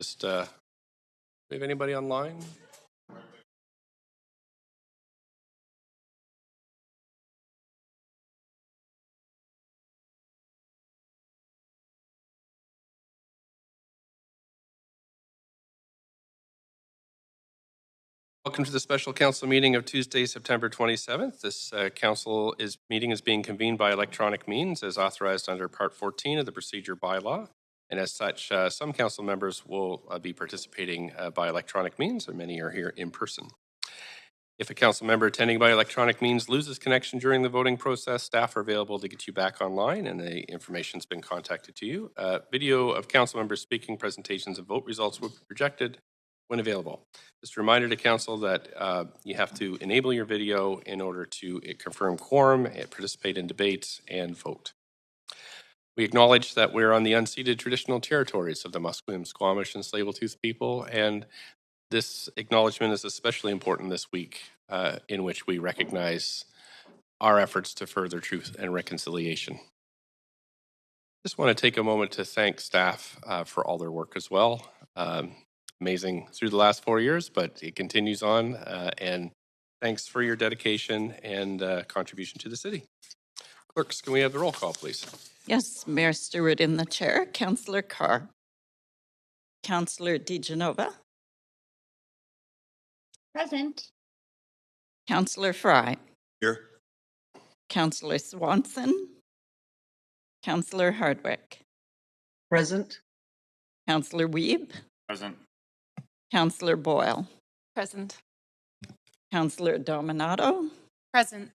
Just, do we have anybody online? Welcome to the special council meeting of Tuesday, September 27th. This meeting is being convened by electronic means as authorized under Part 14 of the procedure bylaw. And as such, some council members will be participating by electronic means, and many are here in person. If a council member attending by electronic means loses connection during the voting process, staff are available to get you back online, and the information's been contacted to you. Video of council members speaking, presentations, and vote results will be projected when available. Just a reminder to council that you have to enable your video in order to confirm quorum, participate in debates, and vote. We acknowledge that we're on the unceded traditional territories of the Musqueam, Squamish, and Tsleil-Waututh people, and this acknowledgement is especially important this week in which we recognize our efforts to further truth and reconciliation. Just want to take a moment to thank staff for all their work as well. Amazing through the last 4 years, but it continues on. And thanks for your dedication and contribution to the city. Clerks, can we have the roll call, please? Yes, Mayor Stewart in the chair, Councillor Carr, Councillor DiGenova. Present. Councillor Fry. Here. Councillor Swanson. Councillor Hardwick. Present. Councillor Wiebe. Present. Councillor Boyle. Present. Councillor Dominato. Present.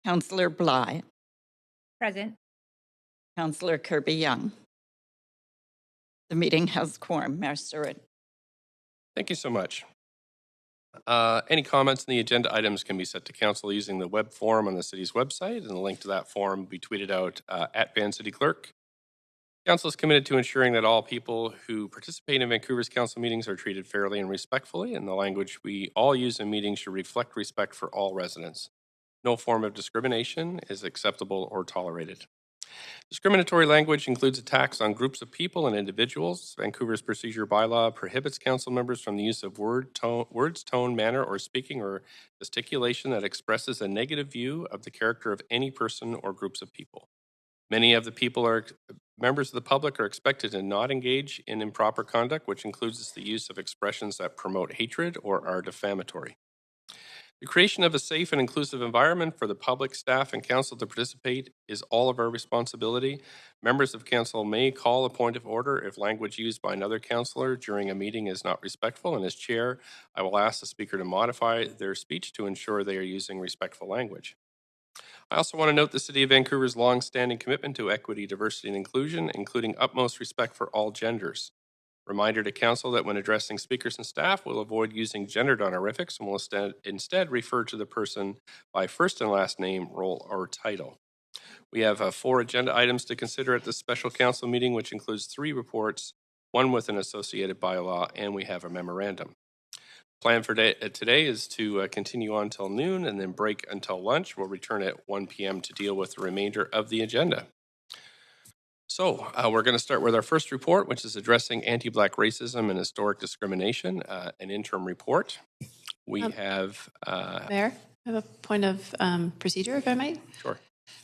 Councillor Bly. Present. Councillor Kirby-Yung. The meeting has quorum. Mayor Stewart. Thank you so much. Any comments on the agenda items can be sent to council using the web form on the city's website, and the link to that form will be tweeted out at Van City Clerk. Council is committed to ensuring that all people who participate in Vancouver's council meetings are treated fairly and respectfully, and the language we all use in meetings should reflect respect for all residents. No form of discrimination is acceptable or tolerated. Discriminatory language includes attacks on groups of people and individuals. Vancouver's procedure bylaw prohibits council members from the use of words, tone, manner, or speaking or gesticulation that expresses a negative view of the character of any person or groups of people. Many of the members of the public are expected to not engage in improper conduct, which includes the use of expressions that promote hatred or are defamatory. The creation of a safe and inclusive environment for the public, staff, and council to participate is all of our responsibility. Members of council may call a point of order if language used by another councillor during a meeting is not respectful, and as chair, I will ask the speaker to modify their speech to ensure they are using respectful language. I also want to note the City of Vancouver's long-standing commitment to equity, diversity, and inclusion, including utmost respect for all genders. Reminder to council that when addressing speakers and staff, we'll avoid using gendered honorifics and will instead refer to the person by first and last name, role, or title. We have 4 agenda items to consider at this special council meeting, which includes 3 reports, 1 with an associated bylaw, and we have a memorandum. Plan for today is to continue on till noon and then break until lunch. We'll return at 1 p.m. to deal with the remainder of the agenda. So we're going to start with our first report, which is addressing anti-Black racism and historic discrimination, an interim report. We have... Mayor, I have a point of procedure, if I might. Sure.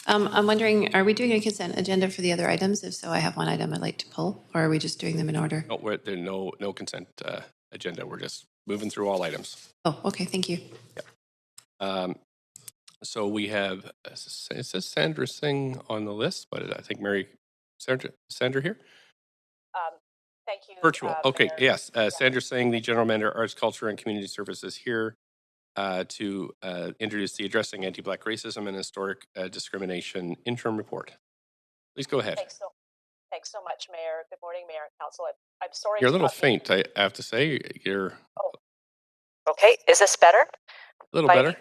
I'm wondering, are we doing a consent agenda for the other items? If so, I have one item I'd like to pull, or are we just doing them in order? No, there's no consent agenda. We're just moving through all items. Oh, okay, thank you. Yeah. So we have, it says Sandra Singh on the list, but I think Sandra here? Thank you. Virtual. Okay, Mayor. yes. Sandra Singh, the General Manager, Arts, Culture, and Community Services here to introduce the Addressing Anti-Black Racism and Historic Discrimination interim report. Please go ahead. Thanks so much, Mayor. Good morning, Mayor and Council. I'm sorry. You're a little faint, I have to say. You're... Oh. Okay, is this better? A little better.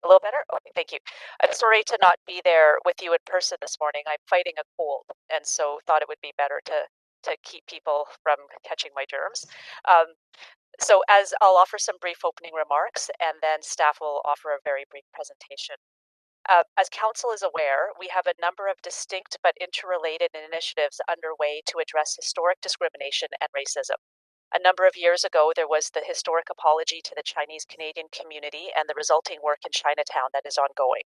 A little better? Okay, thank you. I'm sorry to not be there with you in person this morning. I'm fighting a cold, and so thought it would be better to keep people from catching my germs. So as I'll offer some brief opening remarks, and then staff will offer a very brief presentation. As Council is aware, we have a number of distinct but interrelated initiatives underway to address historic discrimination and racism. A number of years ago, there was the historic apology to the Chinese Canadian community and the resulting work in Chinatown that is ongoing.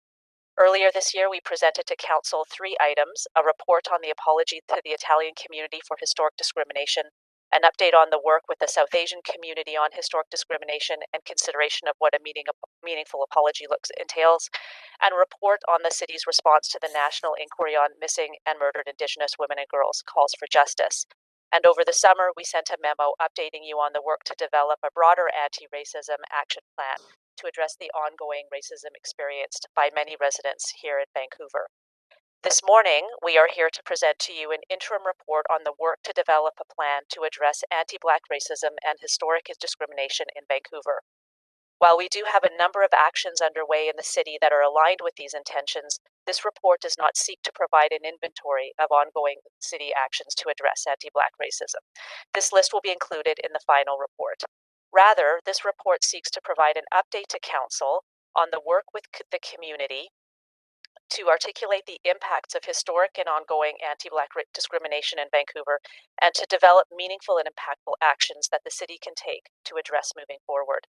Earlier this year, we presented to Council 3 items: a report on the apology to the Italian community for historic discrimination, an update on the work with the South Asian community on historic discrimination and consideration of what a meaningful apology entails, and a report on the city's response to the National Inquiry on Missing and Murdered Indigenous Women and Girls Calls for Justice. And over the summer, we sent a memo updating you on the work to develop a broader anti-racism action plan to address the ongoing racism experienced by many residents here in Vancouver. This morning, we are here to present to you an interim report on the work to develop a plan to address anti-Black racism and historic discrimination in Vancouver. While we do have a number of actions underway in the city that are aligned with these intentions, this report does not seek to provide an inventory of ongoing city actions to address anti-Black racism. This list will be included in the final report. Rather, this report seeks to provide an update to Council on the work with the community to articulate the impacts of historic and ongoing anti-Black discrimination in Vancouver, and to develop meaningful and impactful actions that the city can take to address moving forward.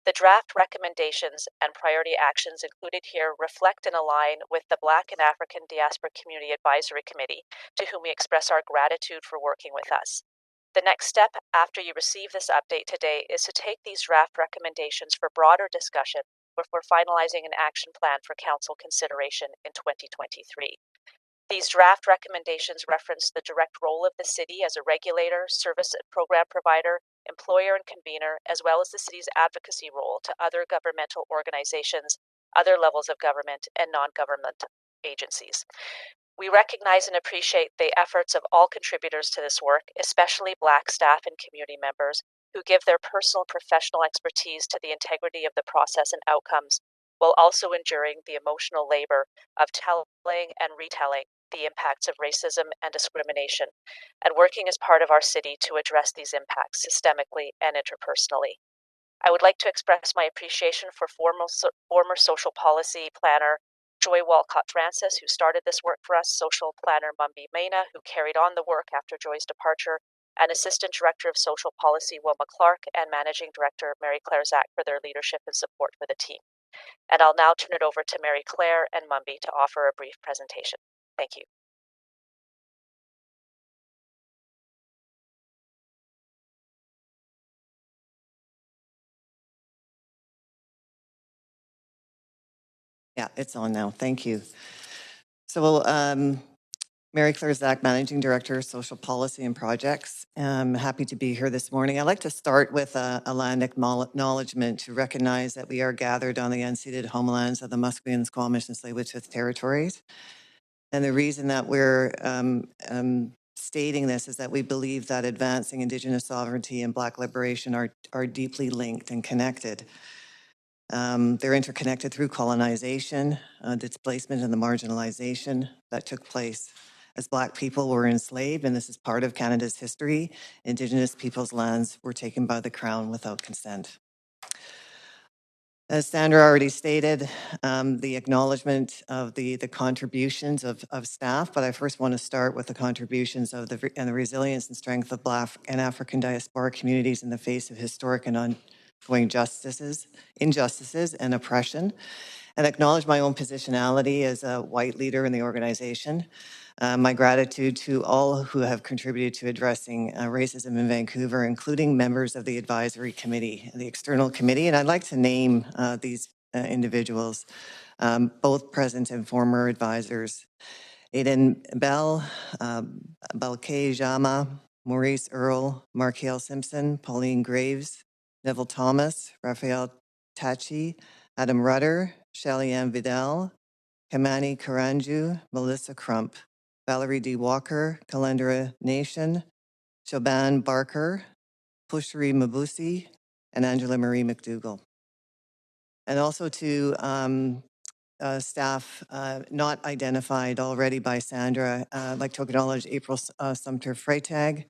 The draft recommendations and priority actions included here reflect and align with the Black and African Diaspora Community Advisory Committee, to whom we express our gratitude for working with us. The next step after you receive this update today is to take these draft recommendations for broader discussion before finalizing an action plan for Council consideration in 2023. These draft recommendations reference the direct role of the city as a regulator, service and program provider, employer and convener, as well as the city's advocacy role to other governmental organizations, other levels of government, and non-government agencies. We recognize and appreciate the efforts of all contributors to this work, especially Black staff and community members, who give their personal and professional expertise to the integrity of the process and outcomes, while also enduring the emotional labor of telling and retelling the impacts of racism and discrimination, and working as part of our city to address these impacts systemically and interpersonally. I would like to express my appreciation for former social policy planner Joy Walcott-Francis, who started this work for us, social planner Mumby Mena, who carried on the work after Joy's departure, and Assistant Director of Social Policy Wilma Clark, and Managing Director Mary Claire Zach for their leadership and support for the team. And I'll now turn it over to Mary Claire and Mumby to offer a brief presentation. Thank you. Yeah, it's on now. Thank you. So, Mary Claire Zach, Managing Director, Social Policy and Projects. I'm happy to be here this morning. I'd like to start with a land acknowledgement to recognize that we are gathered on the unceded homelands of the Musqueam, Squamish, and Tsleil-Waututh territories. And the reason that we're stating this is that we believe that advancing Indigenous sovereignty and Black liberation are deeply linked and connected. They're interconnected through colonization, displacement, and the marginalization that took place as Black people were enslaved, and this is part of Canada's history. Indigenous peoples' lands were taken by the Crown without consent. As Sandra already stated, the acknowledgement of the contributions of staff, but I first want to start with the contributions of and the resilience and strength of Black and African diaspora communities in the face of historic and ongoing injustices and oppression, and acknowledge my own positionality as a white leader in the organization. My gratitude to all who have contributed to addressing racism in Vancouver, including members of the advisory committee, the external committee, and I'd like to name these individuals, both present and former advisors. Aiden Bell, Balkay Jama, Maurice Earle, Markale Simpson, Pauline Graves, Neville Thomas, Raphael Tachi, Adam Rudder, Shelly Ann Vidal, Kamani Karanju, Melissa Crump, Valerie D. Walker, Kalendra Nation, Shaban Barker, Pushri Mabusi, and Angela Marie McDougall. And also to staff not identified already by Sandra, I'd like to acknowledge April Sumter Freitag,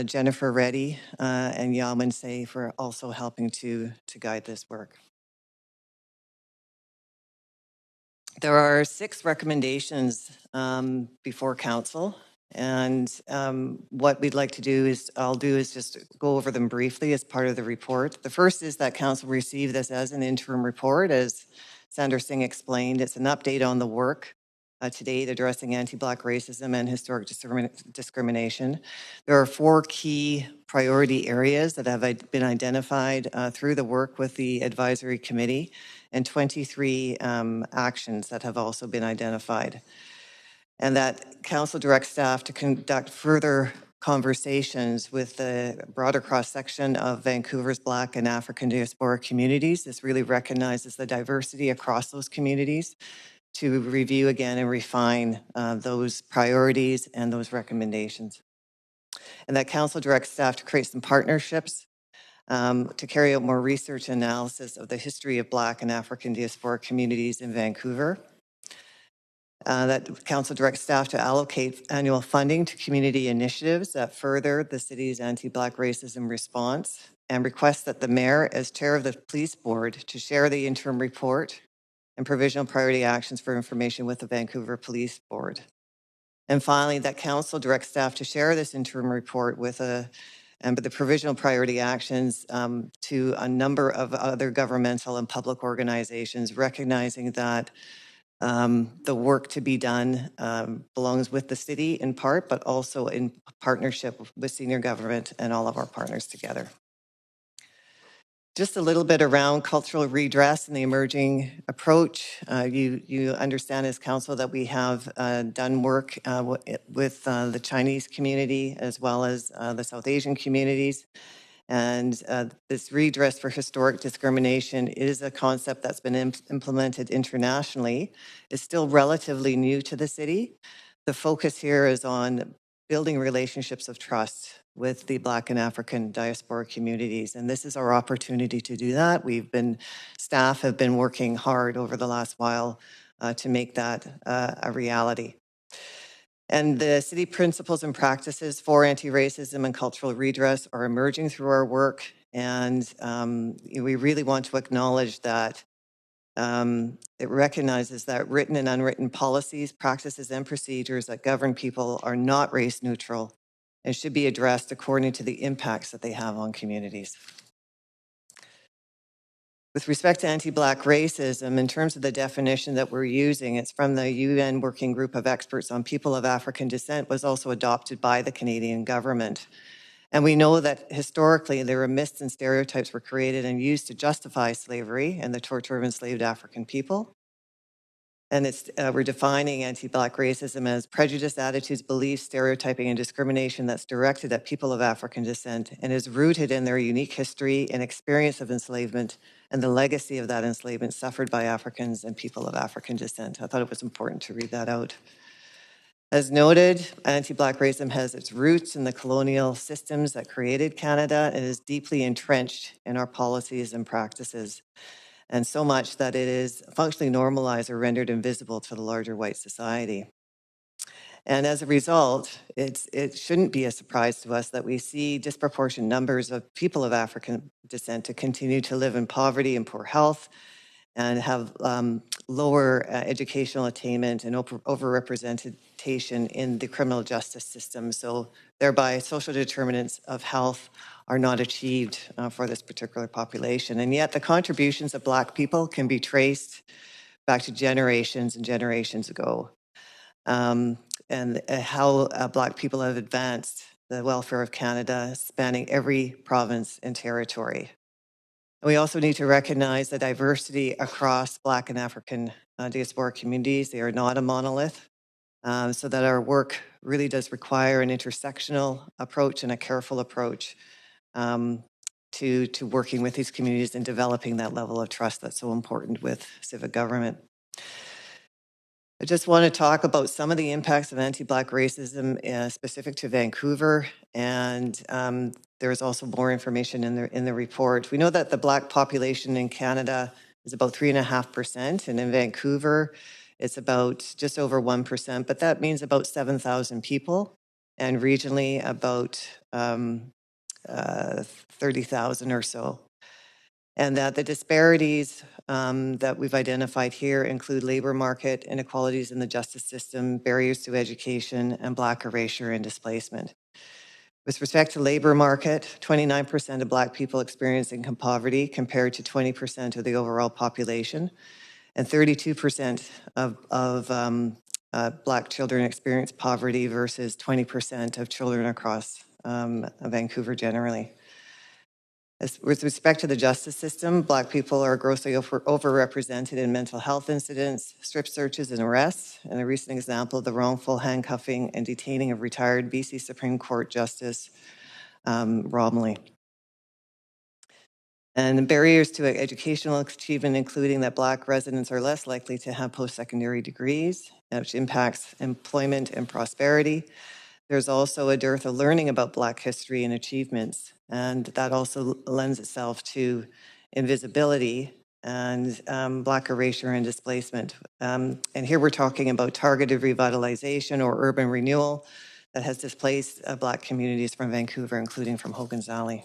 Jennifer Reddy, and Yaman Say for also helping to guide this work. There are 6 recommendations before Council, And what we'd like to do is, I'll do is just go over them briefly as part of the report. The first is that council received this as an interim report. As Sandra Singh explained, it's an update on the work to date addressing anti-Black racism and historic discrimination. There are 4 key priority areas that have been identified through the work with the advisory committee, and 23 actions that have also been identified. And that council directs staff to conduct further conversations with the broader cross-section of Vancouver's Black and African diaspora communities. This really recognizes the diversity across those communities, to review again and refine those priorities and those recommendations. And that council directs staff to create some partnerships to carry out more research and analysis of the history of Black and African diaspora communities in Vancouver. That council directs staff to allocate annual funding to community initiatives that further the city's anti-Black racism response, and requests that the mayor, as chair of the police board, to share the interim report and provisional priority actions for information with the Vancouver Police Board. And finally, that council directs staff to share this interim report with the provisional priority actions to a number of other governmental and public organizations, recognizing that the work to be done belongs with the city in part, but also in partnership with senior government and all of our partners together. Just a little bit around cultural redress and the emerging approach. You understand as council that we have done work with the Chinese community as well as the South Asian communities. And this redress for historic discrimination is a concept that's been implemented internationally. It's still relatively new to the city. The focus here is on building relationships of trust with the Black and African diaspora communities. And this is our opportunity to do that. Staff have been working hard over the last while to make that a reality. And the city principles and practices for anti-racism and cultural redress are emerging through our work. And we really want to acknowledge that it recognizes that written and unwritten policies, practices, and procedures that govern people are not race neutral and should be addressed according to the impacts that they have on communities. With respect to anti-Black racism, in terms of the definition that we're using, it's from the UN Working Group of Experts on People of African Descent, was also adopted by the Canadian government. And we know that historically there were myths and stereotypes were created and used to justify slavery and the torture of enslaved African people. And we're defining anti-Black racism as prejudice, attitudes, beliefs, stereotyping, and discrimination that's directed at people of African descent and is rooted in their unique history and experience of enslavement and the legacy of that enslavement suffered by Africans and people of African descent. I thought it was important to read that out. As noted, anti-Black racism has its roots in the colonial systems that created Canada and is deeply entrenched in our policies and practices, and so much that it is functionally normalized or rendered invisible to the larger white society. And as a result, it shouldn't be a surprise to us that we see disproportionate numbers of people of African descent to continue to live in poverty and poor health and have lower educational attainment and overrepresentation in the criminal justice system. So thereby social determinants of health are not achieved for this particular population. And yet the contributions of Black people can be traced back to generations and generations ago. And how Black people have advanced the welfare of Canada, spanning every province and territory. And we also need to recognize the diversity across Black and African diaspora communities. They are not a monolith, so that our work really does require an intersectional approach and a careful approach to working with these communities and developing that level of trust that's so important with civic government. I just want to talk about some of the impacts of anti-Black racism specific to Vancouver, and there's also more information in the report. We know that the Black population in Canada is about 3.5%, and in Vancouver, it's about just over 1%, but that means about 7,000 people, and regionally about 30,000 or so. and that the disparities that we've identified here include labor market inequalities in the justice system, barriers to education, and Black erasure and displacement. With respect to labor market, 29% of Black people experience income poverty compared to 20% of the overall population, and 32% of Black children experience poverty versus 20% of children across Vancouver generally. With respect to the justice system, Black people are grossly overrepresented in mental health incidents, strip searches, and arrests. And a recent example of the wrongful handcuffing and detaining of retired BC Supreme Court Justice Romilly. And barriers to educational achievement, including that Black residents are less likely to have post-secondary degrees, which impacts employment and prosperity. There's also a dearth of learning about Black history and achievements, and that also lends itself to invisibility and Black erasure and displacement. And here we're talking about targeted revitalization or urban renewal that has displaced Black communities from Vancouver, including from Hogan's Alley.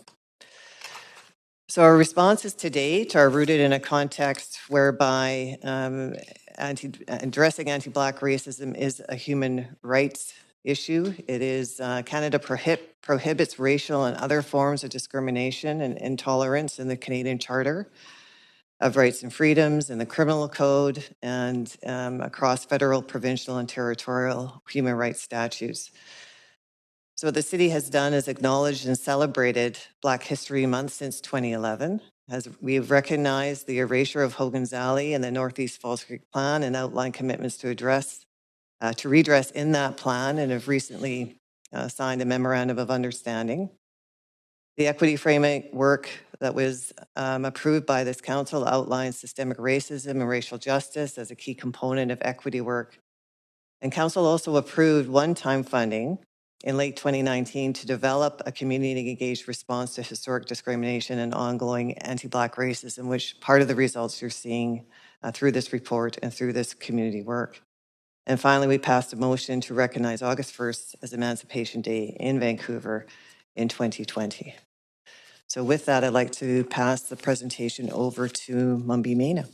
So our responses to date are rooted in a context whereby addressing anti-Black racism is a human rights issue. It is Canada prohibits racial and other forms of discrimination and intolerance in the Canadian Charter of Rights and Freedoms, in the Criminal Code, and across federal, provincial, and territorial human rights statutes. So what the city has done is acknowledged and celebrated Black History Month since 2011. As we've recognized the erasure of Hogan's Alley and the Northeast Falls Creek Plan and outlined commitments to redress in that plan, and have recently signed a memorandum of understanding. The equity framework that was approved by this council outlines systemic racism and racial justice as a key component of equity work. And council also approved one-time funding in late 2019 to develop a community-engaged response to historic discrimination and ongoing anti-Black racism, which part of the results you're seeing through this report and through this community work. And finally, we passed a motion to recognize August 1st as Emancipation Day in Vancouver in 2020. So with that, I'd like to pass the presentation over to Mumby Mena.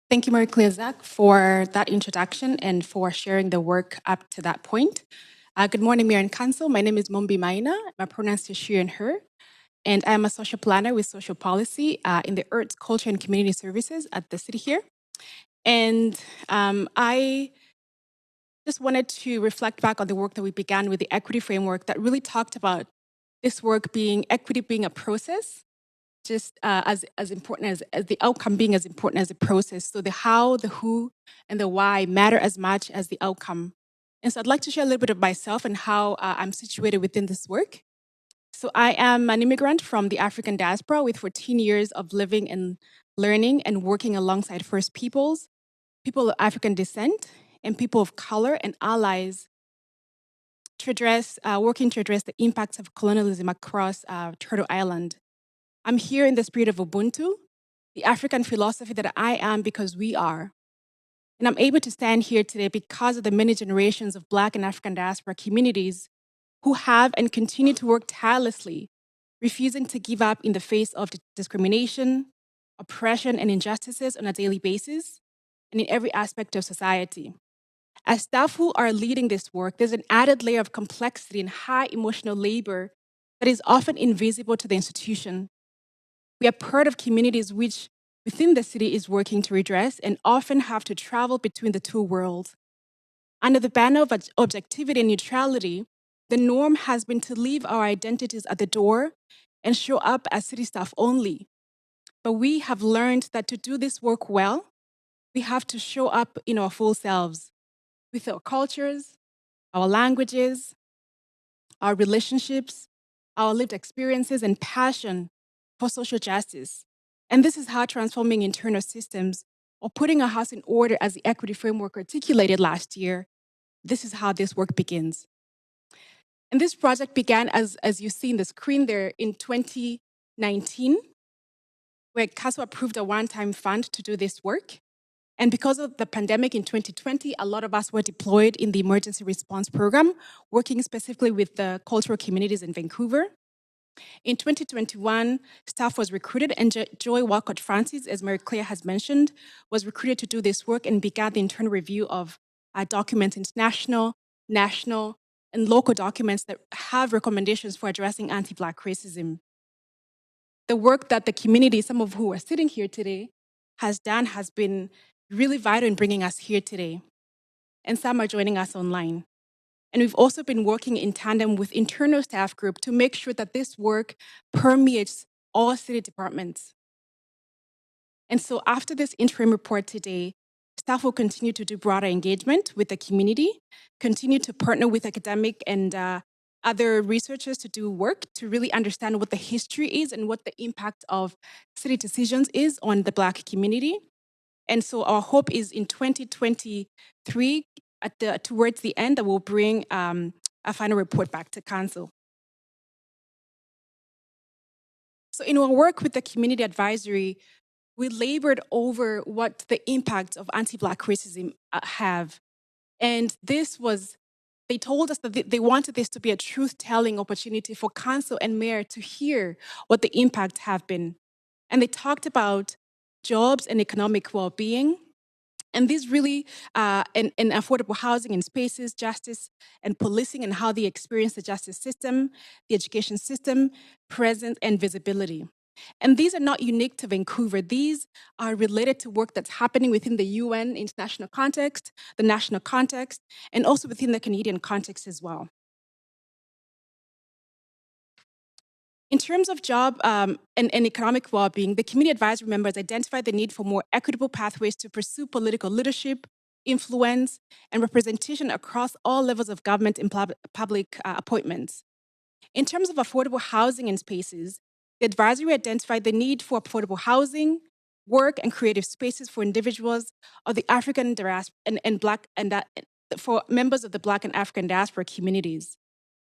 Thank you, Marie-Claire Zach, for that introduction and for sharing the work up to that point. Good morning, Mayor and Council. My name is Mumby Maina. My pronouns are she and her. And I am a social planner with social policy in the Arts, Culture, and Community Services at the city here. And I just wanted to reflect back on the work that we began with the equity framework that really talked about this work being, equity being a process, just as important as the outcome being as important as the process. So the how, the who, and the why matter as much as the outcome. And so I'd like to share a little bit of myself and how I'm situated within this work. So I am an immigrant from the African diaspora with 14 years of living and learning and working alongside First Peoples, people of African descent, and people of color and allies working to address the impacts of colonialism across Turtle Island. I'm here in the spirit of Ubuntu, the African philosophy that I am because we are. And I'm able to stand here today because of the many generations of Black and African diaspora communities who have and continue to work tirelessly, refusing to give up in the face of discrimination, oppression, and injustices on a daily basis, and in every aspect of society. As staff who are leading this work, there's an added layer of complexity and high emotional labor that is often invisible to the institution. We are part of communities which within the city is working to redress and often have to travel between the two worlds. Under the banner of objectivity and neutrality, the norm has been to leave our identities at the door and show up as city staff only. But we have learned that to do this work well, we have to show up in our full selves, with our cultures, our languages, our relationships, our lived experiences, and passion for social justice. And this is how transforming internal systems or putting our house in order, as the equity framework articulated last year, this is how this work begins. And this project began, as you see in the screen there, in 2019. where council approved a one-time fund to do this work. And because of the pandemic in 2020, a lot of us were deployed in the emergency response program, working specifically with the cultural communities in Vancouver. In 2021, staff was recruited, and Joy Walcott Francis, as Mary Claire has mentioned, was recruited to do this work and began the internal review of documents, international, national, and local documents that have recommendations for addressing anti-Black racism. The work that the community, some of who are sitting here today, has done has been really vital in bringing us here today. And some are joining us online. And we've also been working in tandem with internal staff group to make sure that this work permeates all city departments. And so after this interim report today, staff will continue to do broader engagement with the community, continue to partner with academic and other researchers to do work to really understand what the history is and what the impact of city decisions is on the Black community. And so our hope is in 2023, towards the end, that we'll bring a final report back to council. So in our work with the community advisory, we labored over what the impact of anti-Black racism have. And they told us that they wanted this to be a truth-telling opportunity for council and mayor to hear what the impacts have been. And they talked about jobs and economic well-being, and these really, and affordable housing and spaces, justice and policing, and how they experience the justice system, the education system, presence and visibility. And these are not unique to Vancouver. These are related to work that's happening within the UN international context, the national context, and also within the Canadian context as well. In terms of job and economic well-being, the community advisory members identified the need for more equitable pathways to pursue political leadership, influence, and representation across all levels of government and public appointments. In terms of affordable housing and spaces, the advisory identified the need for affordable housing, work, and creative spaces for individuals of the African diaspora and Black for members of the Black and African diaspora communities.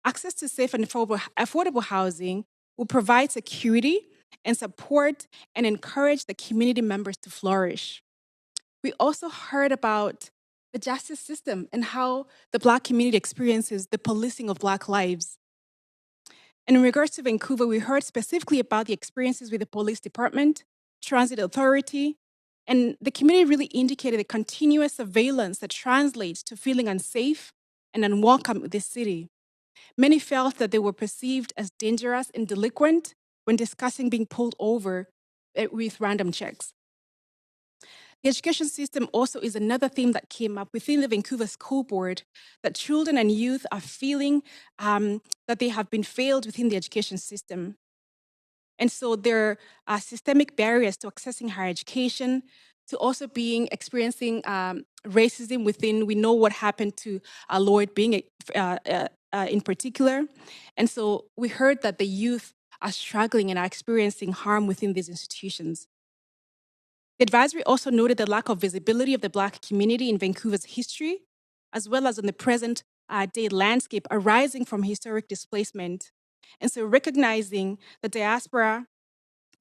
Access to safe and affordable housing will provide security and support and encourage the community members to flourish. We also heard about the justice system and how the Black community experiences the policing of Black lives. And in regards to Vancouver, we heard specifically about the experiences with the police department, transit authority, and the community really indicated the continuous surveillance that translates to feeling unsafe and unwelcome with this city. Many felt that they were perceived as dangerous and delinquent when discussing being pulled over with random checks. The education system also is another theme that came up within the Vancouver School Board, that children and youth are feeling that they have been failed within the education system. And so there are systemic barriers to accessing higher education, to also experiencing racism within. We know what happened to Lloyd Byng in particular. And so we heard that the youth are struggling and are experiencing harm within these institutions. The advisory also noted the lack of visibility of the Black community in Vancouver's history, as well as on the present day landscape arising from historic displacement. And so recognizing the diaspora,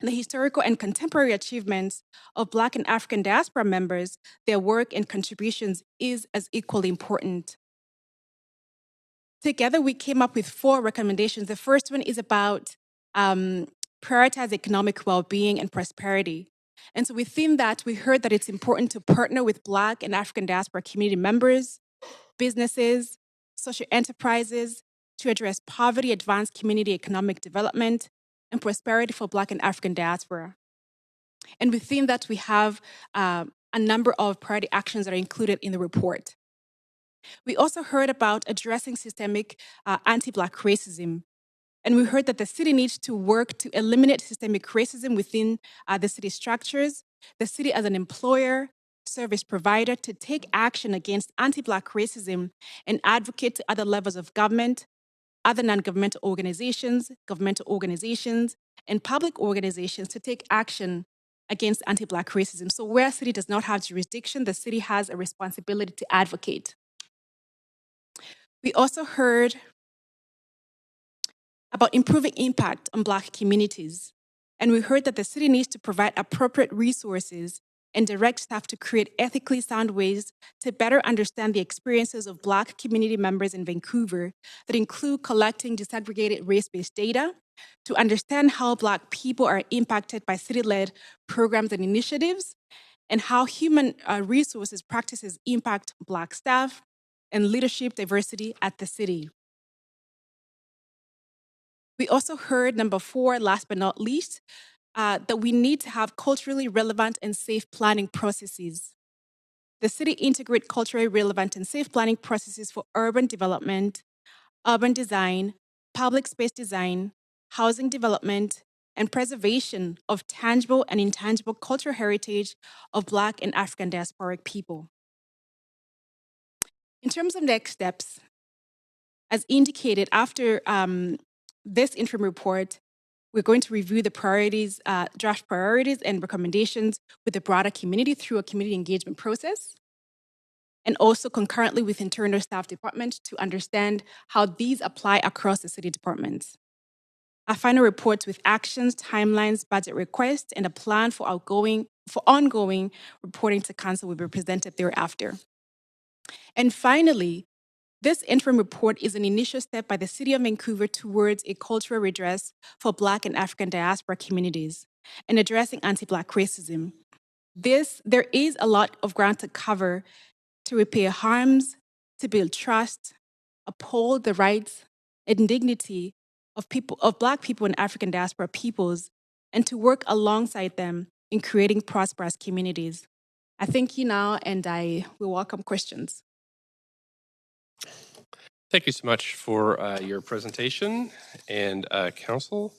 the historical and contemporary achievements of Black and African diaspora members, their work and contributions is as equally important. Together, we came up with 4 recommendations. The first one is about prioritize economic well-being and prosperity. And so within that, we heard that it's important to partner with Black and African diaspora community members, businesses, social enterprises to address poverty, advance community economic development, and prosperity for Black and African diaspora. And within that, we have a number of priority actions that are included in the report. We also heard about addressing systemic anti-Black racism. And we heard that the city needs to work to eliminate systemic racism within the city structures, the city as an employer, service provider, to take action against anti-Black racism and advocate to other levels of government, other non-governmental organizations, and public organizations to take action against anti-Black racism. So where a city does not have jurisdiction, the city has a responsibility to advocate. We also heard about improving impact on Black communities. And we heard that the city needs to provide appropriate resources and direct staff to create ethically sound ways to better understand the experiences of Black community members in Vancouver that include collecting disaggregated race-based data, to understand how Black people are impacted by city-led programs and initiatives, and how human resources practices impact Black staff and leadership diversity at the city. We also heard, number 4, last but not least, that we need to have culturally relevant and safe planning processes. The city integrate culturally relevant and safe planning processes for urban development, urban design, public space design, housing development, and preservation of tangible and intangible cultural heritage of Black and African diasporic people. In terms of next steps, as indicated after this interim report, we're going to review the priorities, draft priorities and recommendations with the broader community through a community engagement process, and also concurrently with internal staff department to understand how these apply across the city departments. Our final reports with actions, timelines, budget requests, and a plan for ongoing reporting to council will be presented thereafter. And finally, this interim report is an initial step by the City of Vancouver towards a cultural redress for Black and African diaspora communities and addressing anti-Black racism. There is a lot of ground to cover to repair harms, to build trust, uphold the rights and dignity of Black people and African diaspora peoples, and to work alongside them in creating prosperous communities. I thank you now, and I will welcome questions. Thank you so much for your presentation. And Council,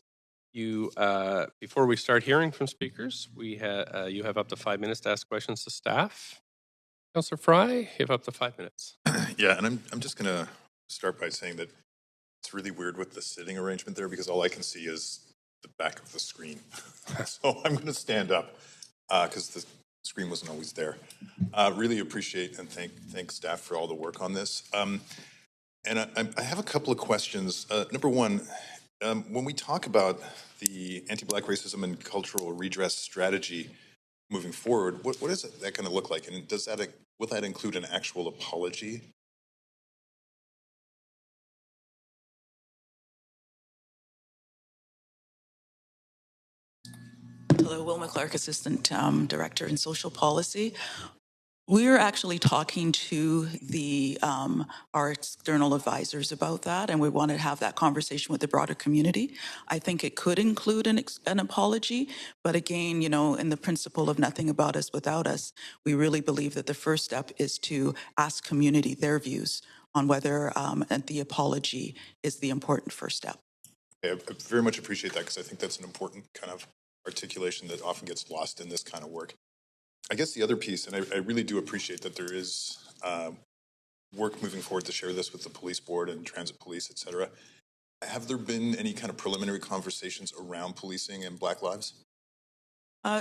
before we start hearing from speakers, you have up to 5 minutes to ask questions to staff. Councillor Fry, you have up to 5 minutes. Yeah, and I'm just going to start by saying that it's really weird with the sitting arrangement there because all I can see is the back of the screen. So I'm going to stand up because the screen wasn't always there. Really appreciate and thank staff for all the work on this. And I have a couple of questions. Number one, when we talk about the anti-Black racism and cultural redress strategy moving forward, what is that going to look like? And will that include an actual apology? Hello, Wilma Clark, Assistant Director in Social Policy. We're actually talking to our external advisors about that, and we want to have that conversation with the broader community. I think it could include an apology, but again, in the principle of nothing about us without us, we really believe that the first step is to ask community their views on whether the apology is the important first step. Okay, I very much appreciate that because I think that's an important kind of articulation that often gets lost in this kind of work. I guess the other piece, and I really do appreciate that there is work moving forward to share this with the police board and transit police, et cetera. Have there been any kind of preliminary conversations around policing and Black lives?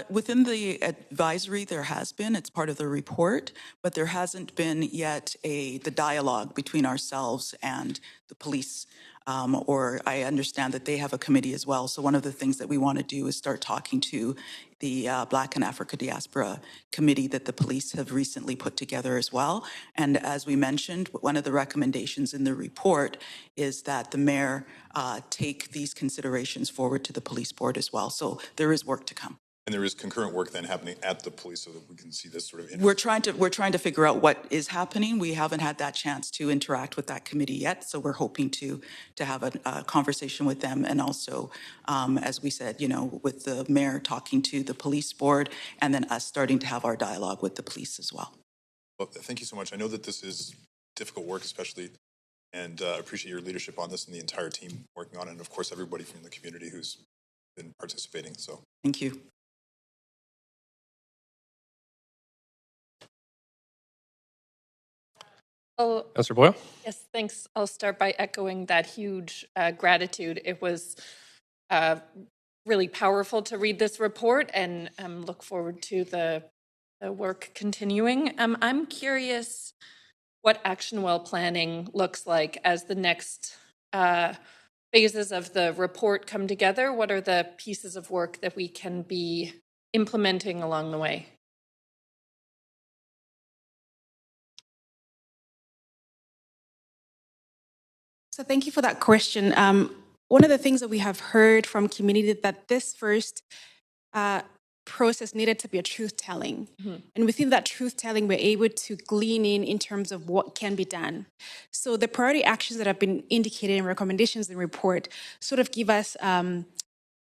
Within the advisory, there has been. It's part of the report, but there hasn't been yet the dialogue between ourselves and the police. Or I understand that they have a committee as well. So one of the things that we want to do is start talking to the Black and Africa Diaspora Committee that the police have recently put together as well. And as we mentioned, one of the recommendations in the report is that the mayor take these considerations forward to the police board as well. So there is work to come. And there is concurrent work then happening at the police so that we can see this sort of. We're trying to figure out what is happening. We haven't had that chance to interact with that committee yet, so we're hoping to have a conversation with them, and also, as we said, with the mayor talking to the police board, and then us starting to have our dialogue with the police as well. Well, thank you so much. I know that this is difficult work, especially, and appreciate your leadership on this and the entire team working on it, and of course everybody from the community who's been participating. So thank you. Oh, Councillor Boyle? yes, thanks. I'll start by echoing that huge gratitude. It was really powerful to read this report, and look forward to the work continuing. I'm curious what Action Well planning looks like as the next phases of the report come together, what are the pieces of work that we can be implementing along the way? So thank you for that question. One of the things that we have heard from community that this first process needed to be a truth telling. And within that truth telling, we're able to glean in terms of what can be done. So the priority actions that have been indicated in recommendations in report sort of give us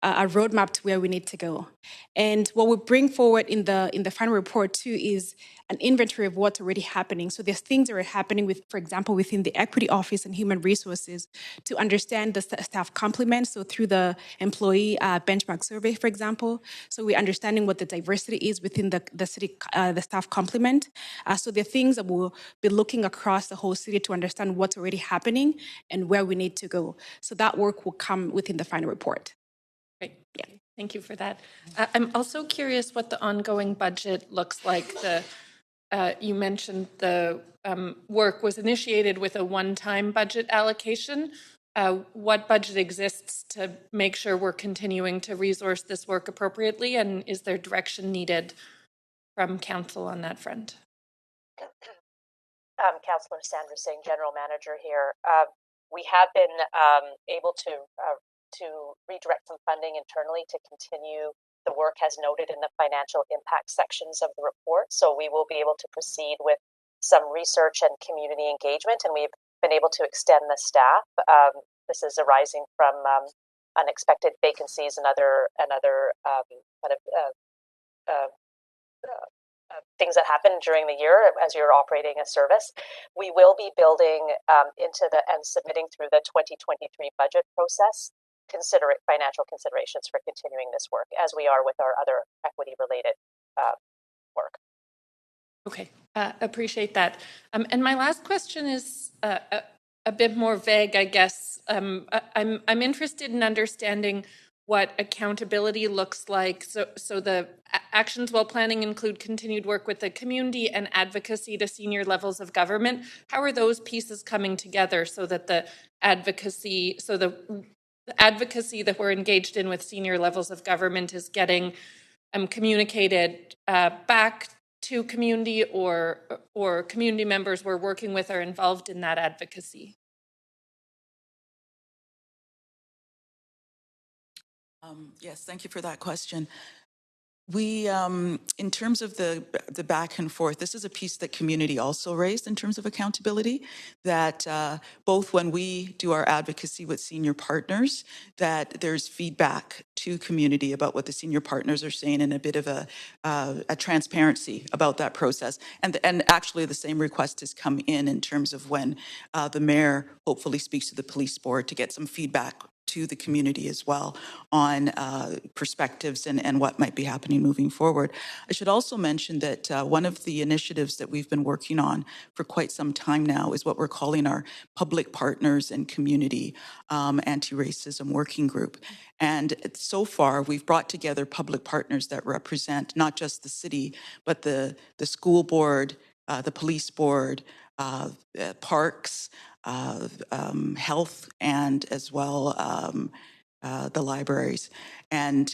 a roadmap to where we need to go. And what we bring forward in the final report too is an inventory of what's already happening. So there's things that are happening with, for example, within the Equity Office and Human Resources to understand the staff complement. So through the employee benchmark survey, for example, so we're understanding what the diversity is within the city, the staff complement. So there are things that we'll be looking across the whole city to understand what's already happening and where we need to go. So that work will come within the final report. Great. Yeah. Thank you for that. I'm also curious what the ongoing budget looks like. You mentioned the work was initiated with a one-time budget allocation. What budget exists to make sure we're continuing to resource this work appropriately, and is there direction needed from council on that front? Councillor Sandra Singh, General Manager here. We have been able to redirect some funding internally to continue the work as noted in the financial impact sections of the report. So we will be able to proceed with some research and community engagement, and we've been able to extend the staff. This is arising from unexpected vacancies and other things that happen during the year as you're operating a service. We will be building into and submitting through the 2023 budget process financial considerations for continuing this work, as we are with our other equity-related work. Okay, appreciate that. And my last question is a bit more vague, I guess. I'm interested in understanding what accountability looks like. So the actions while planning include continued work with the community and advocacy to senior levels of government. How are those pieces coming together so that the advocacy that we're engaged in with senior levels of government is getting communicated back to community, or community members we're working with are involved in that advocacy? Yes, thank you for that question. We, in terms of the back and forth, this is a piece that community also raised in terms of accountability, that both when we do our advocacy with senior partners, that there's feedback to community about what the senior partners are saying and a bit of a transparency about that process. And actually the same request has come in terms of when the mayor hopefully speaks to the police board to get some feedback to the community as well on perspectives and what might be happening moving forward. I should also mention that one of the initiatives that we've been working on for quite some time now is what we're calling our Public Partners and Community Anti-Racism Working Group. And so far, we've brought together public partners that represent not just the city, but the school board, the police board, parks, health, and as well the libraries. And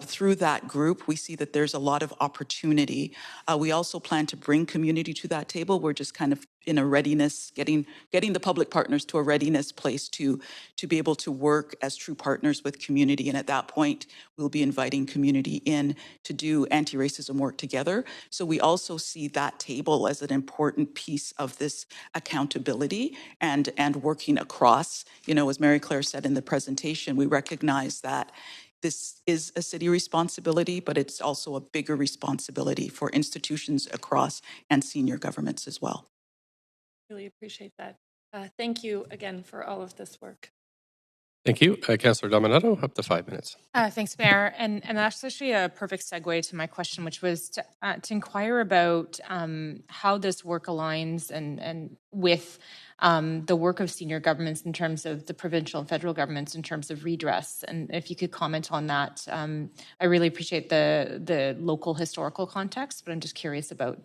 through that group, we see that there's a lot of opportunity. We also plan to bring community to that table. We're just kind of in a readiness, getting the public partners to a readiness place to be able to work as true partners with community. And at that point, we'll be inviting community in to do anti-racism work together. So we also see that table as an important piece of this accountability and working across. You know, as Mary Claire said in the presentation, we recognize that this is a city responsibility, but it's also a bigger responsibility for institutions across and senior governments as well. Really appreciate that. Thank you again for all of this work. Thank you. Councillor Dominato, up to 5 minutes. Thanks, Mayor. And that's actually a perfect segue to my question, which was to inquire about how this work aligns and with the work of senior governments in terms of the provincial and federal governments in terms of redress. And if you could comment on that, I really appreciate the local historical context, but I'm just curious about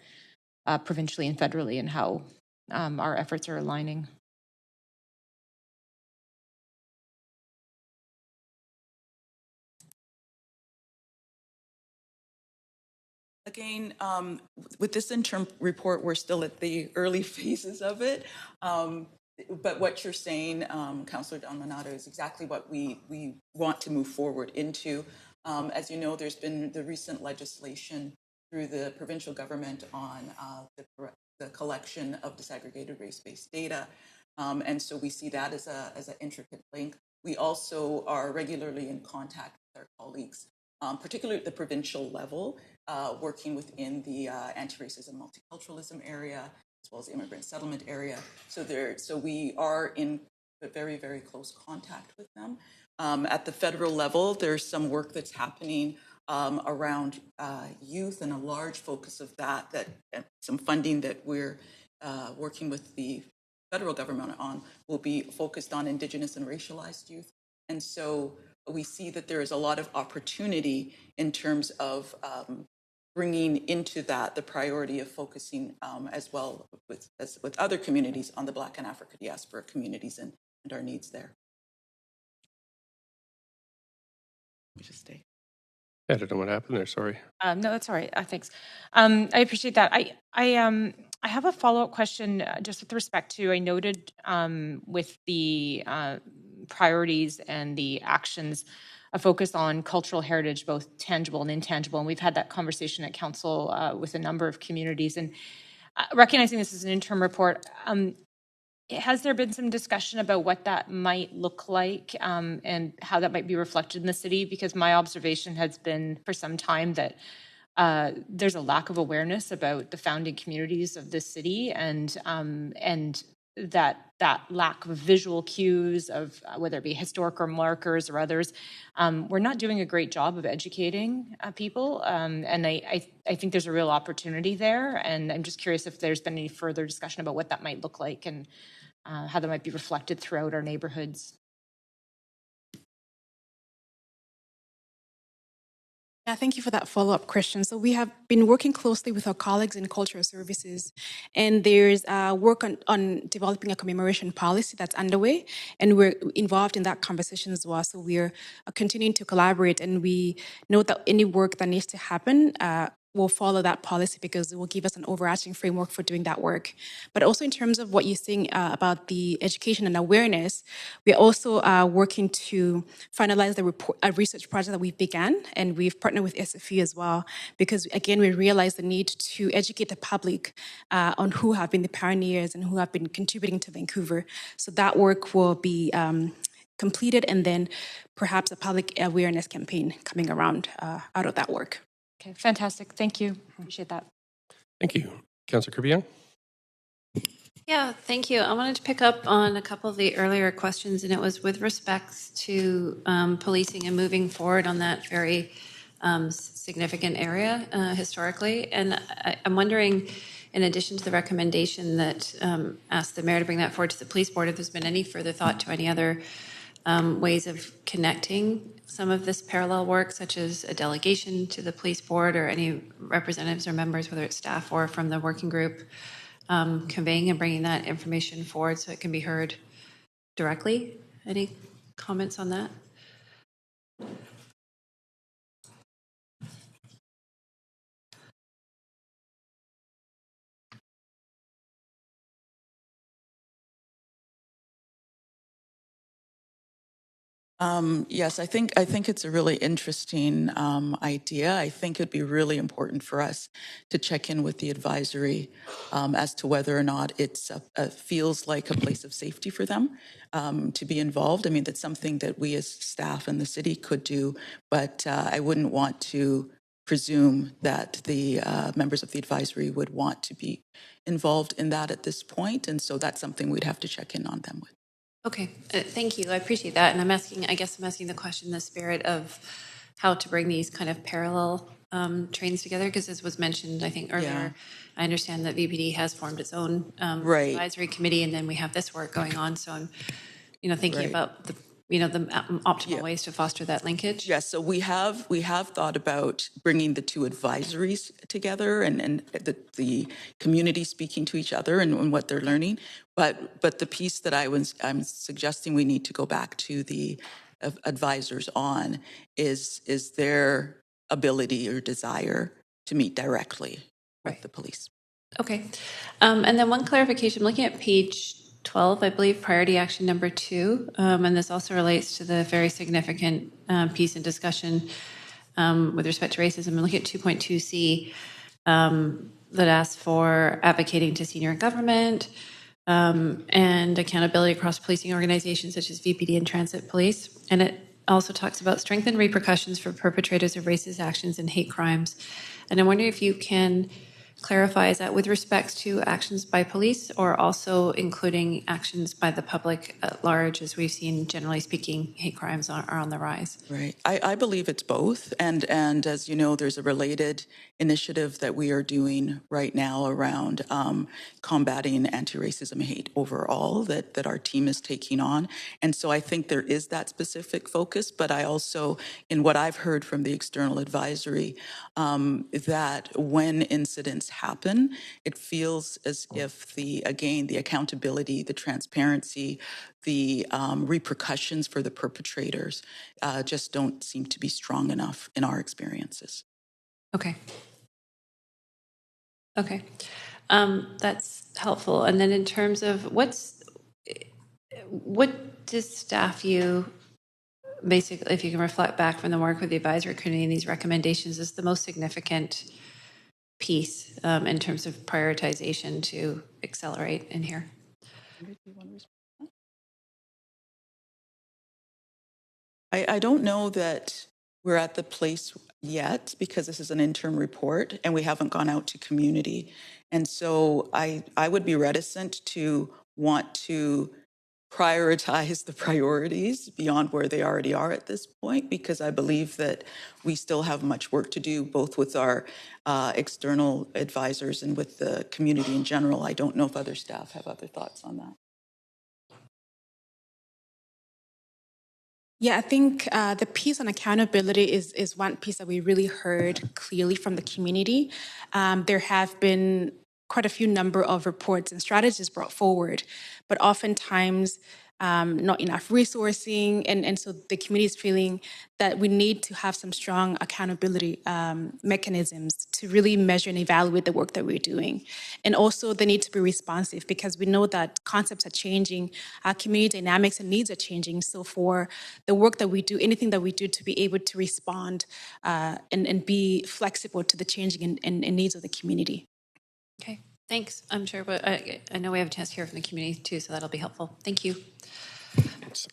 provincially and federally and how our efforts are aligning. Again, with this interim report, we're still at the early phases of it. But what you're saying, Councillor Dalmanato, is exactly what we want to move forward into. As you know, there's been the recent legislation through the provincial government on the collection of disaggregated race-based data. And so we see that as an intricate link. We also are regularly in contact with our colleagues, particularly at the provincial level, working within the anti-racism multiculturalism area, as well as the immigrant settlement area. So we are in a very, very close contact with them. At the federal level, there's some work that's happening around youth, and a large focus of that some funding that we're working with the federal government on will be focused on Indigenous and racialized youth. And so we see that there is a lot of opportunity in terms of bringing into that the priority of focusing as well with other communities on the Black and African diaspora communities and our needs there. Let me just stay. I don't know what happened there. Sorry. No, that's all right. Thanks. I appreciate that. I have a follow-up question just with respect to, I noted with the priorities and the actions, a focus on cultural heritage, both tangible and intangible. And we've had that conversation at council with a number of communities. And recognizing this is an interim report, has there been some discussion about what that might look like and how that might be reflected in the city? Because my observation has been for some time that there's a lack of awareness about the founding communities of this city, and that lack of visual cues of whether it be historical markers or others, we're not doing a great job of educating people, and I think there's a real opportunity there, and I'm just curious if there's been any further discussion about what that might look like and how that might be reflected throughout our neighborhoods. Yeah, thank you for that follow-up, Christian. So we have been working closely with our colleagues in cultural services, and there's work on developing a commemoration policy that's underway, and we're involved in that conversation as well. So we're continuing to collaborate, and we note that any work that needs to happen will follow that policy because it will give us an overarching framework for doing that work. But also in terms of what you're saying about the education and awareness, we're also working to finalize the report, a research project that we've began, and we've partnered with SFU as well, because again, we realize the need to educate the public on who have been the pioneers and who have been contributing to Vancouver. So that work will be completed, and then perhaps a public awareness campaign coming around out of that work. Okay, fantastic. Thank you. Appreciate that. Thank you. Councillor Kirby-Yung? Yeah, thank you. I wanted to pick up on a couple of the earlier questions, and it was with respect to policing and moving forward on that very significant area historically. And I'm wondering, in addition to the recommendation that asked the mayor to bring that forward to the police board, if there's been any further thought to any other ways of connecting some of this parallel work, such as a delegation to the police board or any representatives or members, whether it's staff or from the working group, conveying and bringing that information forward so it can be heard directly. Any comments on that? Yes, I think it's a really interesting idea. I think it'd be really important for us to check in with the advisory as to whether or not it feels like a place of safety for them to be involved. I mean, that's something that we as staff in the city could do, but I wouldn't want to presume that the members of the advisory would want to be involved in that at this point. And so that's something we'd have to check in on them with. Okay, thank you. I appreciate that. And I'm asking the question in the spirit of how to bring these kind of parallel trains together, because as was mentioned, I think earlier, I understand that VPD has formed its own advisory committee, and then we have this work going on. So I'm, thinking about the optimal ways to foster that linkage. Yes, so we have thought about bringing the two advisories together and the community speaking to each other and what they're learning. But the piece that I'm suggesting we need to go back to the advisors on is their ability or desire to meet directly with Right. the police. Okay. And then one clarification, I'm looking at page 12, I believe, priority action number 2, and this also relates to the very significant piece in discussion with respect to racism. I'm looking at 2.2C that asks for advocating to senior government and accountability across policing organizations such as VPD and transit police. And it also talks about strengthened repercussions for perpetrators of racist actions and hate crimes. And I'm wondering if you can clarify, is that with respect to actions by police or also including actions by the public at large, as we've seen, generally speaking, hate crimes are on the rise? Right. I believe it's both. And as you know, there's a related initiative that we are doing right now around combating anti-racism and hate overall that our team is taking on. And so I think there is that specific focus, but I also, in what I've heard from the external advisory, that when incidents happen, it feels as if the accountability, the transparency, the repercussions for the perpetrators just don't seem to be strong enough in our experiences. Okay. Okay. That's helpful. And then in terms of what does staff view, basically, if you can reflect back from the work with the advisory committee and these recommendations, is the most significant piece in terms of prioritization to accelerate in here? I don't know that we're at the place yet because this is an interim report and we haven't gone out to community. And so I would be reticent to want to prioritize the priorities beyond where they already are at this point, because I believe that we still have much work to do, both with our external advisors and with the community in general. I don't know if other staff have other thoughts on that. Yeah, I think the piece on accountability is one piece that we really heard clearly from the community. There have been quite a few number of reports and strategies brought forward, but oftentimes not enough resourcing. And so the community is feeling that we need to have some strong accountability mechanisms to really measure and evaluate the work that we're doing. And also they need to be responsive because we know that concepts are changing, our community dynamics and needs are changing. So for the work that we do, anything that we do to be able to respond and be flexible to the changing and needs of the community. Okay, thanks. I'm sure, but I know we have a chance to hear from the community too, so that'll be helpful. Thank you.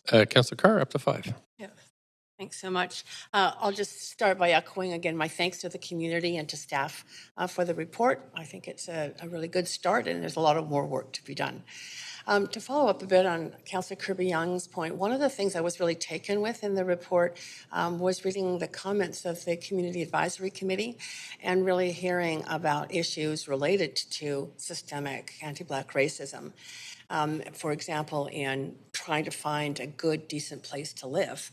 Councillor Carr, up to 5. Yeah, thanks so much. I'll just start by echoing again my thanks to the community and to staff for the report. I think it's a really good start and there's a lot of more work to be done. To follow up a bit on Councillor Kirby-Young's point, one of the things I was really taken with in the report was reading the comments of the Community Advisory Committee and really hearing about issues related to systemic anti-Black racism. For example, in trying to find a good, decent place to live,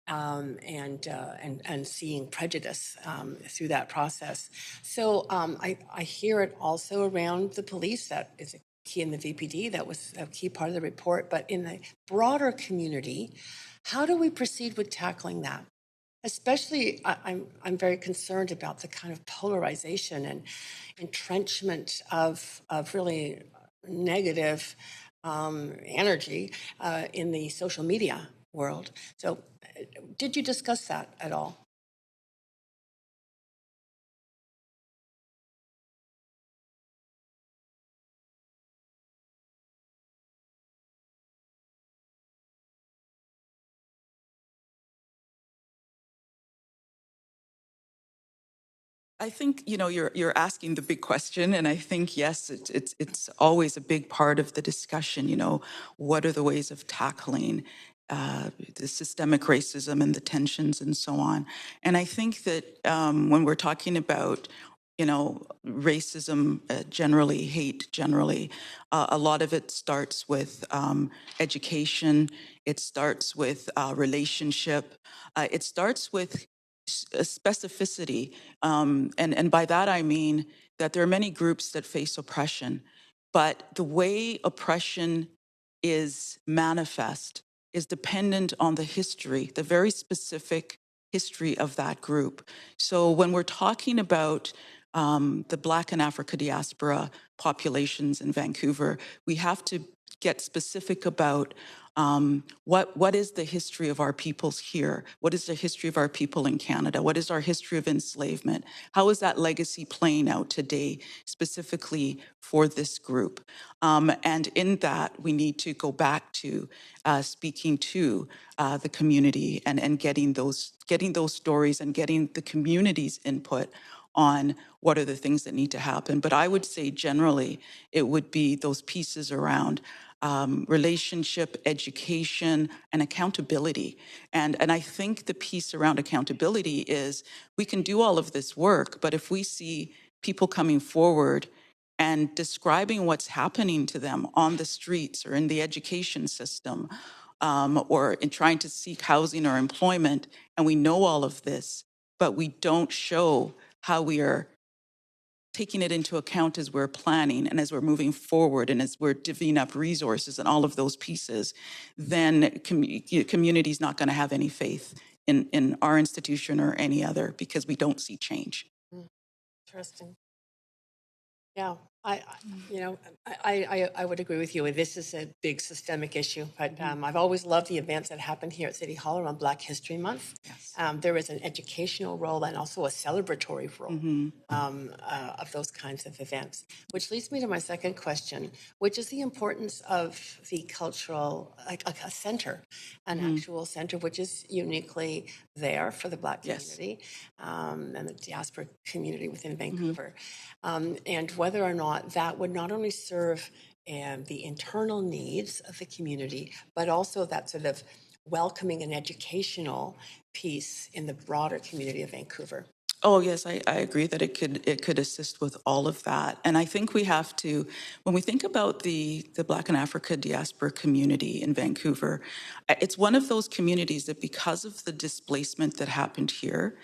and seeing prejudice through that process. So I hear it also around the police. That is a key in the VPD. That was a key part of the report. But in the broader community, how do we proceed with tackling that? Especially, I'm very concerned about the kind of polarization and entrenchment of really negative energy in the social media world. So did you discuss that at all? I think, you know, you're asking the big question, and I think, yes, it's always a big part of the discussion, you know, what are the ways of tackling the systemic racism and the tensions and so on. And I think that when we're talking about, you know, racism generally, hate generally, a lot of it starts with education, it starts with relationship, it starts with specificity. And by that I mean that there are many groups that face oppression, but the way oppression is manifest is dependent on the history, the very specific history of that group. So when we're talking about the Black and Africa diaspora populations in Vancouver, we have to get specific about what is the history of our peoples here? What is the history of our people in Canada? What is our history of enslavement? How is that legacy playing out today, specifically for this group? And in that, we need to go back to speaking to the community and getting those stories and getting the community's input on what are the things that need to happen. But I would say generally, it would be those pieces around relationship, education, and accountability. And I think the piece around accountability is we can do all of this work, but if we see people coming forward and describing what's happening to them on the streets or in the education system, or in trying to seek housing or employment, and we know all of this, but we don't show how we are taking it into account as we're planning and as we're moving forward and as we're divvying up resources and all of those pieces, then community is not going to have any faith in our institution or any other because we don't see change. Interesting. Yeah, I would agree with you. This is a big systemic issue, but I've always loved the events that happen here at City Hall around Black History Month. Yes. There is an educational role and also a celebratory role of those kinds of events, which leads me to my second question, which is the importance of the cultural, like a center, an actual center, which is uniquely there for the Black community and the diaspora community within Vancouver. And whether or not that would not only serve the internal needs of the community, but also that sort of welcoming and educational piece in the broader community of Vancouver. Oh, yes, I agree that it could assist with all of that. And I think we have to, when we think about the Black and Africa diaspora community in Vancouver, it's one of those communities that because of the displacement that happened here,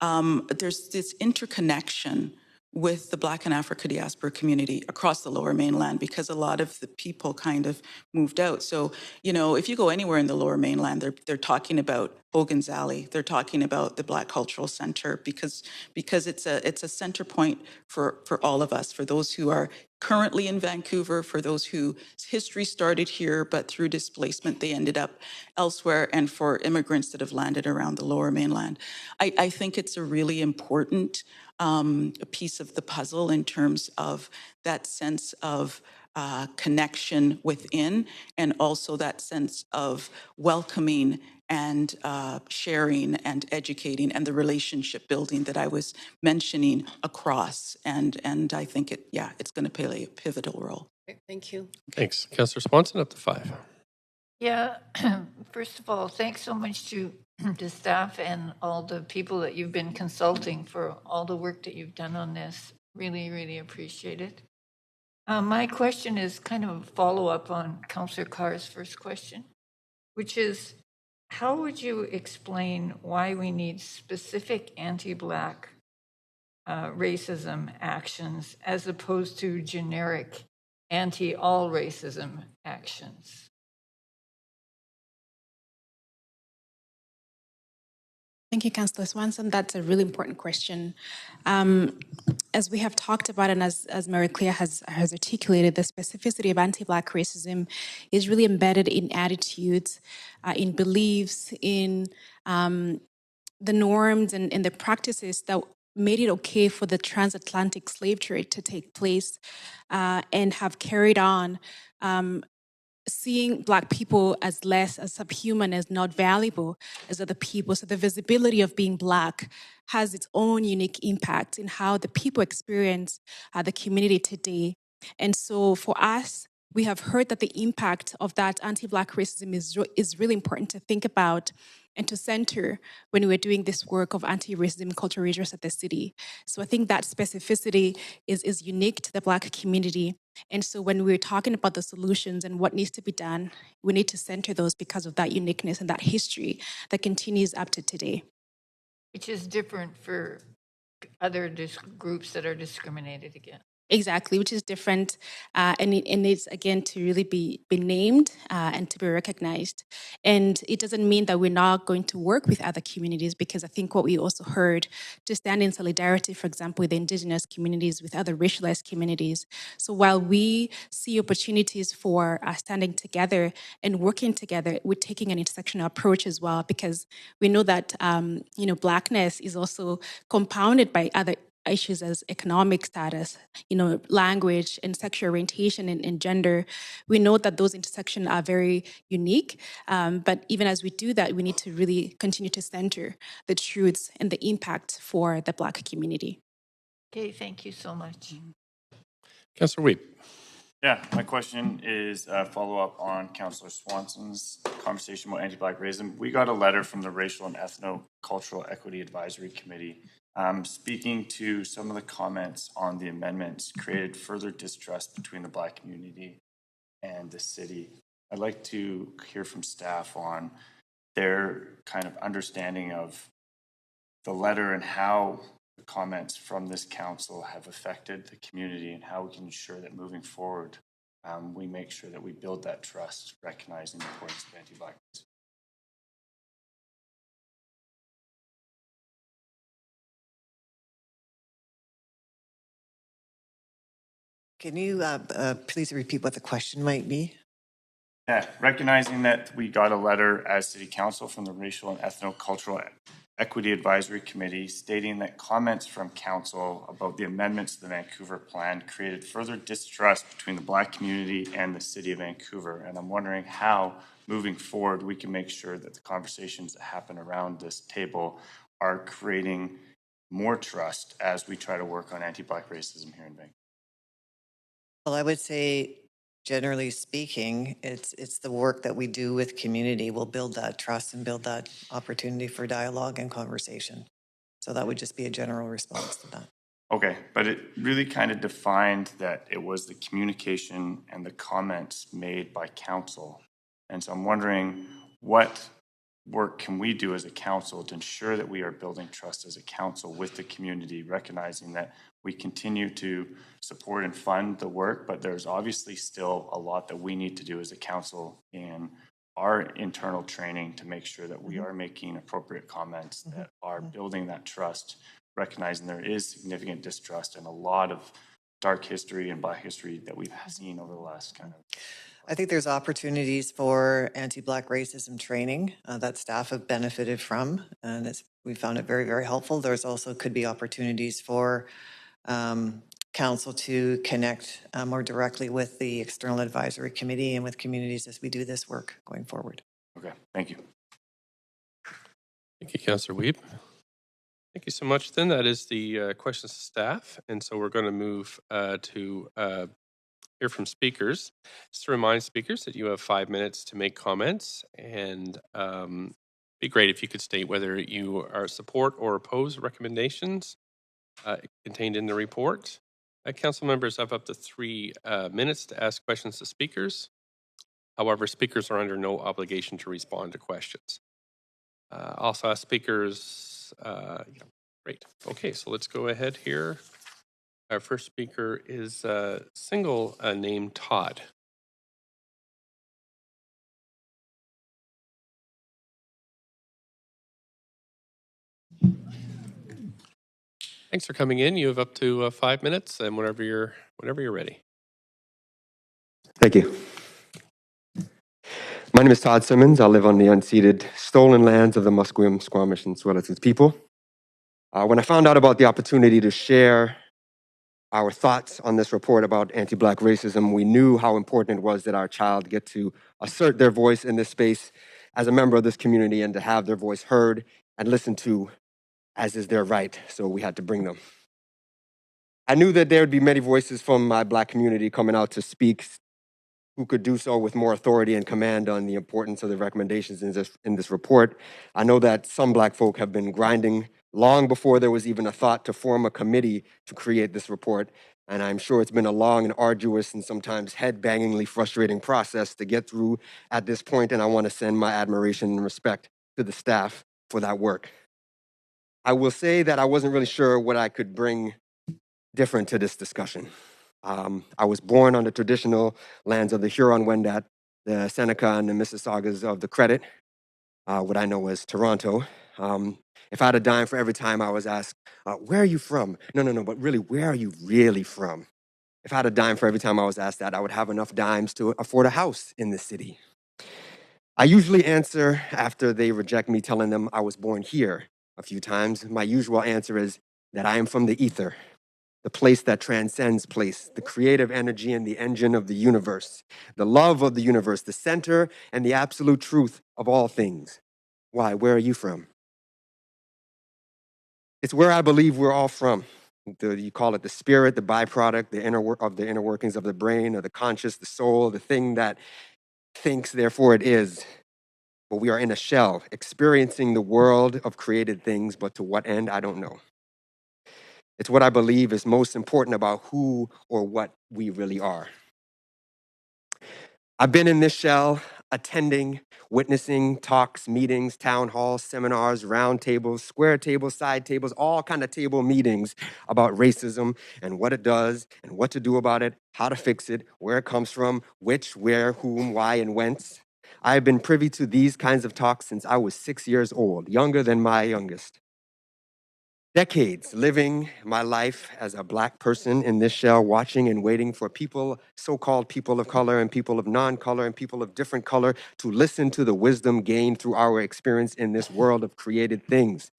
there's this interconnection with the Black and Africa diaspora community across the Lower Mainland because a lot of the people kind of moved out. So, if you go anywhere in the Lower Mainland, they're talking about Hogan's Alley. They're talking about the Black Cultural Center because it's a center point for all of us, for those who are currently in Vancouver, for those whose history started here, but through displacement, they ended up elsewhere, and for immigrants that have landed around the Lower Mainland. I think it's a really important a piece of the puzzle in terms of that sense of connection within, and also that sense of welcoming and sharing and educating and the relationship building that I was mentioning across. And I think it's going to play a pivotal role. Thank you. Thanks. Councillor Swanson, up to 5. Yeah, first of all, thanks so much to staff and all the people that you've been consulting for all the work that you've done on this. Really, really appreciate it. My question is kind of a follow-up on Councillor Carr's first question, which is, how would you explain why we need specific anti-Black racism actions as opposed to generic anti-all racism actions? Thank you, Councillor Swanson. That's a really important question. As we have talked about, and as Mary Claire has articulated, the specificity of anti-Black racism is really embedded in attitudes, in beliefs, in the norms and the practices that made it okay for the transatlantic slave trade to take place and have carried on seeing Black people as less, as subhuman, as not valuable as other people. So the visibility of being Black has its own unique impact in how the people experience the community today. And so for us, we have heard that the impact of that anti-Black racism is really important to think about and to center when we're doing this work of anti-racism cultural redress at the city. So I think that specificity is unique to the Black community. And so when we're talking about the solutions and what needs to be done, we need to center those because of that uniqueness and that history that continues up to today. Which is different for other groups that are discriminated against. Exactly, which is different, and it needs again to really be named and to be recognized. And it doesn't mean that we're not going to work with other communities, because I think what we also heard, to stand in solidarity, for example, with the Indigenous communities, with other racialized communities. So while we see opportunities for standing together and working together, we're taking an intersectional approach as well, because we know that Blackness is also compounded by other issues as economic status, language and sexual orientation and gender. We know that those intersections are very unique, but even as we do that, we need to really continue to center the truths and the impact for the Black community. Okay, thank you so much. Councillor Weep. Yeah, my question is a follow-up on Councillor Swanson's conversation about anti-Black racism. We got a letter from the Racial and Ethno-Cultural Equity Advisory Committee speaking to some of the comments on the amendments created further distrust between the Black community and the city. I'd like to hear from staff on their kind of understanding of the letter and how the comments from this council have affected the community, and how we can ensure that moving forward, we make sure that we build that trust, recognizing the importance of anti-Blackness. Can you please repeat what the question might be? Yeah, recognizing that we got a letter as City Council from the Racial and Ethno-Cultural Equity Advisory Committee stating that comments from Council about the amendments to the Vancouver Plan created further distrust between the Black community and the City of Vancouver. And I'm wondering how, moving forward, we can make sure that the conversations that happen around this table are creating more trust as we try to work on anti-Black racism here in Vancouver. Well, I would say, generally speaking, it's the work that we do with community will build that trust and build that opportunity for dialogue and conversation. So that would just be a general response to that. Okay, but it really kind of defined that it was the communication and the comments made by council. And so I'm wondering, what work can we do as a council to ensure that we are building trust as a council with the community, recognizing that we continue to support and fund the work, but there's obviously still a lot that we need to do as a council in our internal training to make sure that we are making appropriate comments that are building that trust, recognizing there is significant distrust and a lot of dark history and Black history that we've seen over the last kind of. I think there's opportunities for anti-Black racism training that staff have benefited from, and we found it very, very helpful. There's also could be opportunities for council to connect more directly with the External Advisory Committee and with communities as we do this work going forward. Okay, thank you. Thank you, Councillor Weep. Thank you so much. Then that is the questions to staff, and so we're going to move to hear from speakers. Just to remind speakers that you have 5 minutes to make comments, and be great if you could state whether you are support or oppose recommendations contained in the report. Council members have up to 3 minutes to ask questions to speakers. However, speakers are under no obligation to respond to questions. Also ask speakers, great. Okay, so let's go ahead here. Our first speaker is single name Todd. Thanks for coming in. You have up to 5 minutes, and whenever you're ready. Thank you. My name is Todd Simmons. I live on the unceded, stolen lands of the Musqueam, Squamish, and Tsleil-Waututh people. When I found out about the opportunity to share our thoughts on this report about anti-Black racism, we knew how important it was that our child get to assert their voice in this space as a member of this community and to have their voice heard and listened to, as is their right, so we had to bring them. I knew that there would be many voices from my Black community coming out to speak who could do so with more authority and command on the importance of the recommendations in this report. I know that some Black folk have been grinding long before there was even a thought to form a committee to create this report, and I'm sure it's been a long and arduous and sometimes head-bangingly frustrating process to get through at this point, and I want to send my admiration and respect to the staff for that work. I will say that I wasn't really sure what I could bring different to this discussion. I was born on the traditional lands of the Huron-Wendat, the Seneca, and the Mississaugas of the Credit, what I know as Toronto. If I had a dime for every time I was asked, where are you from? No, but really, where are you really from? If I had a dime for every time I was asked that, I would have enough dimes to afford a house in this city. I usually answer after they reject me telling them I was born here a few times. My usual answer is that I am from the ether, the place that transcends place, the creative energy and the engine of the universe, the love of the universe, the center and the absolute truth of all things. Why? Where are you from? It's where I believe we're all from. You call it the spirit, the byproduct, the inner workings of the brain, or the conscious, the soul, the thing that thinks, therefore it is. But we are in a shell, experiencing the world of created things, but to what end, I don't know. It's what I believe is most important about who or what we really are. I've been in this shell, attending, witnessing talks, meetings, town halls, seminars, round tables, square tables, side tables, all kind of table meetings about racism and what it does and what to do about it, how to fix it, where it comes from, which, where, whom, why, and whence. I have been privy to these kinds of talks since I was 6 years old, younger than my youngest. Decades living my life as a Black person in this shell, watching and waiting for people, so-called people of color and people of non-color and people of different color to listen to the wisdom gained through our experience in this world of created things.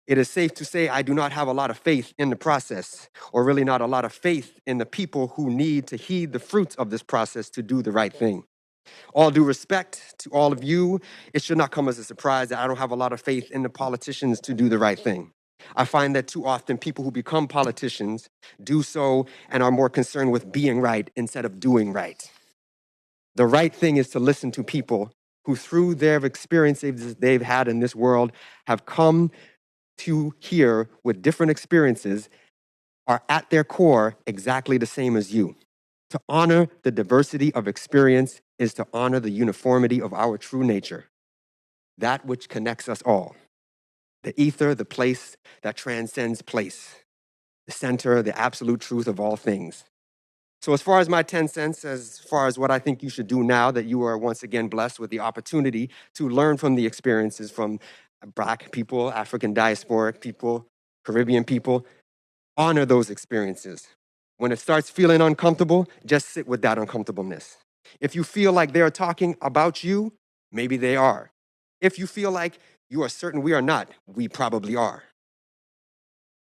It is safe to say I do not have a lot of faith in the process, or really not a lot of faith in the people who need to heed the fruits of this process to do the right thing. All due respect to all of you, it should not come as a surprise that I don't have a lot of faith in the politicians to do the right thing. I find that too often people who become politicians do so and are more concerned with being right instead of doing right. The right thing is to listen to people who, through their experiences they've had in this world, have come to here with different experiences, are at their core exactly the same as you. To honor the diversity of experience is to honor the uniformity of our true nature, that which connects us all. The ether, the place that transcends place, the center, the absolute truth of all things. So as far as my 10 cents, as far as what I think you should do now that you are once again blessed with the opportunity to learn from the experiences from Black people, African diasporic people, Caribbean people, honor those experiences. When it starts feeling uncomfortable, just sit with that uncomfortableness. If you feel like they're talking about you, maybe they are. If you feel like you are certain we are not, we probably are.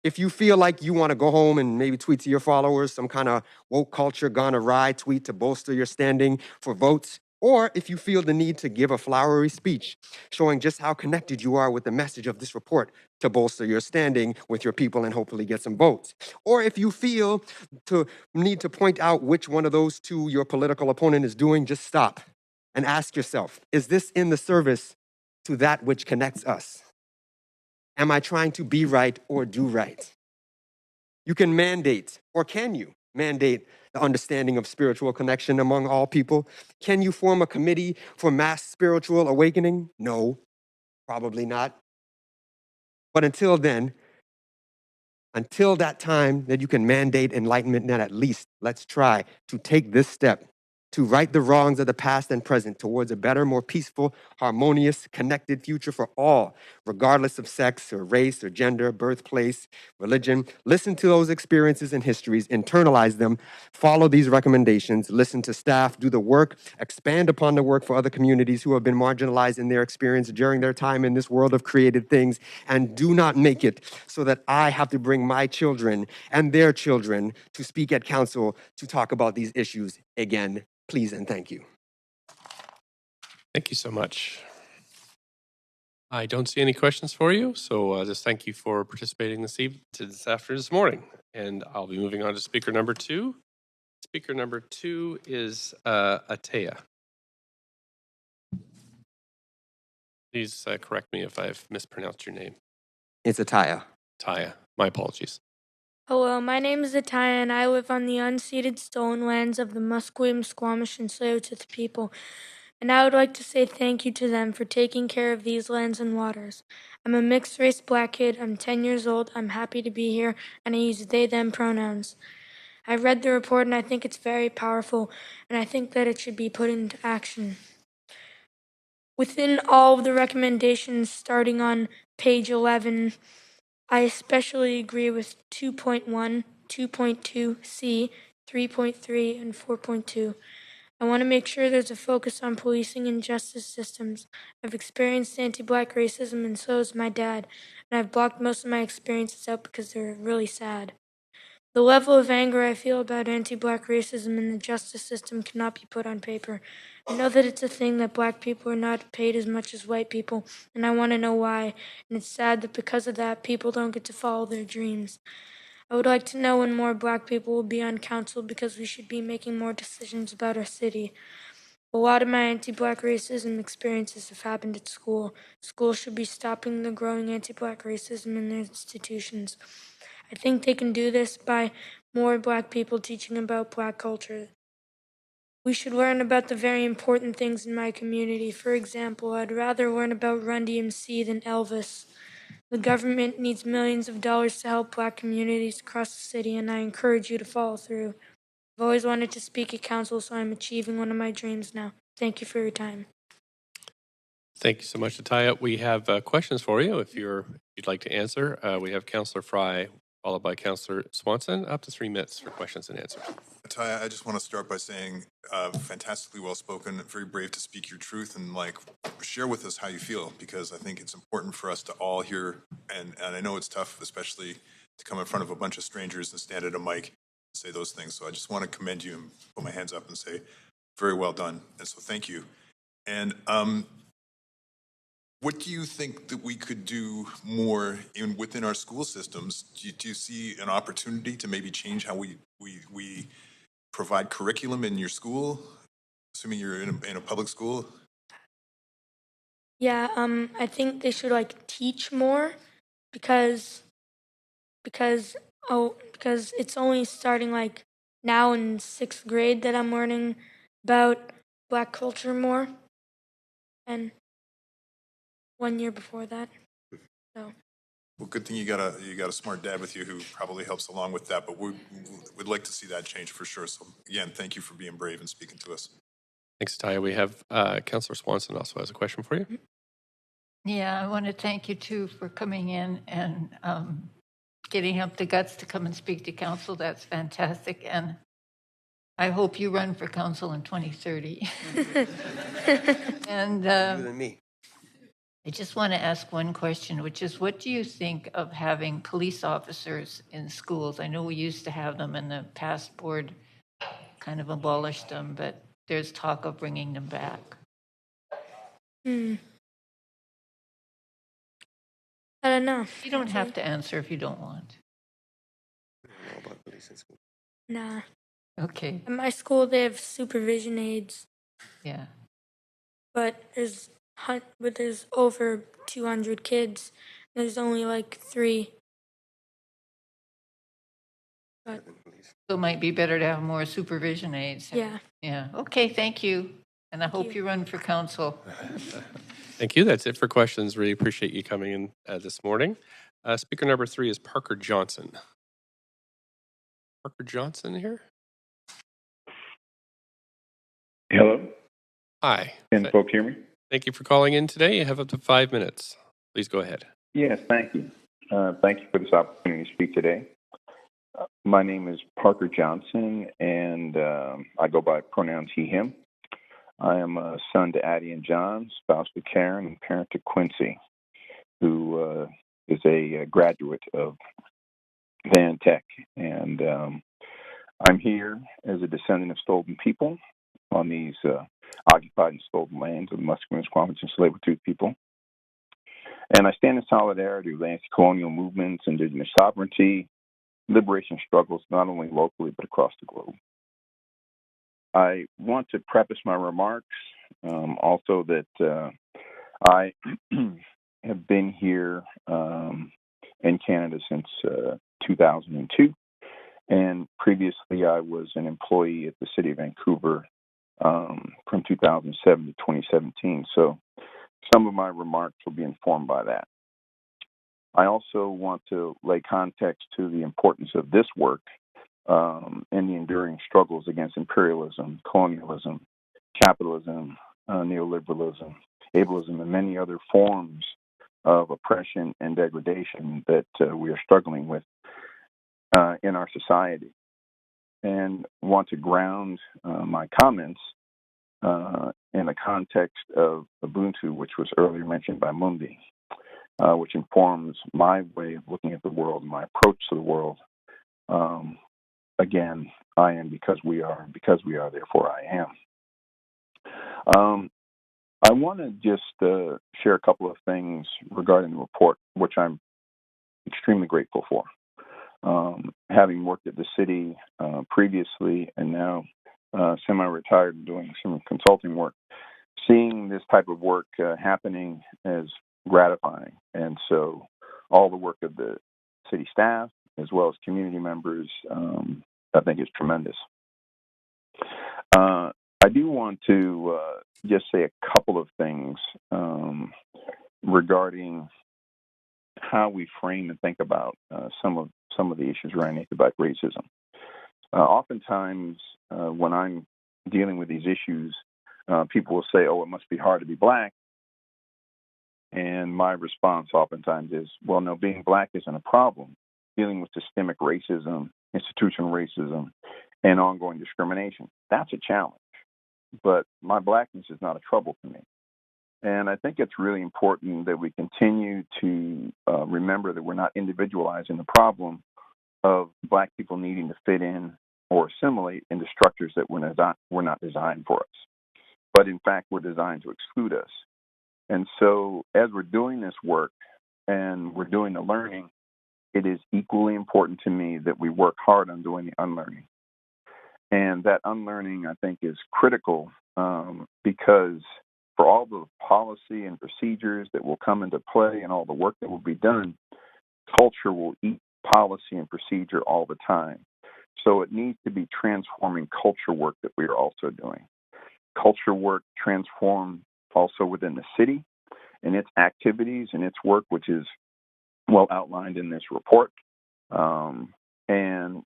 If you feel like you want to go home and maybe tweet to your followers some kind of woke culture gone awry tweet to bolster your standing for votes, or if you feel the need to give a flowery speech showing just how connected you are with the message of this report to bolster your standing with your people and hopefully get some votes, or if you feel to need to point out which one of those two your political opponent is doing, just stop and ask yourself, is this in the service to that which connects us? Am I trying to be right or do right? You can mandate, or can you mandate the understanding of spiritual connection among all people? Can you form a committee for mass spiritual awakening? No, probably not. But until then, until that time that you can mandate enlightenment, then at least let's try to take this step to right the wrongs of the past and present towards a better, more peaceful, harmonious, connected future for all, regardless of sex or race or gender, birthplace, religion. Listen to those experiences and histories, internalize them, follow these recommendations, listen to staff, do the work, expand upon the work for other communities who have been marginalized in their experience during their time in this world of created things, and do not make it so that I have to bring my children and their children to speak at council to talk about these issues again. Please and thank you. Thank you so much. I don't see any questions for you, so just thank you for participating this morning. And I'll be moving on to speaker number 2. Speaker number 2 is Atea. Please correct me if I've mispronounced your name. It's Ataya. Taya. My apologies. Hello, my name is Ataya, and I live on the unceded stolen lands of the Musqueam, Squamish, and Tsleil-Waututh people. And I would like to say thank you to them for taking care of these lands and waters. I'm a mixed-race Black kid. I'm 10 years old. I'm happy to be here, and I use they/them pronouns. I read the report and I think it's very powerful, and I think that it should be put into action. Within all of the recommendations starting on page 11, I especially agree with 2.1, 2.2C, 3.3, and 4.2. I want to make sure there's a focus on policing and justice systems. I've experienced anti-Black racism, and so has my dad, and I've blocked most of my experiences out because they're really sad. The level of anger I feel about anti-Black racism in the justice system cannot be put on paper. I know that it's a thing that Black people are not paid as much as white people, and I want to know why, and it's sad that because of that, people don't get to follow their dreams. I would like to know when more Black people will be on council because we should be making more decisions about our city. A lot of my anti-Black racism experiences have happened at school. Schools should be stopping the growing anti-Black racism in their institutions. I think they can do this by more Black people teaching about Black culture. We should learn about the very important things in my community. For example, I'd rather learn about Run DMC than Elvis. The government needs millions of dollars to help Black communities across the city, and I encourage you to follow through. I've always wanted to speak at council, so I'm achieving one of my dreams now. Thank you for your time. Thank you so much, Ataya. We have questions for you if you'd like to answer. We have Councillor Fry, followed by Councillor Swanson. Up to 3 minutes for questions and answers. Ataya, I just want to start by saying fantastically well spoken, very brave to speak your truth and share with us how you feel, because I think it's important for us to all hear, and I know it's tough, especially to come in front of a bunch of strangers and stand at a mic and say those things. So I just want to commend you and put my hands up and say, very well done. And so thank you. And what do you think that we could do more within our school systems? Do you see an opportunity to maybe change how we provide curriculum in your school, assuming you're in a public school? Yeah, I think they should teach more because it's only starting now in 6th grade that I'm learning about Black culture more, and 1 year before that. So. Well, good thing you got a smart dad with you who probably helps along with that. But we'd like to see that change for sure. So again, thank you for being brave and speaking to us. Thanks, Ataya. We have Councillor Swanson also has a question for you. Yeah, I want to thank you too for coming in and getting up the guts to come and speak to council. That's fantastic. And I hope you run for council in 2030. And than me. I just want to ask one question, which is, what do you think of having police officers in schools? I know we used to have them, and the past board kind of abolished them, but there's talk of bringing them back. I don't know. You don't have to answer if you don't want. I don't know about police in school. Nah. Okay. At my school, they have supervision aides. Yeah. But there's over 200 kids. There's only 3. But, so it might be better to have more supervision aides. Yeah. Yeah. Okay, thank you. And I hope you run for council. Thank you. That's it for questions. Really appreciate you coming in this morning. Speaker number 3 is Parker Johnson. Parker Johnson here? Hello. Hi. Can folks hear me? Thank you for calling in today. You have up to 5 minutes. Please go ahead. Yes, thank you. Thank you for this opportunity to speak today. My name is Parker Johnson, and I go by pronouns he, him. I am a son to Addie and John, spouse to Karen, and parent to Quincy, who is a graduate of Van Tech. And I'm here as a descendant of Stoughton people on these occupied and stolen lands of the Musqueam, Squamish, and Tsleil-Waututh people. And I stand in solidarity with anti-colonial movements, indigenous sovereignty, liberation struggles, not only locally, but across the globe. I want to preface my remarks also that I have been here in Canada since 2002. And previously, I was an employee at the City of Vancouver from 2007 to 2017. So some of my remarks will be informed by that. I also want to lay context to the importance of this work and the enduring struggles against imperialism, colonialism, capitalism, neoliberalism, ableism, and many other forms of oppression and degradation that we are struggling with in our society. And want to ground my comments in the context of Ubuntu, which was earlier mentioned by Mundi, which informs my way of looking at the world, my approach to the world. Again, I am because we are, therefore I am. I want to just share a couple of things regarding the report, which I'm extremely grateful for. Having worked at the city previously and now semi-retired and doing some consulting work, seeing this type of work happening is gratifying. And so all the work of the city staff as well as community members, I think is tremendous. I do want to just say a couple of things regarding how we frame and think about some of the issues around anti-Black racism. Oftentimes, when I'm dealing with these issues, people will say, "Oh, it must be hard to be Black," and my response oftentimes is, "Well, no, being Black isn't a problem. Dealing with systemic racism, institutional racism, and ongoing discrimination, that's a challenge. But my Blackness is not a trouble to me." And I think it's really important that we continue to remember that we're not individualizing the problem of Black people needing to fit in or assimilate into structures that were not designed for us, but in fact were designed to exclude us. And so as we're doing this work and we're doing the learning, it is equally important to me that we work hard on doing the unlearning. And that unlearning, I think, is critical because for all the policy and procedures that will come into play and all the work that will be done, culture will eat policy and procedure all the time. So it needs to be transforming culture work that we are also doing. Culture work transformed also within the city and its activities and its work, which is well outlined in this report, and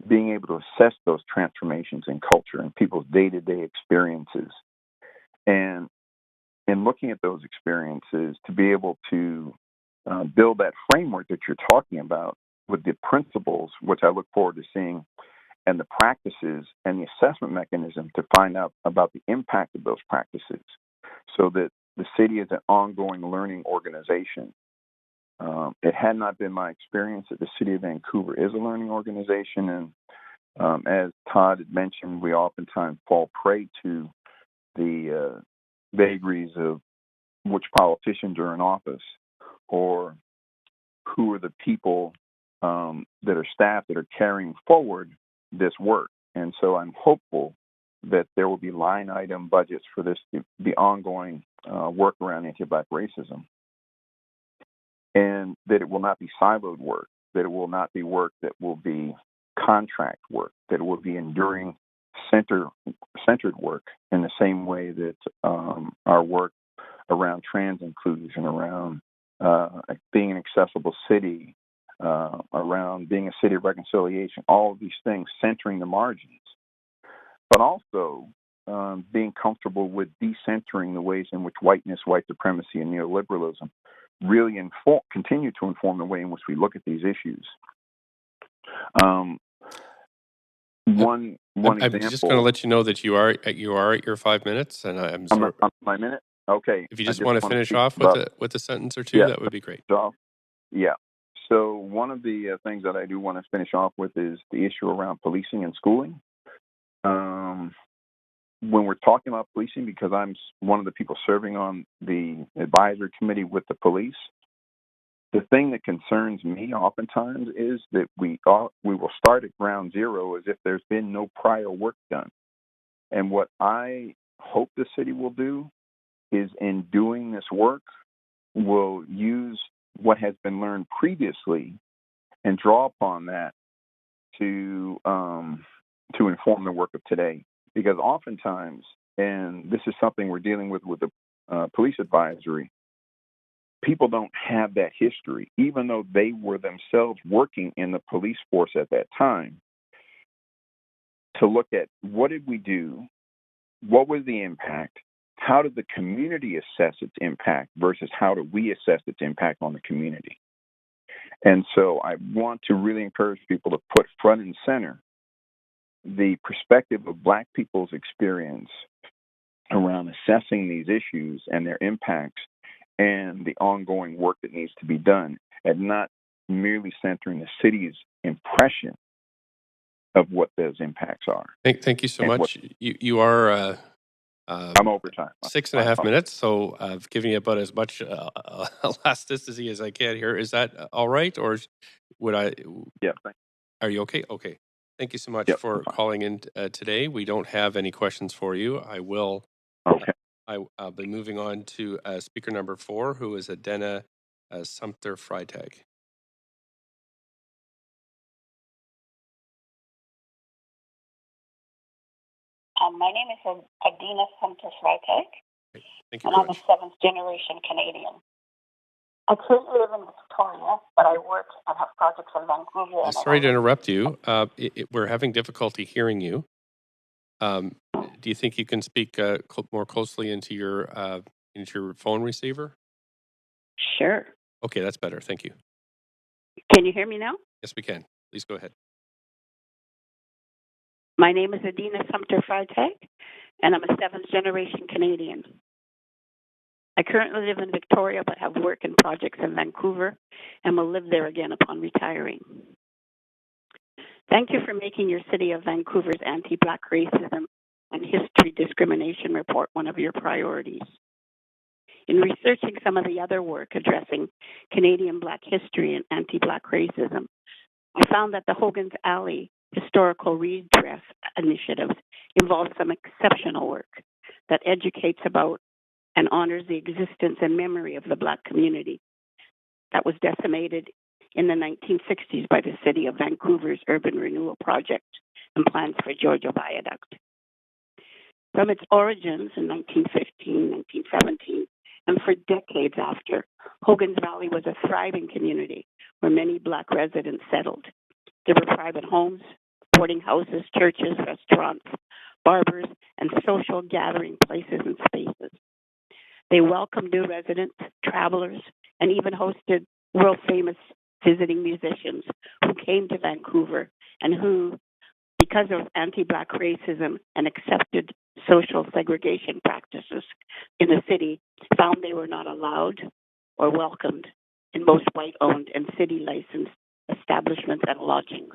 being able to assess those transformations in culture and people's day-to-day experiences. And in looking at those experiences, to be able to build that framework that you're talking about with the principles, which I look forward to seeing, and the practices and the assessment mechanism to find out about the impact of those practices so that the city is an ongoing learning organization. It had not been my experience that the city of Vancouver is a learning organization. And as Todd had mentioned, we oftentimes fall prey to the vagaries of which politicians are in office or who are the people that are staff that are carrying forward this work. And so I'm hopeful that there will be line item budgets for this, the ongoing work around anti-Black racism, and that it will not be siloed work, that it will not be work that will be contract work, that it will be enduring centered work in the same way that our work around trans inclusion, around being an accessible city, around being a city of reconciliation, all of these things centering the margins, but also being comfortable with decentering the ways in which whiteness, white supremacy, and neoliberalism really continue to inform the way in which we look at these issues. One example. I'm just going to let you know that you are at your 5 minutes, and I'm sorry. My minute. Okay. If you just want to finish off with a sentence or two, that would be great. Yeah. So one of the things that I do want to finish off with is the issue around policing and schooling. When we're talking about policing, because I'm one of the people serving on the advisory committee with the police, the thing that concerns me oftentimes is that we will start at ground zero as if there's been no prior work done. And what I hope the city will do is, in doing this work, will use what has been learned previously and draw upon that to inform the work of today. Because oftentimes, and this is something we're dealing with the police advisory, people don't have that history, even though they were themselves working in the police force at that time. to look at what did we do, what was the impact, how did the community assess its impact versus how do we assess its impact on the community. And so I want to really encourage people to put front and center the perspective of Black people's experience around assessing these issues and their impacts and the ongoing work that needs to be done, and not merely centering the city's impression of what those impacts are. Thank you so much. You are I'm over time. 6.5 minutes, so I've given you about as much elasticity as I can here. Is that all right, or would I? Yeah. Are you okay? Okay. Thank you so much for calling in today. We don't have any questions for you. I will. Okay. I'll be moving on to speaker number 4, who is Adena Sumter Freitag. My name is Adena Sumter Freitag, Thank you and I'm a 7th generation Canadian. I currently live in Victoria, but I work and have projects in Vancouver. And Sorry to interrupt you. We're having difficulty hearing you. Do you think you can speak more closely into your phone receiver? Sure. Okay, that's better. Thank you. Can you hear me now? Yes, we can. Please go ahead. My name is Adena Sumter Freitag, and I'm a 7th generation Canadian. I currently live in Victoria, but have work and projects in Vancouver, and will live there again upon retiring. Thank you for making your City of Vancouver's anti-Black racism and history discrimination report one of your priorities. In researching some of the other work addressing Canadian Black history and anti-Black racism, I found that the Hogan's Alley Historical Redress Initiative involves some exceptional work that educates about and honors the existence and memory of the Black community that was decimated in the 1960s by the City of Vancouver's Urban Renewal Project and plans for Georgia Viaduct. From its origins in 1915, 1917, and for decades after, Hogan's Valley was a thriving community where many Black residents settled. There were private homes, boarding houses, churches, restaurants, barbers, and social gathering places and spaces. They welcomed new residents, travelers, and even hosted world-famous visiting musicians who came to Vancouver and who, because of anti-Black racism and accepted social segregation practices in the city, found they were not allowed or welcomed in most white-owned and city-licensed establishments and lodgings.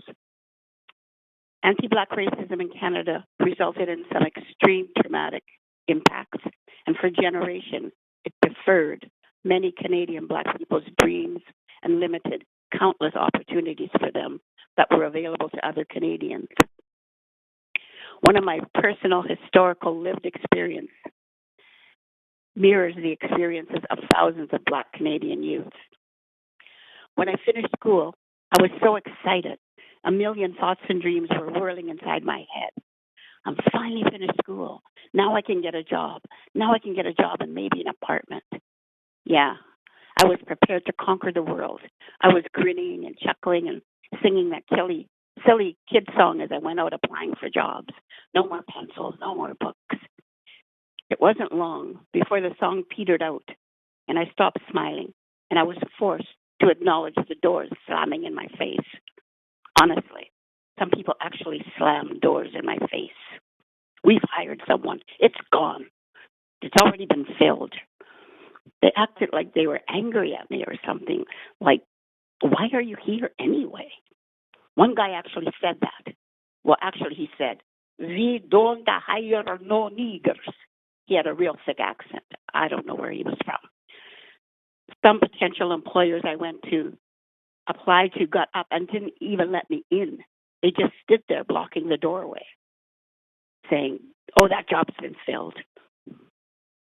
Anti-Black racism in Canada resulted in some extreme traumatic impacts, and for generations, it deferred many Canadian Black people's dreams and limited countless opportunities for them that were available to other Canadians. One of my personal historical lived experience mirrors the experiences of thousands of Black Canadian youth. When I finished school, I was so excited. A million thoughts and dreams were whirling inside my head. I'm finally finished school. Now I can get a job. Now I can get a job and maybe an apartment. Yeah, I was prepared to conquer the world. I was grinning and chuckling and singing that silly kid song as I went out applying for jobs. No more pencils, no more books. It wasn't long before the song petered out, and I stopped smiling, and I was forced to acknowledge the doors slamming in my face. Honestly, some people actually slam doors in my face. We've hired someone. It's gone. It's already been filled. They acted like they were angry at me or something, like, why are you here anyway? One guy actually said that. Well, actually, he said, we don't hire no niggers. He had a real thick accent. I don't know where he was from. Some potential employers I went to, applied to, got up and didn't even let me in. They just stood there blocking the doorway, saying, oh, that job's been filled.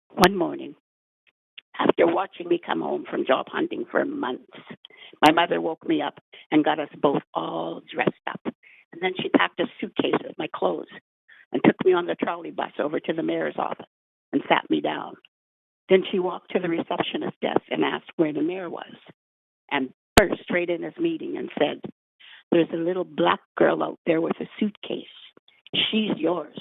One morning, after watching me come home from job hunting for months, my mother woke me up and got us both all dressed up. And then she packed a suitcase with my clothes and took me on the trolley bus over to the mayor's office and sat me down. Then she walked to the receptionist desk and asked where the mayor was, and burst straight in his meeting and said, there's a little Black girl out there with a suitcase, She's yours.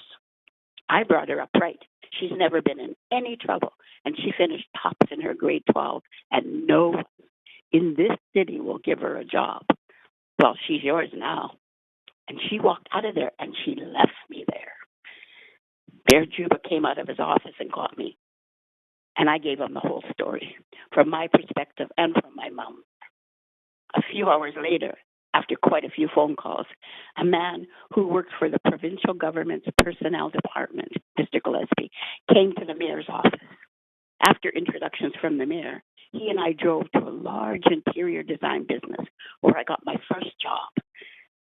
I brought her up right. She's never been in any trouble, and she finished tops in her grade 12, and no one in this city will give her a job. Well, she's yours now. And she walked out of there, and she left me there. Mayor Juba came out of his office and called me, and I gave him the whole story from my perspective and from my mom. A few hours later, after quite a few phone calls, a man who worked for the provincial government's personnel department, Mr. Gillespie, came to the mayor's office. After introductions from the mayor, he and I drove to a large interior design business where I got my first job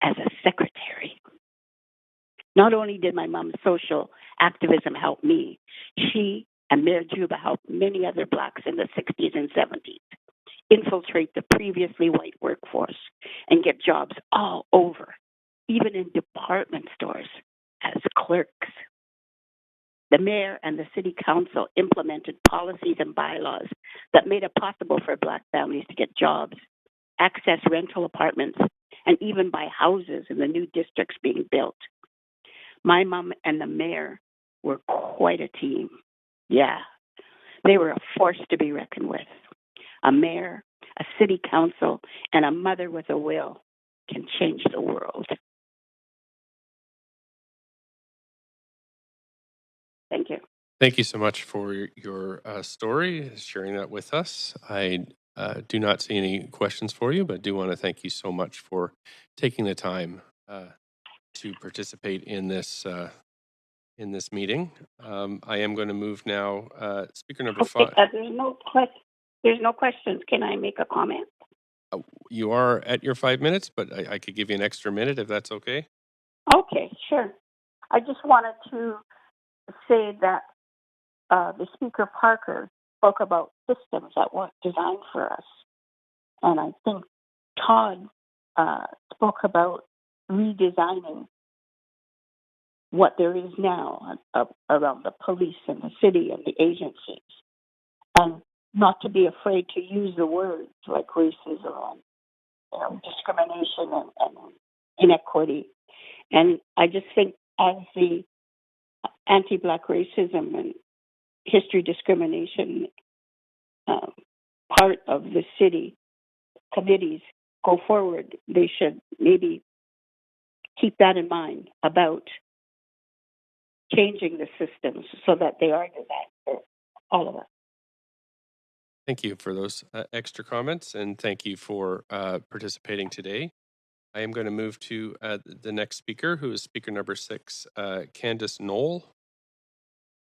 as a secretary. Not only did my mom's social activism help me, she and Mayor Juba helped many other blacks in the 60s and 70s infiltrate the previously white workforce and get jobs all over, even in department stores as clerks. The mayor and the city council implemented policies and bylaws that made it possible for black families to get jobs, access rental apartments, and even buy houses in the new districts being built. My mom and the mayor were quite a team. Yeah, they were a force to be reckoned with. A mayor, a city council, and a mother with a will can change the world. Thank you. Thank you so much for your story, sharing that with us. I do not see any questions for you, but do want to thank you so much for taking the time to participate in this meeting. I am going to move now. Speaker number 5. There's no questions. Can I make a comment? You are at your 5 minutes, but I could give you an extra minute if that's okay. Okay, sure. I just wanted to say that the Speaker Parker spoke about systems that weren't designed for us. And I think Todd spoke about redesigning what there is now around the police and the city and the agencies. And not to be afraid to use the words like racism and discrimination and inequity. And I just think as the anti-Black racism and history discrimination part of the city committees go forward, they should maybe keep that in mind about changing the systems so that they are designed for all of us. Thank you for those extra comments, and thank you for participating today. I am going to move to the next speaker, who is speaker number 6, Candace Knoll.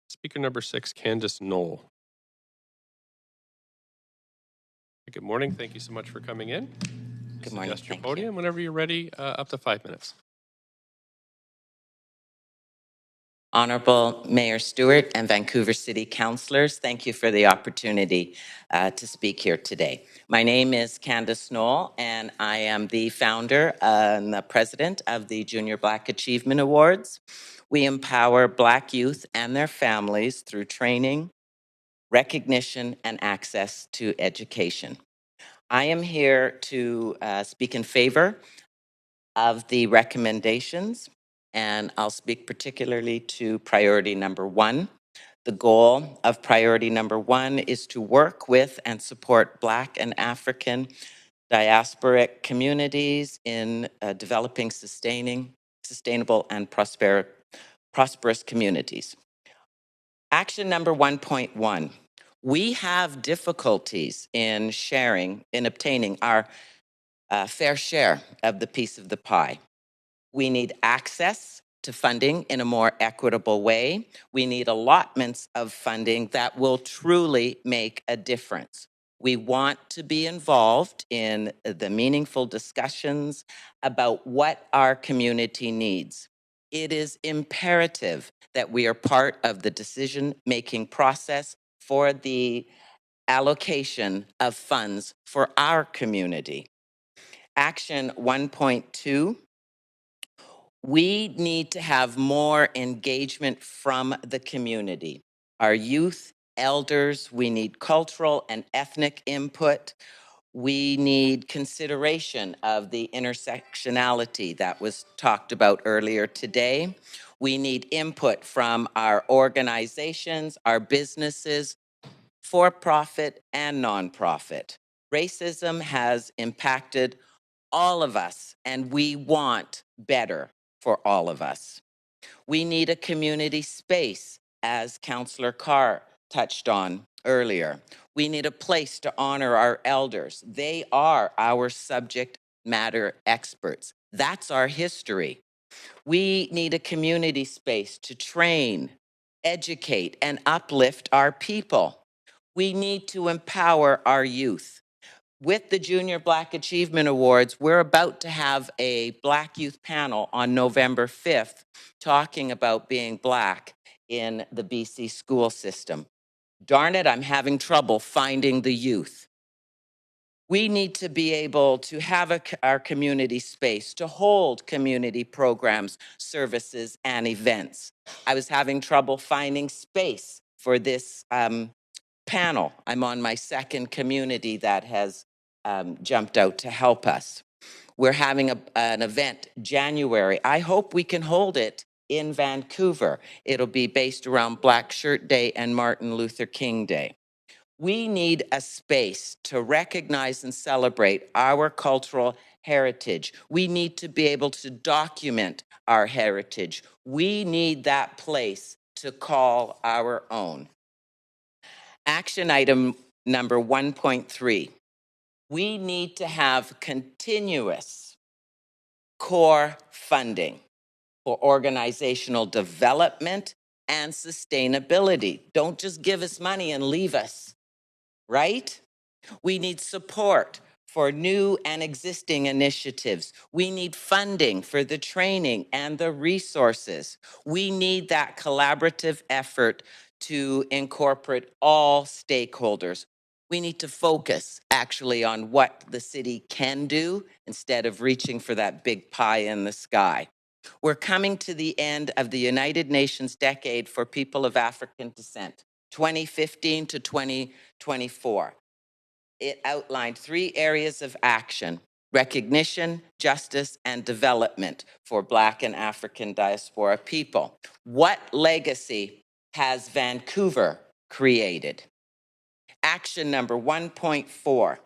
Speaker number 6, Candace Knoll. Good morning. Thank you so much for coming in. Good morning. Adjust your podium whenever you're ready, up to 5 minutes. Honorable Mayor Stewart and Vancouver City Councillors, thank you for the opportunity to speak here today. My name is Candace Knoll, and I am the founder and the president of the Junior Black Achievement Awards. We empower Black youth and their families through training, recognition, and access to education. I am here to speak in favor of the recommendations, and I'll speak particularly to priority number 1. The goal of priority number 1 is to work with and support Black and African diasporic communities in developing sustainable and prosperous communities. Action number 1.1. We have difficulties in obtaining our fair share of the piece of the pie. We need access to funding in a more equitable way. We need allotments of funding that will truly make a difference. We want to be involved in the meaningful discussions about what our community needs. It is imperative that we are part of the decision-making process for the allocation of funds for our community. Action 1.2. We need to have more engagement from the community. Our youth, elders, we need cultural and ethnic input. We need consideration of the intersectionality that was talked about earlier today. We need input from our organizations, our businesses, for-profit and nonprofit. Racism has impacted all of us, and we want better for all of us. We need a community space, as Councillor Carr touched on earlier. We need a place to honor our elders. They are our subject matter experts. That's our history. We need a community space to train, educate, and uplift our people. We need to empower our youth. With the Junior Black Achievement Awards, we're about to have a Black Youth panel on November 5th talking about being Black in the BC school system. Darn it, I'm having trouble finding the youth. We need to be able to have our community space, to hold community programs, services, and events. I was having trouble finding space for this panel. I'm on my second community that has jumped out to help us. We're having an event January. I hope we can hold it in Vancouver. It'll be based around Black Shirt Day and Martin Luther King Day. We need a space to recognize and celebrate our cultural heritage. We need to be able to document our heritage. We need that place to call our own. Action item number 1.3. We need to have continuous core funding for organizational development and sustainability. Don't just give us money and leave us, right? We need support for new and existing initiatives. We need funding for the training and the resources. We need that collaborative effort to incorporate all stakeholders. We need to focus actually on what the city can do instead of reaching for that big pie in the sky. We're coming to the end of the United Nations Decade for People of African Descent, 2015 to 2024. It outlined 3 areas of action: recognition, justice, and development for Black and African diaspora people. What legacy has Vancouver created? Action number 1.4.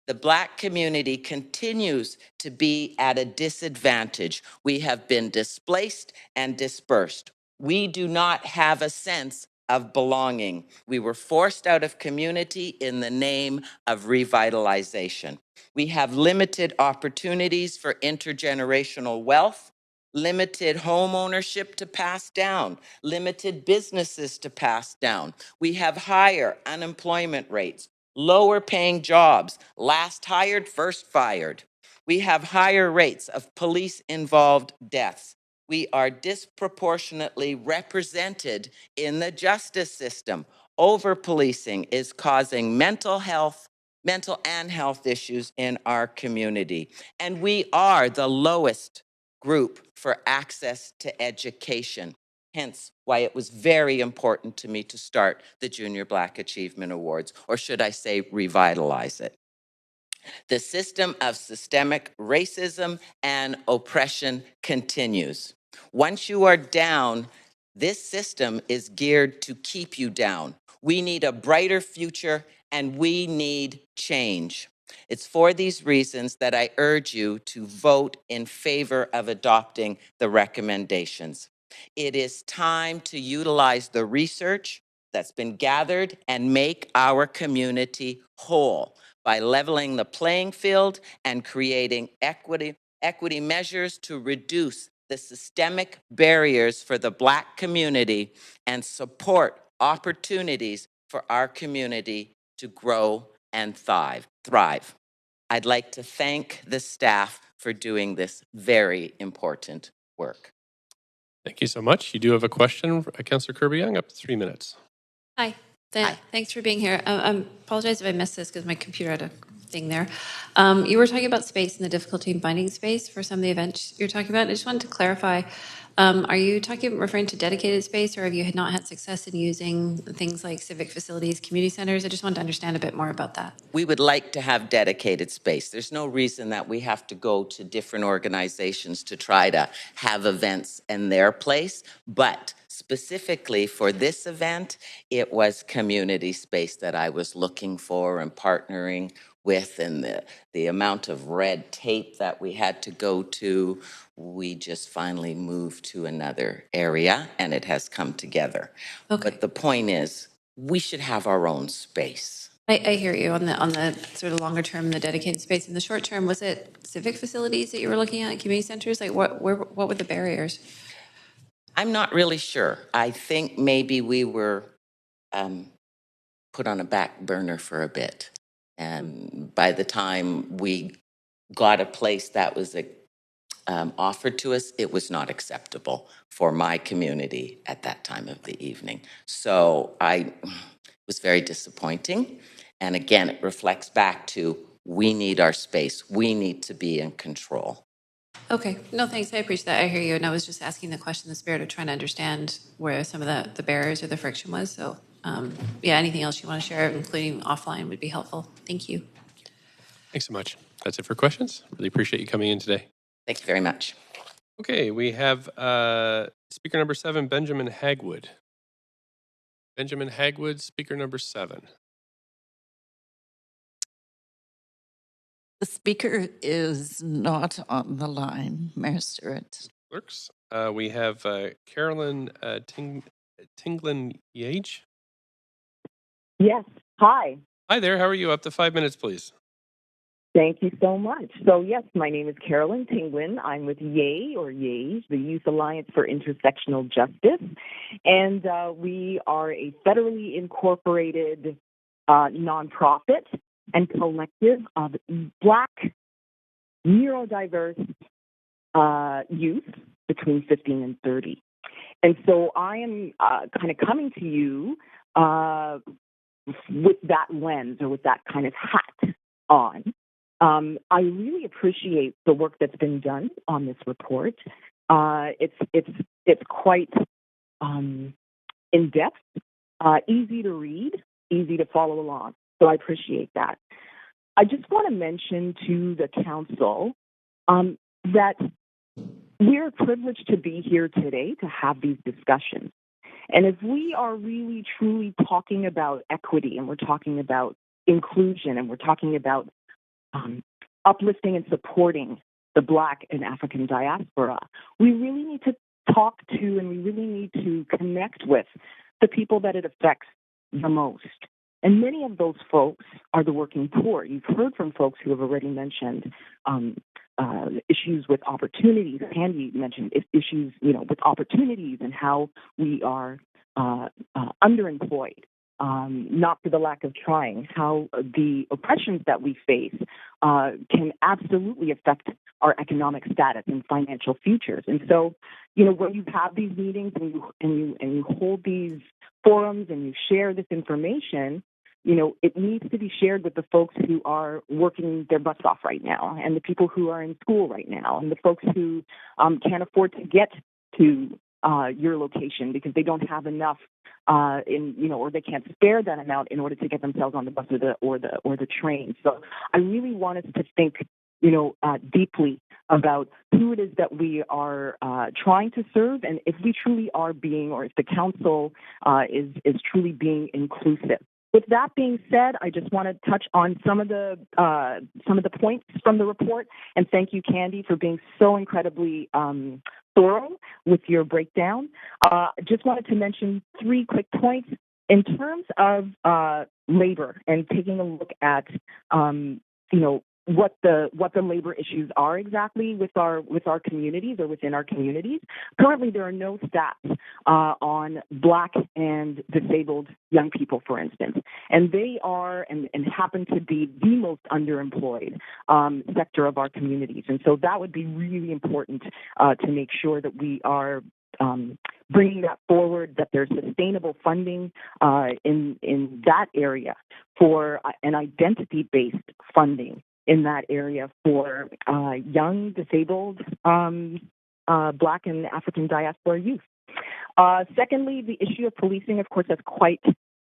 The Black community continues to be at a disadvantage. We have been displaced and dispersed. We do not have a sense of belonging. We were forced out of community in the name of revitalization. We have limited opportunities for intergenerational wealth, limited home ownership to pass down, limited businesses to pass down. We have higher unemployment rates, lower paying jobs, last hired, first fired. We have higher rates of police-involved deaths. We are disproportionately represented in the justice system. Over-policing is causing mental and health issues in our community. And we are the lowest group for access to education. Hence why it was very important to me to start the Junior Black Achievement Awards, or should I say revitalize it. The system of systemic racism and oppression continues. Once you are down, this system is geared to keep you down. We need a brighter future and we need change. It's for these reasons that I urge you to vote in favor of adopting the recommendations. It is time to utilize the research that's been gathered and make our community whole by leveling the playing field and creating equity measures to reduce the systemic barriers for the Black community and support opportunities for our community to grow and thrive. I'd like to thank the staff for doing this very important work. Thank you so much. You do have a question, Councillor Kirby-Yung, up to 3 minutes. Hi. Thanks for being here. I apologize if I missed this because my computer had a thing there. You were talking about space and the difficulty in finding space for some of the events you're talking about. I just wanted to clarify. Are you referring to dedicated space, or have you not had success in using things like civic facilities, community centers? I just wanted to understand a bit more about that. We would like to have dedicated space. There's no reason that we have to go to different organizations to try to have events in their place, but specifically for this event, it was community space that I was looking for and partnering with, and the amount of red tape that we had to go to, we just finally moved to another area and it has come together. Okay. But the point is, we should have our own space. I hear you on the sort of longer term, the dedicated space. In the short term, was it civic facilities that you were looking at, community centers? Like what were the barriers? I'm not really sure. I think maybe we were put on a back burner for a bit. And by the time we got a place that was offered to us, it was not acceptable for my community at that time of the evening. So it was very disappointing. And again, it reflects back to we need our space. We need to be in control. Okay. No, thanks. I appreciate that. I hear you. And I was just asking the question in the spirit of trying to understand where some of the barriers or the friction was. So, yeah, anything else you want to share, including offline, would be helpful. Thank you. Thanks so much. That's it for questions. Really appreciate you coming in today. Thank you very much. Okay, we have speaker number 7, Benjamin Hagwood. Benjamin Hagwood, speaker number 7. The speaker is not on the line, Mayor Stewart. Clerks. We have Carolyn Tinglin-Yage. Yes. Hi. Hi there. How are you? Up to 5 minutes, please. Thank you so much. So, yes, my name is Carolyn Tinglin. I'm with YAY, or YAGE, the Youth Alliance for Intersectional Justice. And we are a federally incorporated nonprofit and collective of Black neurodiverse youth between 15 and 30. And so I am kind of coming to you with that lens, or with that kind of hat on. I really appreciate the work that's been done on this report. It's quite in depth, easy to read, easy to follow along. So I appreciate that. I just want to mention to the council that we're privileged to be here today to have these discussions. And if we are really, truly talking about equity, and we're talking about inclusion, and we're talking about uplifting and supporting the Black and African diaspora, we really need to talk to, and we really need to connect with the people that it affects the most. And many of those folks are the working poor. You've heard from folks who have already mentioned issues with opportunities. Candy mentioned issues, with opportunities and how we are underemployed. Not for the lack of trying, how the oppressions that we face can absolutely affect our economic status and financial futures. And so, when you have these meetings and you hold these forums and you share this information, it needs to be shared with the folks who are working their butts off right now, and the people who are in school right now, and the folks who can't afford to get to your location because they don't have enough or they can't spare that amount in order to get themselves on the bus or the train. So I really want us to think, deeply about who it is that we are trying to serve, and if we truly are being, or if the council is truly being inclusive. With that being said, I just want to touch on some of the points from the report, and thank you, Candy, for being so incredibly thorough with your breakdown. Just wanted to mention 3 quick points in terms of labor, and taking a look at what the labor issues are exactly with our communities, or within our communities. Currently, there are no stats on Black and disabled young people, for instance, and they are and happen to be the most underemployed sector of our communities. And so that would be really important to make sure that we are bringing that forward, that there's sustainable funding in that area for an identity-based funding in that area for young, disabled, Black and African diaspora youth. Secondly, the issue of policing, of course, that's quite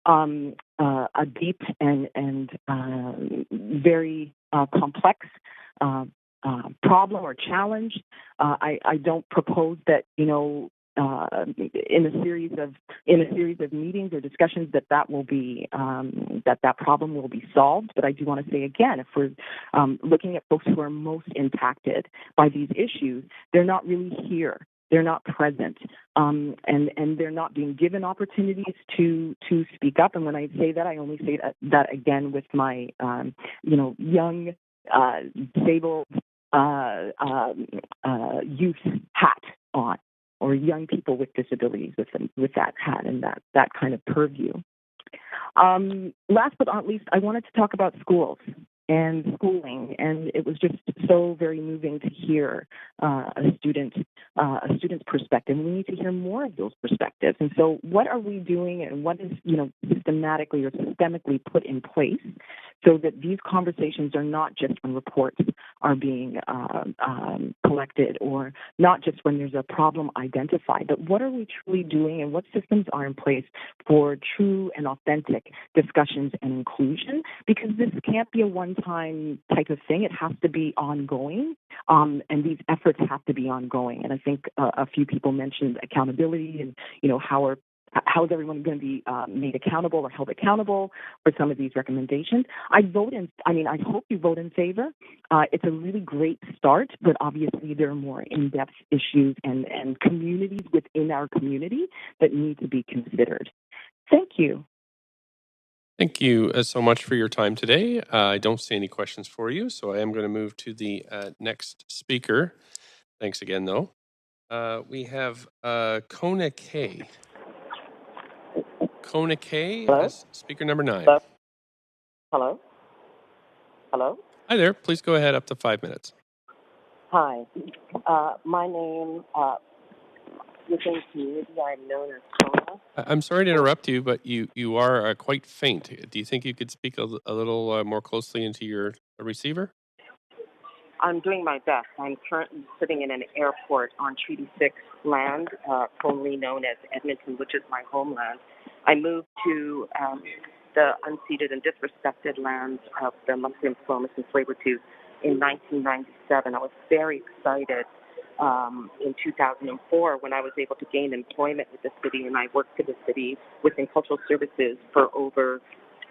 a deep and very complex problem or challenge. I don't propose that, in a series of meetings or discussions that will be that problem will be solved. But I do want to say again, if we're looking at folks who are most impacted by these issues, they're not really here. They're not present, and they're not being given opportunities to speak up. And when I say that, I only say that again with my young disabled youth hat on, or young people with disabilities with that hat and that kind of purview. Last but not least, I wanted to talk about schools and schooling, and it was just so very moving to hear a student's perspective. We need to hear more of those perspectives. And so, what are we doing, and what is systematically or systemically put in place so that these conversations are not just when reports are being collected, or not just when there's a problem identified, but what are we truly doing, and what systems are in place for true and authentic discussions and inclusion? Because this can't be a one-time type of thing. It has to be ongoing, and these efforts have to be ongoing. And I think a few people mentioned accountability, and how is everyone going to be made accountable or held accountable for some of these recommendations? I hope you vote in favor. It's a really great start, but obviously there are more in-depth issues and communities within our community that need to be considered. Thank you. Thank you so much for your time today. I don't see any questions for you, so I am going to move to the next speaker. Thanks again, though. We have Kona Kay. Kona Kay as speaker number 9. Hello? Hello? Hi there. Please go ahead, up to 5 minutes. Hi. My name, within community, I'm known as Kona. I'm sorry to interrupt you, but you are quite faint. Do you think you could speak a little more closely into your receiver? I'm doing my best. I'm currently sitting in an airport on Treaty 6 land, formerly known as Edmonton, which is my homeland. I moved to the unceded and disrespected lands of the Musqueam, Squamish, and Tsleil-Waututh in 1997. I was very excited in 2004 when I was able to gain employment with the city, and I worked for the city within cultural services for over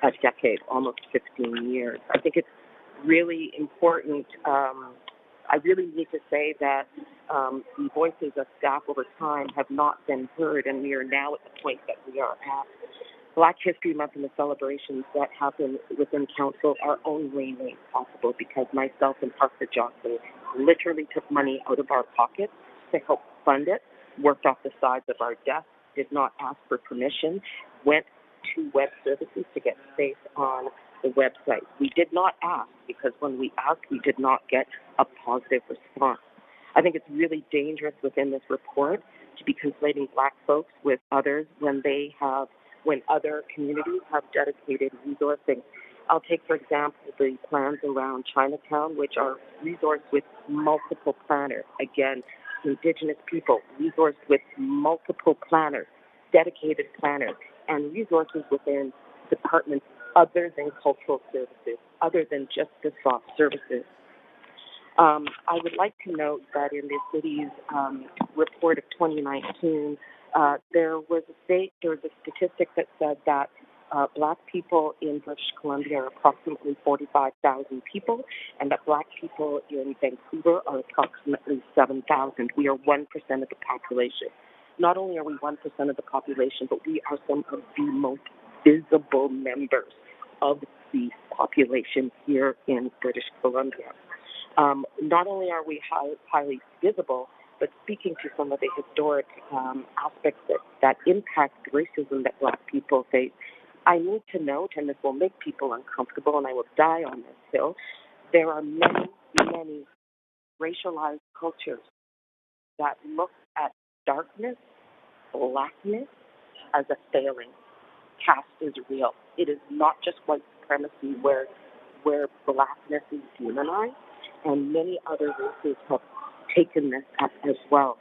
a decade, almost 15 years. I think it's really important. I really need to say that the voices of staff over time have not been heard, and we are now at the point that we are at. Black History Month and the celebrations that happen within council are only made possible because myself and Parker Johnson literally took money out of our pockets to help fund it, worked off the sides of our desks, did not ask for permission, went to web services to get space on the website. We did not ask because when we asked, we did not get a positive response. I think it's really dangerous within this report to be conflating Black folks with others when other communities have dedicated resourcing. I'll take, for example, the plans around Chinatown, which are resourced with multiple planners. Again, Indigenous people resourced with multiple planners, dedicated planners, and resources within departments other than cultural services, other than just the soft services. I would like to note that in the city's report of 2019, there was a statistic that said that Black people in British Columbia are approximately 45,000 people, and that Black people in Vancouver are approximately 7,000. We are 1% of the population. Not only are we 1% of the population, but we are some of the most visible members of the population here in British Columbia. Not only are we highly visible, but speaking to some of the historic aspects that impact racism that Black people face, I need to note, and this will make people uncomfortable, and I will die on this hill, there are many, many racialized cultures that look at darkness blackness as a failing. Caste is real. It is not just white supremacy where blackness is demonized, and many other races have taken this up as well.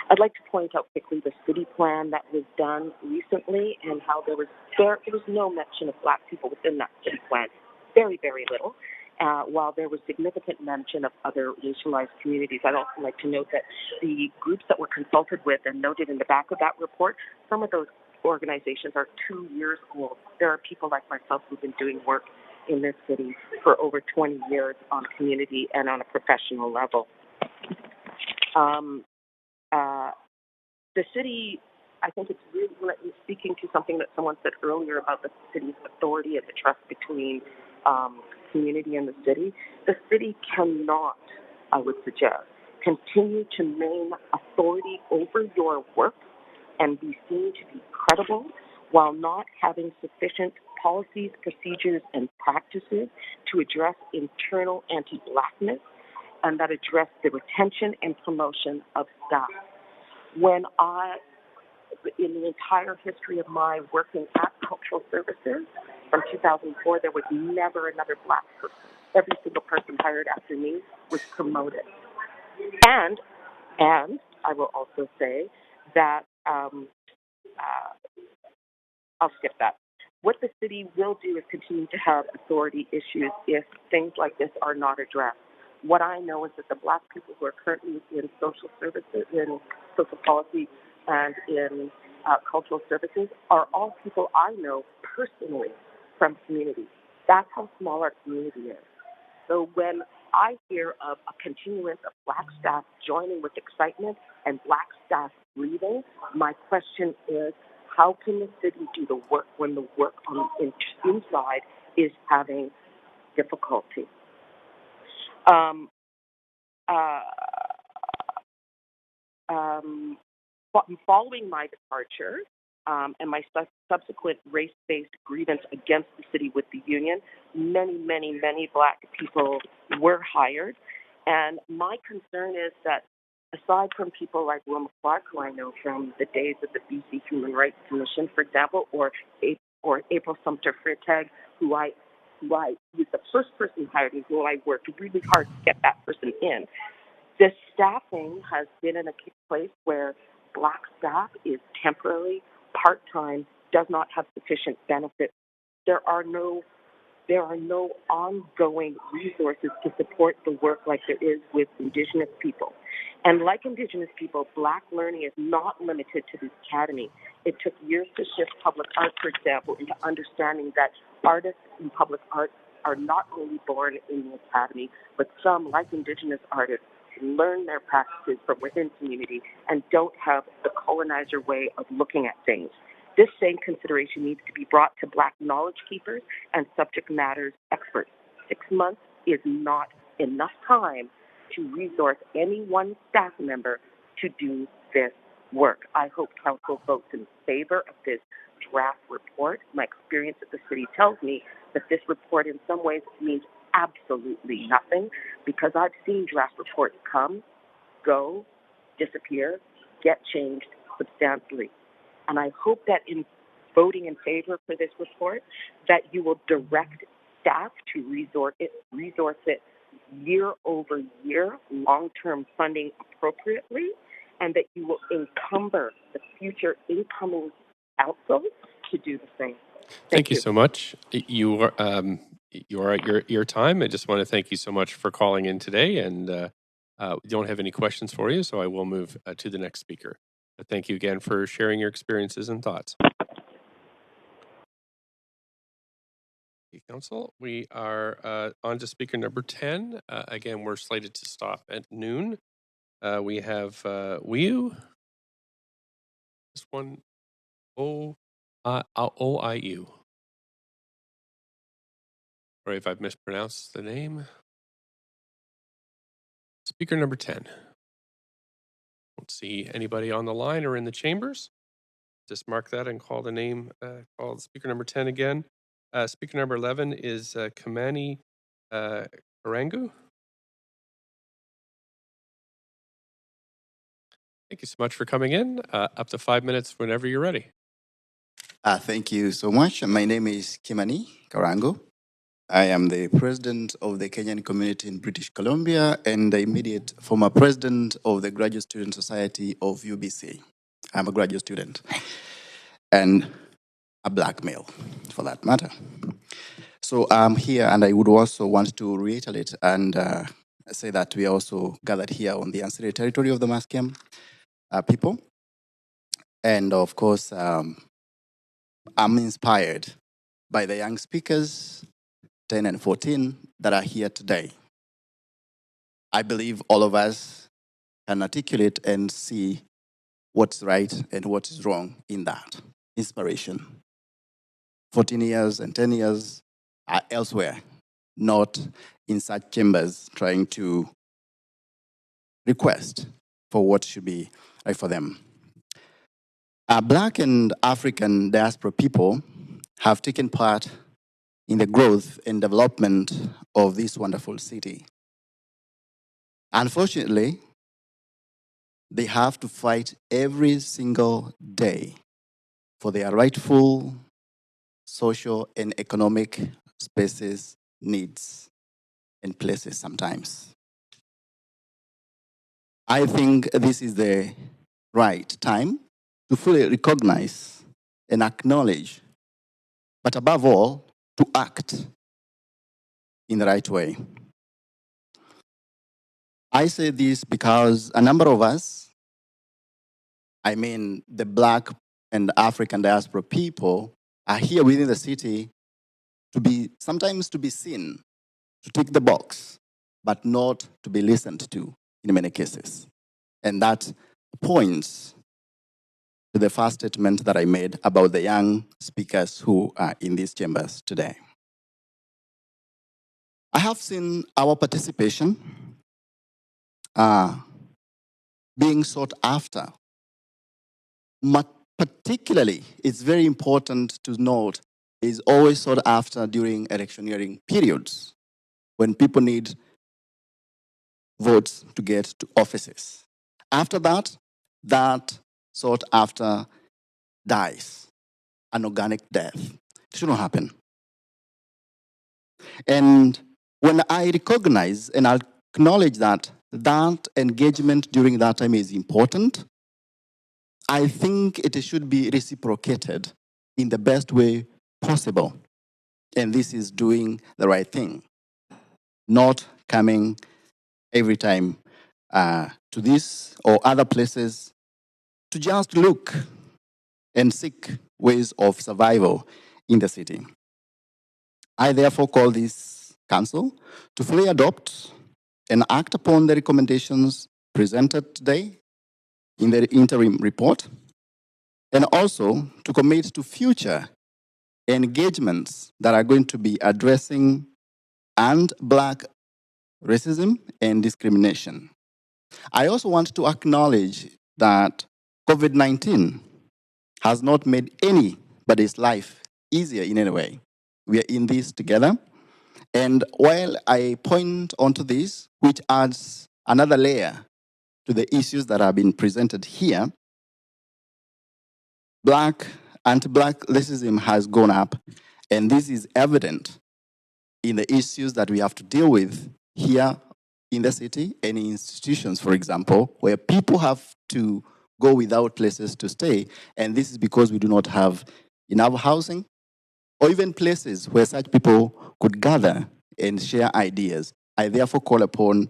I'd like to point out quickly the city plan that was done recently and how there was no mention of black people within that city plan. Very, very little. While there was significant mention of other racialized communities, I'd also like to note that the groups that were consulted with and noted in the back of that report, some of those organizations are 2 years old. There are people like myself who've been doing work in this city for over 20 years on community and on a professional level. The city, I think it's really speaking to something that someone said earlier about the city's authority and the trust between community and the city. The city cannot, I would suggest, continue to maintain authority over your work and be seen to be credible while not having sufficient policies, procedures, and practices to address internal anti-blackness and that address the retention and promotion of staff. When in the entire history of my working at Cultural Services, from 2004, there was never another black person. Every single person hired after me was promoted. And I will also say that, I'll skip that. What the city will do is continue to have authority issues if things like this are not addressed. What I know is that the black people who are currently in social services, in social policy, and in cultural services are all people I know personally from communities. That's how small our community is. So when I hear of a continuance of black staff joining with excitement and black staff leaving, my question is, how can the city do the work when the work on the inside is having difficulty? Following my departure and my subsequent race-based grievance against the city with the union, many black people were hired. And my concern is that aside from people like Wilma Clark, who I know from the days of the BC Human Rights Commission, for example, or April Sumter Freitag, who was the first person hired and who I worked really hard to get that person in. The staffing has been in a place where black staff is temporary, part-time, does not have sufficient benefits. There are no ongoing resources to support the work like there is with Indigenous people. And like Indigenous people, black learning is not limited to the academy. It took years to shift public art, for example, into understanding that artists in public art are not only born in the academy, but some, like Indigenous artists, learn their practices from within community and don't have the colonizer way of looking at things. This same consideration needs to be brought to black knowledge keepers and subject matters experts. 6 months is not enough time to resource any one staff member to do this work. I hope council votes in favor of this draft report. My experience at the city tells me that this report in some ways means absolutely nothing, because I've seen draft reports come, go, disappear, get changed substantially. And I hope that in voting in favor for this report, that you will direct staff to resource it year over year, long-term funding appropriately, and that you will encumber the future incoming council to do the same. Thank you so much. You are at your time. I just want to thank you so much for calling in today, and we don't have any questions for you, so I will move to the next speaker. But thank you again for sharing your experiences and thoughts. Council, we are on to speaker number 10. Again, we're slated to stop at noon. We have Wiu. This one, OIU. Sorry if I've mispronounced the name. Speaker number 10. Don't see anybody on the line or in the chambers. Just mark that and call the name, call speaker number 10 again. Speaker number 11 is Kamani Karangu. Thank you so much for coming in. Up to 5 minutes whenever you're ready. Thank you so much. My name is Kimani Karango. I am the president of the Kenyan community in British Columbia and the immediate former president of the Graduate Student Society of UBC. I'm a graduate student and a black male, for that matter. So I'm here, and I would also want to reiterate and say that we are also gathered here on the ancillary territory of the Musqueam people. And of course, I'm inspired by the young speakers, 10 and 14, that are here today. I believe all of us can articulate and see what's right and what is wrong in that. Inspiration. 14 years and 10 years are elsewhere, not in such chambers trying to request for what should be right for them. Black and African diaspora people have taken part in the growth and development of this wonderful city. Unfortunately, they have to fight every single day for their rightful social and economic spaces, needs, and places sometimes. I think this is the right time to fully recognize and acknowledge, but above all, to act in the right way. I say this because a number of us, I mean the Black and African diaspora people, are here within the city to be, sometimes to be seen, to tick the box, but not to be listened to in many cases. And that points to the first statement that I made about the young speakers who are in these chambers today. I have seen our participation being sought after. Particularly, it's very important to note, is always sought after during electioneering periods when people need votes to get to offices. After that, that sought after dies, an organic death. It shouldn't happen. And when I recognize and acknowledge that that engagement during that time is important, I think it should be reciprocated in the best way possible. And this is doing the right thing, not coming every time to this or other places to just look and seek ways of survival in the city. I therefore call this council to fully adopt and act upon the recommendations presented today in the interim report, and also to commit to future engagements that are going to be addressing Black racism and discrimination. I also want to acknowledge that COVID-19 has not made anybody's life easier in any way. We are in this together. And while I point onto this, which adds another layer to the issues that have been presented here, anti-Black racism has gone up, and this is evident in the issues that we have to deal with here in the city and in institutions, for example, where people have to go without places to stay, and this is because we do not have enough housing or even places where such people could gather and share ideas. I therefore call upon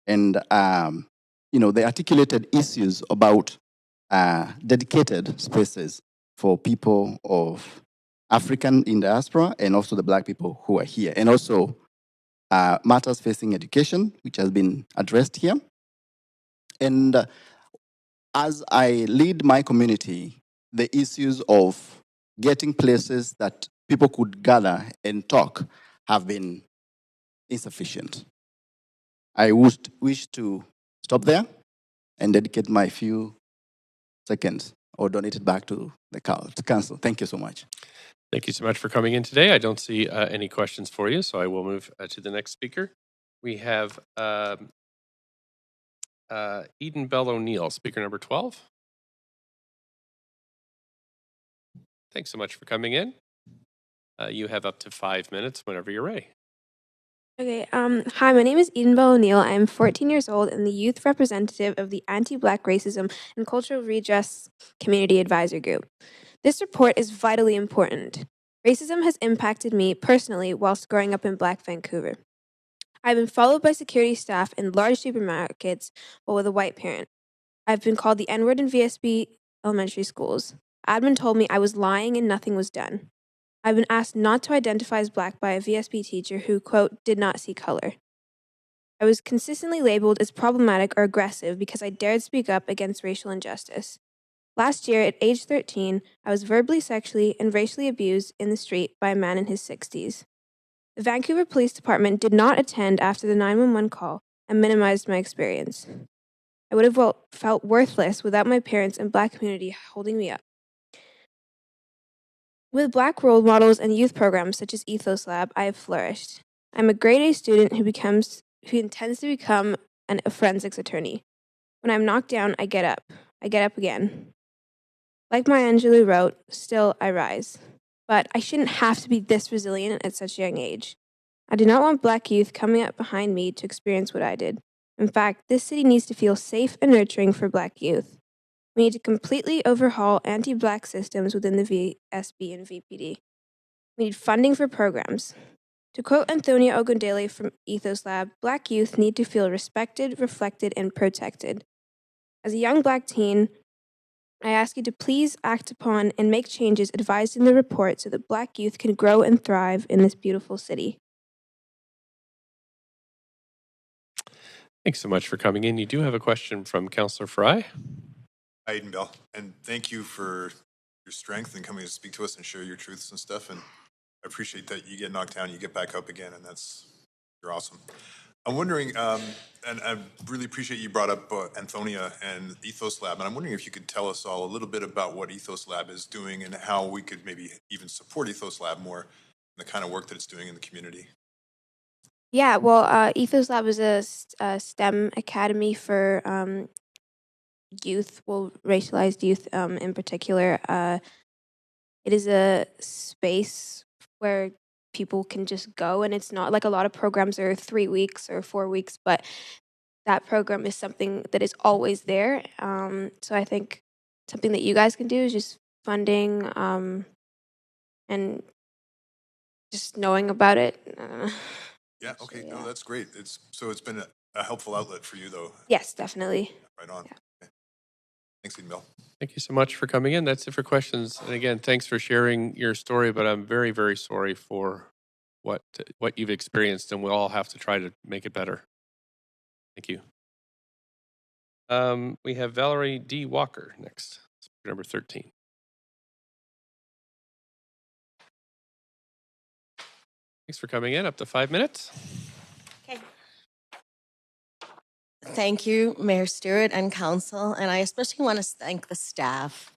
and the articulated issues about dedicated spaces for people of African in diaspora and also the Black people who are here, and also matters facing education, which has been addressed here. And as I lead my community, the issues of getting places that people could gather and talk have been insufficient. I would wish to stop there and dedicate my few seconds or donate it back to the council. Thank you so much. Thank you so much for coming in today. I don't see any questions for you, so I will move to the next speaker. We have Eden Bell O'Neill, speaker number 12. Thanks so much for coming in. You have up to 5 minutes whenever you're ready. Okay, hi, my name is Eden Bell O'Neill. I am 14 years old and the youth representative of the Anti-Black Racism and Cultural Redress Community Advisor Group. This report is vitally important. Racism has impacted me personally whilst growing up in Black Vancouver. I've been followed by security staff in large supermarkets while with a white parent. I've been called the N-word in VSB elementary schools. Admin told me I was lying and nothing was done. I've been asked not to identify as Black by a VSB teacher who, quote, did not see color. I was consistently labeled as problematic or aggressive because I dared speak up against racial injustice. Last year, at age 13, I was verbally, sexually, and racially abused in the street by a man in his 60s. The Vancouver Police Department did not attend after the 911 call and minimized my experience. I would have felt worthless without my parents and Black community holding me up. With Black role models and youth programs such as Ethos Lab, I have flourished. I'm a grade A student who intends to become a forensics attorney. When I'm knocked down, I get up. I get up again. Like Maya Angelou wrote, still I rise. But I shouldn't have to be this resilient at such a young age. I do not want Black youth coming up behind me to experience what I did. In fact, this city needs to feel safe and nurturing for Black youth. We need to completely overhaul anti-Black systems within the VSB and VPD. We need funding for programs. To quote Antonia Ogundele from Ethos Lab, Black youth need to feel respected, reflected, and protected. As a young Black teen, I ask you to please act upon and make changes advised in the report so that Black youth can grow and thrive in this beautiful city. Thanks so much for coming in. You do have a question from Councillor Fry. Hi, Eden Bell, and thank you for your strength and coming to speak to us and share your truths and stuff. And I appreciate that you get knocked down, you get back up again, and you're awesome. I'm wondering, and I really appreciate you brought up Antonia and Ethos Lab, and I'm wondering if you could tell us all a little bit about what Ethos Lab is doing and how we could maybe even support Ethos Lab more in the kind of work that it's doing in the community. Yeah, well, Ethos Lab is a STEM academy for youth, well, racialized youth in particular. It is a space where people can just go, and it's not like a lot of programs are 3 weeks or 4 weeks, but that program is something that is always there. So I think something that you guys can do is just funding and just knowing about it. Yeah, okay, no, that's great. It's been a helpful outlet for you, though. Yes, definitely. Right on. Yeah. Okay. Thanks, Eden Bell. Thank you so much for coming in. That's it for questions. And again, thanks for sharing your story, but I'm very, very sorry for what you've experienced, and we'll all have to try to make it better. Thank you. We have Valerie D. Walker next, number 13. Thanks for coming in. Up to 5 minutes. Okay. Thank you, Mayor Stewart and Council, and I especially want to thank the staff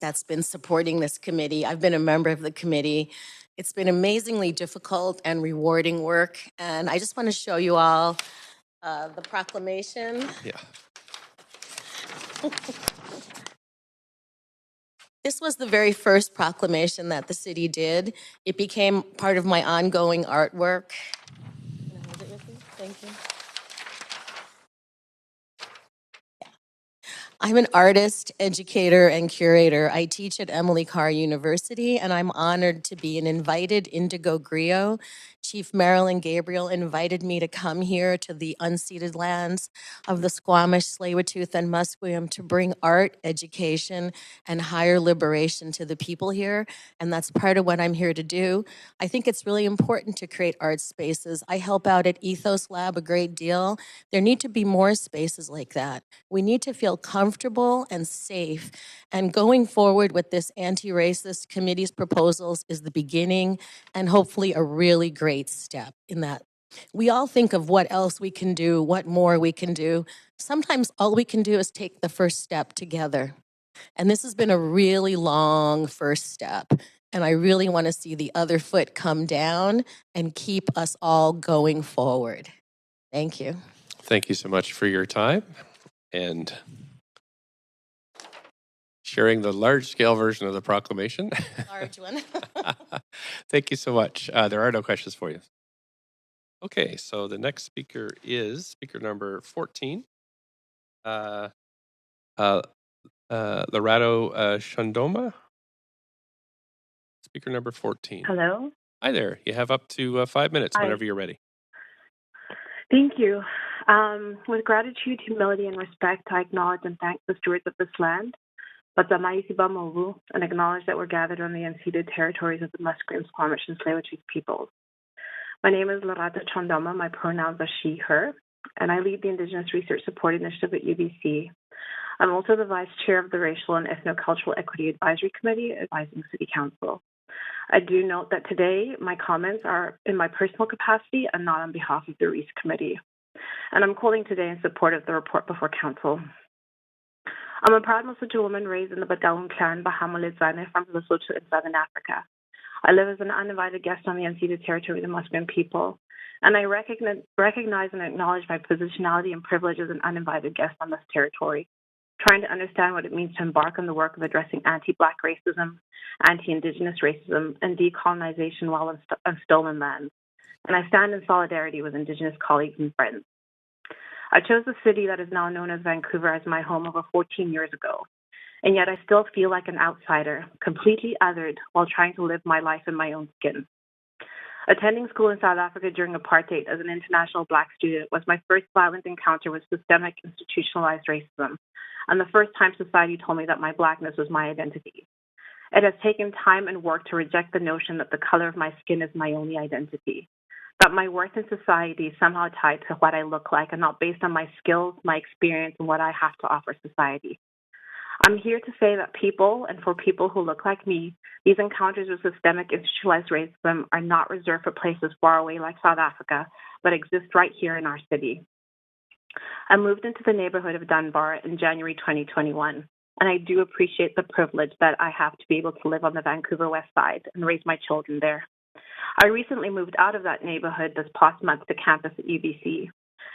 that's been supporting this committee. I've been a member of the committee. It's been amazingly difficult and rewarding work, and I just want to show you all the proclamation. Yeah. This was the very first proclamation that the city did. It became part of my ongoing artwork. Can I hold it with you? Thank you. I'm an artist, educator, and curator. I teach at Emily Carr University, and I'm honored to be an invited Indigo Griot. Chief Marilyn Gabriel invited me to come here to the unceded lands of the Squamish, Tsleil-Waututh, and Musqueam to bring art, education, and higher liberation to the people here, and that's part of what I'm here to do. I think it's really important to create art spaces. I help out at Ethos Lab a great deal. There need to be more spaces like that. We need to feel comfortable and safe, and going forward with this anti-racist committee's proposals is the beginning and hopefully a really great step in that. We all think of what else we can do, what more we can do. Sometimes all we can do is take the first step together. And this has been a really long first step. And I really want to see the other foot come down and keep us all going forward. Thank you. Thank you so much for your time. and sharing the large-scale version of the proclamation. Large one. Thank you so much. There are no questions for you. Okay, so the next speaker is speaker number 14, Lorado Shandoma. Speaker number 14. Hello. Hi there. You have up to 5 minutes Hi. whenever you're ready. Thank you. With gratitude, humility, and respect, I acknowledge and thank the stewards of this land, and acknowledge that we're gathered on the unceded territories of the Musqueam, Squamish, and Tsleil-Waututh peoples. My name is Lorado Chondoma. My pronouns are she, her, and I lead the Indigenous Research Support Initiative at UBC. I'm also the Vice Chair of the Racial and Ethnocultural Equity Advisory Committee advising City Council. I do note that today my comments are in my personal capacity and not on behalf of the REIS Committee. And I'm calling today in support of the report before Council. I'm a proud Muslim woman raised in the Badawun clan, Bahamalidzane from Lesotho in Southern Africa. I live as an uninvited guest on the unceded territory of the Musqueam people, and I recognize and acknowledge my positionality and privilege as an uninvited guest on this territory, trying to understand what it means to embark on the work of addressing anti-Black racism, anti-Indigenous racism, and decolonization while on stolen lands. And I stand in solidarity with Indigenous colleagues and friends. I chose the city that is now known as Vancouver as my home over 14 years ago, and yet I still feel like an outsider, completely othered while trying to live my life in my own skin. Attending school in South Africa during apartheid as an international Black student was my first violent encounter with systemic institutionalized racism, and the first time society told me that my Blackness was my identity. It has taken time and work to reject the notion that the color of my skin is my only identity, that my worth in society is somehow tied to what I look like and not based on my skills, my experience, and what I have to offer society. I'm here to say that people, and for people who look like me, these encounters with systemic institutionalized racism are not reserved for places far away like South Africa, but exist right here in our city. I moved into the neighborhood of Dunbar in January 2021, and I do appreciate the privilege that I have to be able to live on the Vancouver West Side and raise my children there. I recently moved out of that neighborhood this past month to campus at UBC.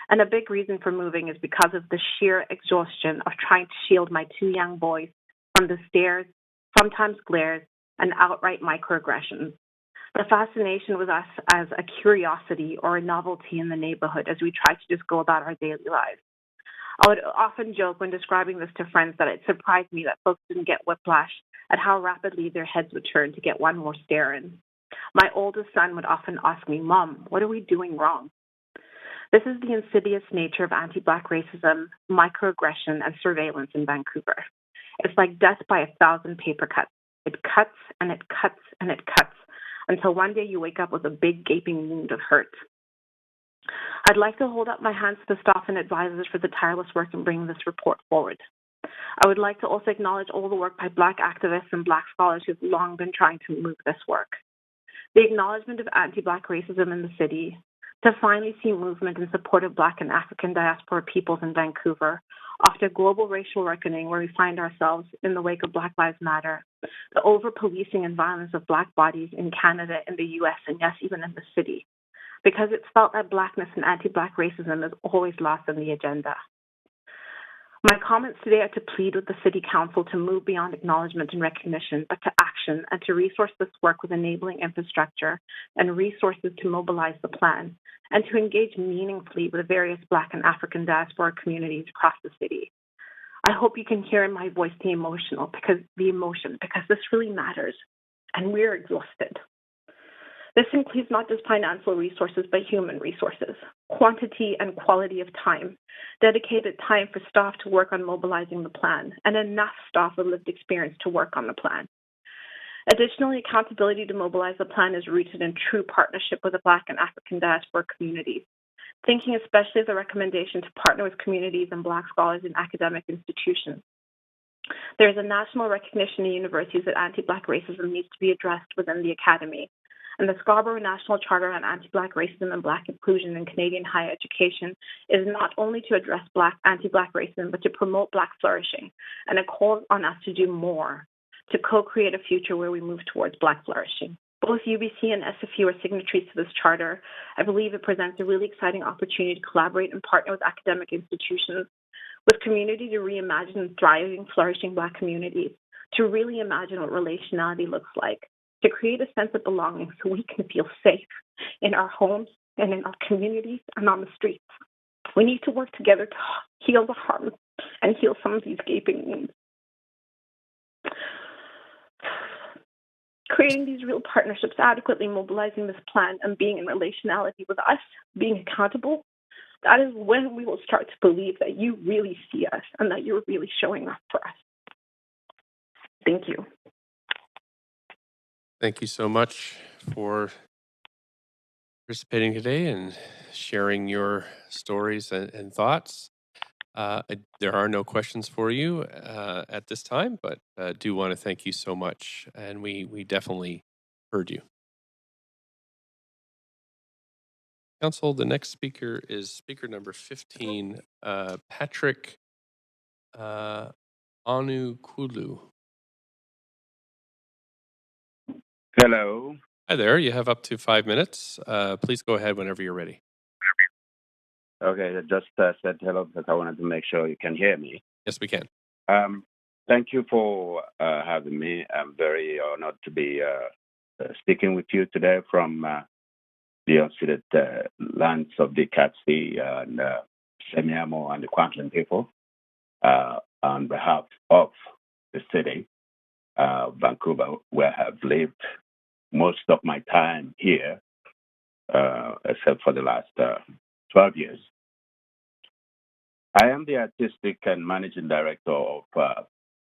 And a big reason for moving is because of the sheer exhaustion of trying to shield my two young boys from the stares, sometimes glares, and outright microaggressions. The fascination with us as a curiosity or a novelty in the neighborhood as we try to just go about our daily lives. I would often joke when describing this to friends that it surprised me that folks didn't get whiplash at how rapidly their heads would turn to get one more stare in. My oldest son would often ask me, "Mom, what are we doing wrong?" This is the insidious nature of anti-Black racism, microaggression, and surveillance in Vancouver. It's like death by 1,000 paper cuts. It cuts and it cuts and it cuts until one day you wake up with a big gaping wound of hurt. I'd like to hold up my hands to the staff and advisors for the tireless work in bringing this report forward. I would like to also acknowledge all the work by Black activists and Black scholars who've long been trying to move this work. The acknowledgement of anti-Black racism in the city, to finally see movement in support of Black and African diaspora peoples in Vancouver, after global racial reckoning where we find ourselves in the wake of Black Lives Matter, the over-policing and violence of Black bodies in Canada, in the U.S., and yes, even in the city, because it's felt that Blackness and anti-Black racism is always last on the agenda. My comments today are to plead with the City Council to move beyond acknowledgement and recognition, but to action and to resource this work with enabling infrastructure and resources to mobilize the plan, and to engage meaningfully with various Black and African diaspora communities across the city. I hope you can hear in my voice the emotion, because this really matters, and we're exhausted. This includes not just financial resources, but human resources, quantity and quality of time, dedicated time for staff to work on mobilizing the plan, and enough staff with lived experience to work on the plan. Additionally, accountability to mobilize the plan is rooted in true partnership with the Black and African diaspora communities, thinking especially of the recommendation to partner with communities and Black scholars in academic institutions. There is a national recognition in universities that anti-Black racism needs to be addressed within the academy, and the Scarborough National Charter on Anti-Black Racism and Black Inclusion in Canadian Higher Education is not only to address anti-Black racism, but to promote Black flourishing, and it calls on us to do more to co-create a future where we move towards Black flourishing. Both UBC and SFU are signatories to this charter. I believe it presents a really exciting opportunity to collaborate and partner with academic institutions with community to reimagine thriving, flourishing Black communities, to really imagine what relationality looks like, to create a sense of belonging so we can feel safe in our homes and in our communities and on the streets. We need to work together to heal the harm and heal some of these gaping wounds. Creating these real partnerships, adequately mobilizing this plan, and being in relationality with us, being accountable, that is when we will start to believe that you really see us and that you're really showing up for us. Thank you. Thank you so much for participating today and sharing your stories and thoughts. There are no questions for you at this time, but do want to thank you so much. And we definitely heard you. Council, the next speaker is speaker number 15, Patrick Anukulu. Hello. Hi there. You have up to 5 minutes. Please go ahead whenever you're ready. Okay, I just said hello because I wanted to make sure you can hear me. Yes, we can. Thank you for having me. I'm very honored to be speaking with you today from the unceded lands of the Katsi and Semiahmoo and the Kwantlen people on behalf of the city of Vancouver, where I have lived most of my time here, except for the last 12 years. I am the artistic and managing director of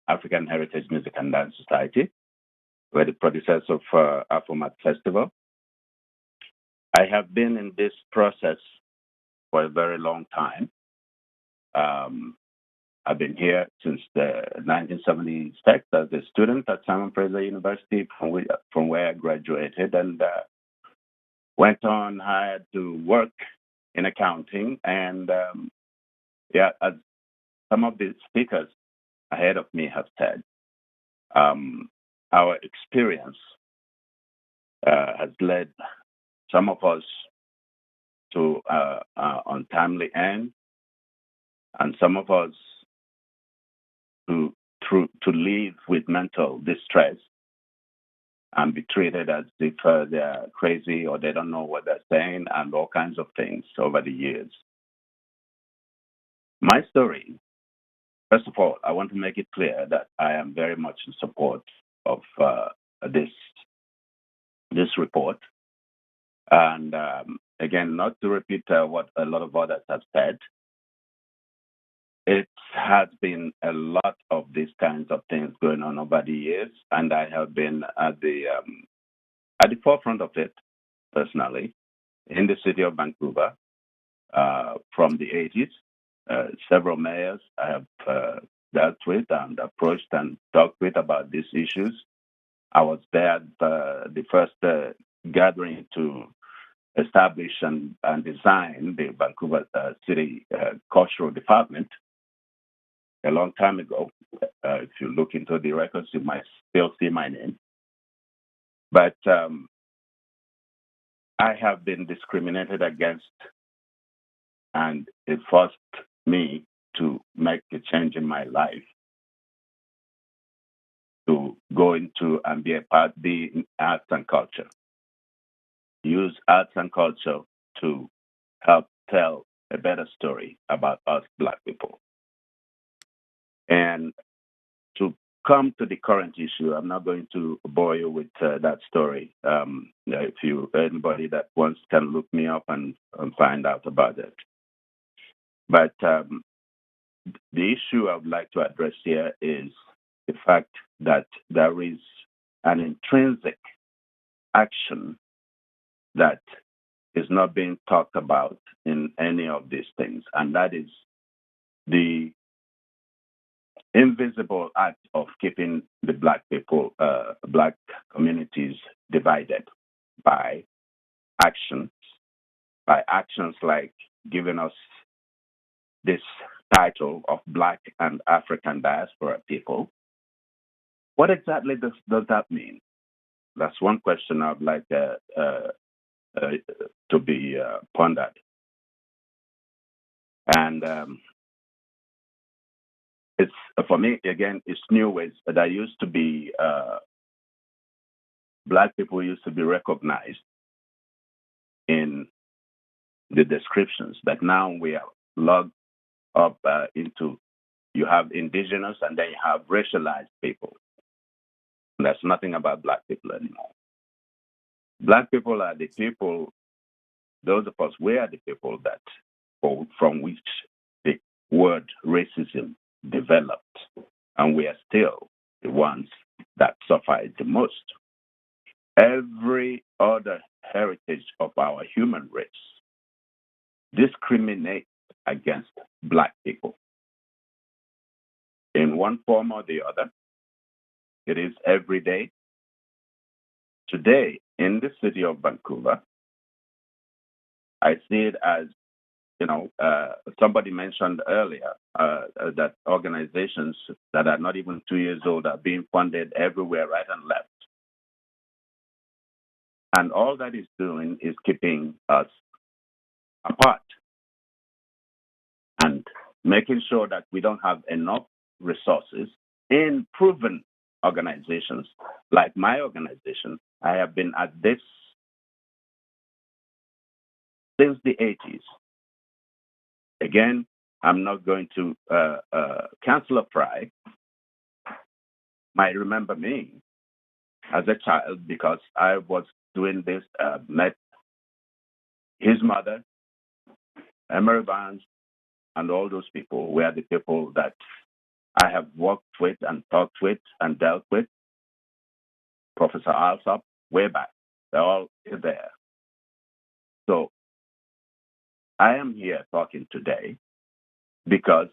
African Heritage Music and Dance Society. We're the producers of Afromat Festival. I have been in this process for a very long time. I've been here since the 1976 as a student at Simon Fraser University, from where I graduated, and went on hired to work in accounting. And as some of the speakers ahead of me have said, our experience has led some of us to untimely end, and some of us to live with mental distress and be treated as if they're crazy or they don't know what they're saying, and all kinds of things over the years. My story, first of all, I want to make it clear that I am very much in support of this report. And again, not to repeat what a lot of others have said, it has been a lot of these kinds of things going on over the years, and I have been at the forefront of it personally in the city of Vancouver from the 80s. Several mayors I have dealt with and approached and talked with about these issues. I was there at the first gathering to establish and design the Vancouver City Cultural Department a long time ago. If you look into the records, you might still see my name. But I have been discriminated against, and it forced me to make a change in my life, to go into and be in arts and culture. Use arts and culture to help tell a better story about us Black people. And to come to the current issue, I'm not going to bore you with that story. If anybody that wants can look me up and find out about it. But the issue I would like to address here is the fact that there is an intrinsic action that is not being talked about in any of these things, and that is the invisible act of keeping the Black people, Black communities divided by actions like giving us this title of Black and African diaspora people. What exactly does that mean? That's one question I'd like to be pondered. And it's for me again. It's new ways. That used to be Black people used to be recognized in the descriptions, but now we are logged up into. You have indigenous, and then you have racialized people. And that's nothing about Black people anymore. Black people are the people. Those of us, we are the people that, from which the word racism developed, and we are still the ones that suffer it the most. Every other heritage of our human race discriminates against Black people in one form or the other. It is every day. Today, in the city of Vancouver, I see it as, somebody mentioned earlier that organizations that are not even 2 years old are being funded everywhere, right and left. And all that is doing is keeping us apart and making sure that we don't have enough resources in proven organizations like my organization. I have been at this since the 80s. Again, I'm not going to Councillor Fry might remember me as a child because I was doing this, met his mother, Emery Barnes, and all those people were the people that I have worked with and talked with and dealt with. Professor Alsop, way back. They're all there. So I am here talking today because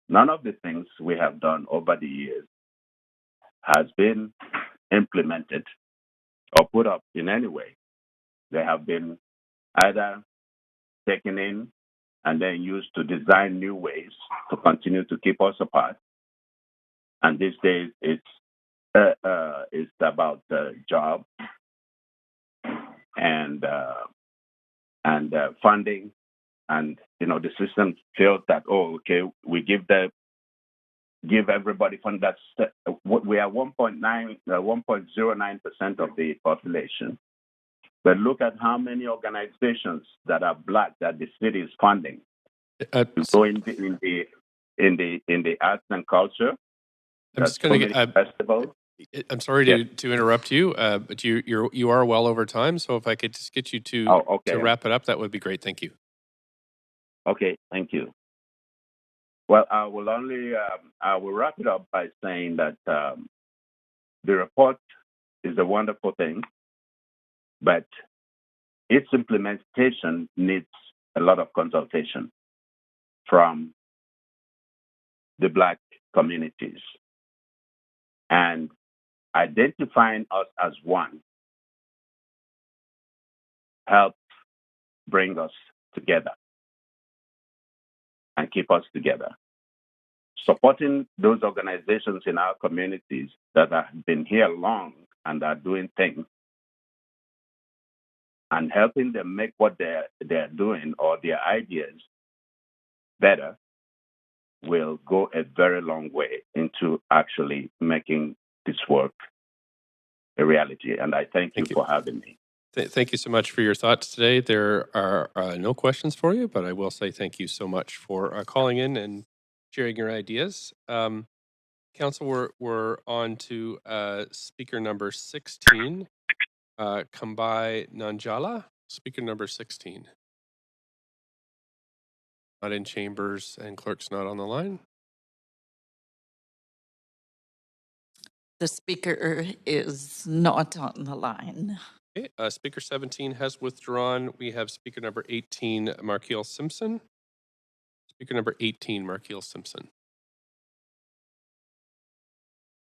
none of the things we have done over the years has been implemented or put up in any way. They have been either taken in and then used to design new ways to continue to keep us apart. And these days, it's about job and funding, and the system feels that we give everybody fund. That's we are 1.09% of the population. But look at how many organizations that are Black that the city is funding. So in the arts and culture, I'm just going to get festivals. I'm sorry to interrupt you, but you are well over time. So if I could just get you to wrap it up, that would be great. Thank you. Okay, thank you. Well, I will wrap it up by saying that the report is a wonderful thing, but its implementation needs a lot of consultation from the Black communities. And identifying us as one helps bring us together and keep us together. Supporting those organizations in our communities that have been here long and are doing things and helping them make what they're doing or their ideas better will go a very long way into actually making this work a reality. And I thank you for having me. Thank you so much for your thoughts today. There are no questions for you, but I will say thank you so much for calling in and sharing your ideas. Council, we're on to speaker number 16, Kambai Nanjala, speaker number 16. Not in chambers and clerk's not on the line. The speaker is not on the line. Okay, speaker 17 has withdrawn. We have speaker number 18, Markeel Simpson. Speaker number 18, Markeel Simpson.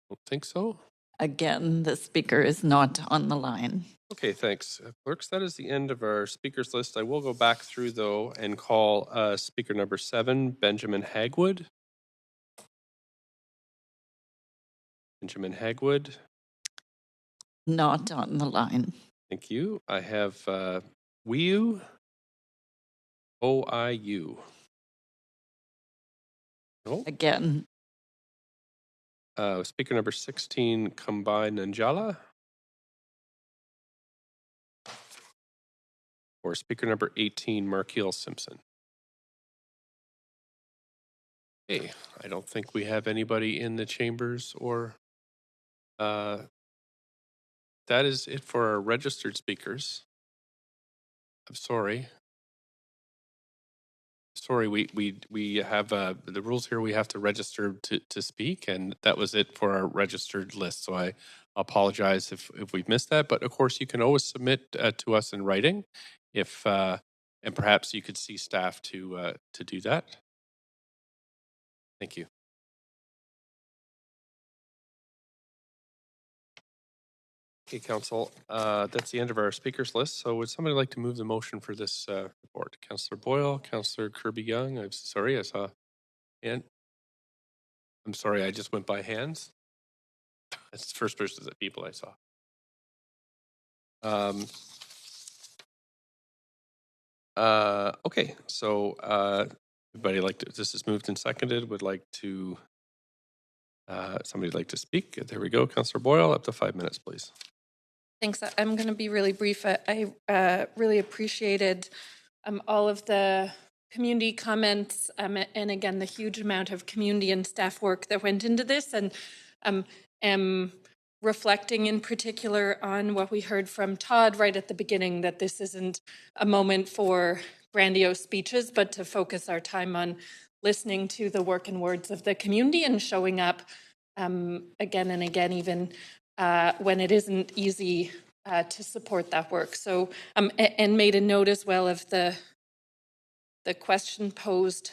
Don't think so. Again, the speaker is not on the line. Okay, thanks. Clerks, that is the end of our speakers list. I will go back through, though, and call speaker number 7, Benjamin Hagwood. Benjamin Hagwood. Not on the line. Thank you. I have Wiu. OIU. No? Again, Speaker number 16, Combine Nanjala. Or speaker number 18, Markeel Simpson. Hey, I don't think we have anybody in the chambers or that is it for our registered speakers. I'm sorry. Sorry, we have the rules here. We have to register to speak, and that was it for our registered list. So I apologize if we've missed that. But of course, you can always submit to us in writing, if and perhaps you could see staff to do that. Thank you. Okay, Council, that's the end of our speakers list. So would somebody like to move the motion for this report? Councillor Boyle, Councillor Kirby-Yung. I'm sorry, I saw hand. I'm sorry, I just went by hands. That's the first person that people I saw. Okay, so everybody like to, this is moved and seconded, would like to, somebody like to speak? There we go, Councillor Boyle, up to 5 minutes, please. Thanks. I'm going to be really brief. I really appreciated all of the community comments and again, the huge amount of community and staff work that went into this, and am reflecting in particular on what we heard from Todd right at the beginning, that this isn't a moment for grandiose speeches, but to focus our time on listening to the work and words of the community and showing up again and again, even when it isn't easy to support that work. So, and made a note as well of the question posed,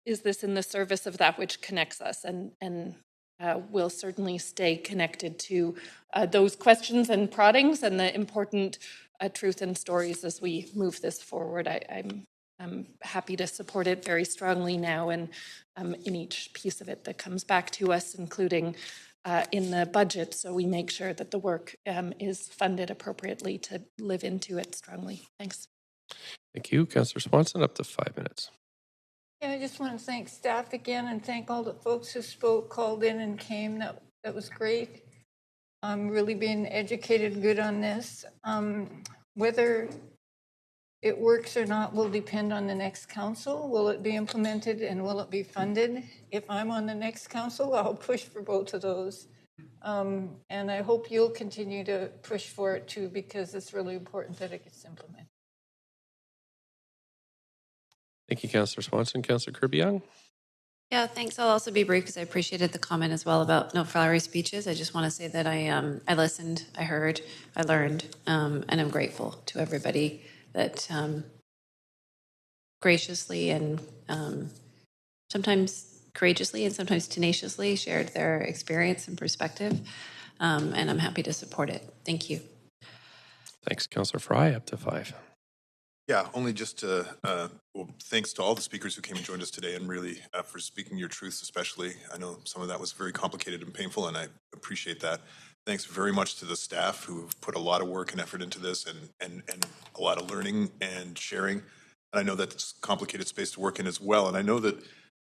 is this in the service of that which connects us? And we'll certainly stay connected to those questions and proddings and the important truth and stories as we move this forward. I'm happy to support it very strongly now, and in each piece of it that comes back to us, including in the budget, so we make sure that the work is funded appropriately to live into it strongly. Thanks. Thank you. Councillor Swanson, up to 5 minutes. Yeah, I just want to thank staff again and thank all the folks who spoke, called in and came. That was great. I'm really being educated good on this. Whether it works or not will depend on the next council. Will it be implemented and will it be funded? If I'm on the next council, I'll push for both of those. And I hope you'll continue to push for it too, because it's really important that it gets implemented. Thank you, Councillor Swanson. Councillor Kirby-Yung. Yeah, thanks. I'll also be brief because I appreciated the comment as well about no flowery speeches. I just want to say that I listened, I heard, I learned, and I'm grateful to everybody that graciously and sometimes courageously and sometimes tenaciously shared their experience and perspective, and I'm happy to support it. Thank you. Thanks, Councillor Fry, up to 5. Yeah, only just to, well, thanks to all the speakers who came and joined us today, and really for speaking your truths especially. I know some of that was very complicated and painful, and I appreciate that. Thanks very much to the staff who've put a lot of work and effort into this, and a lot of learning and sharing. And I know that's a complicated space to work in as well. And I know that,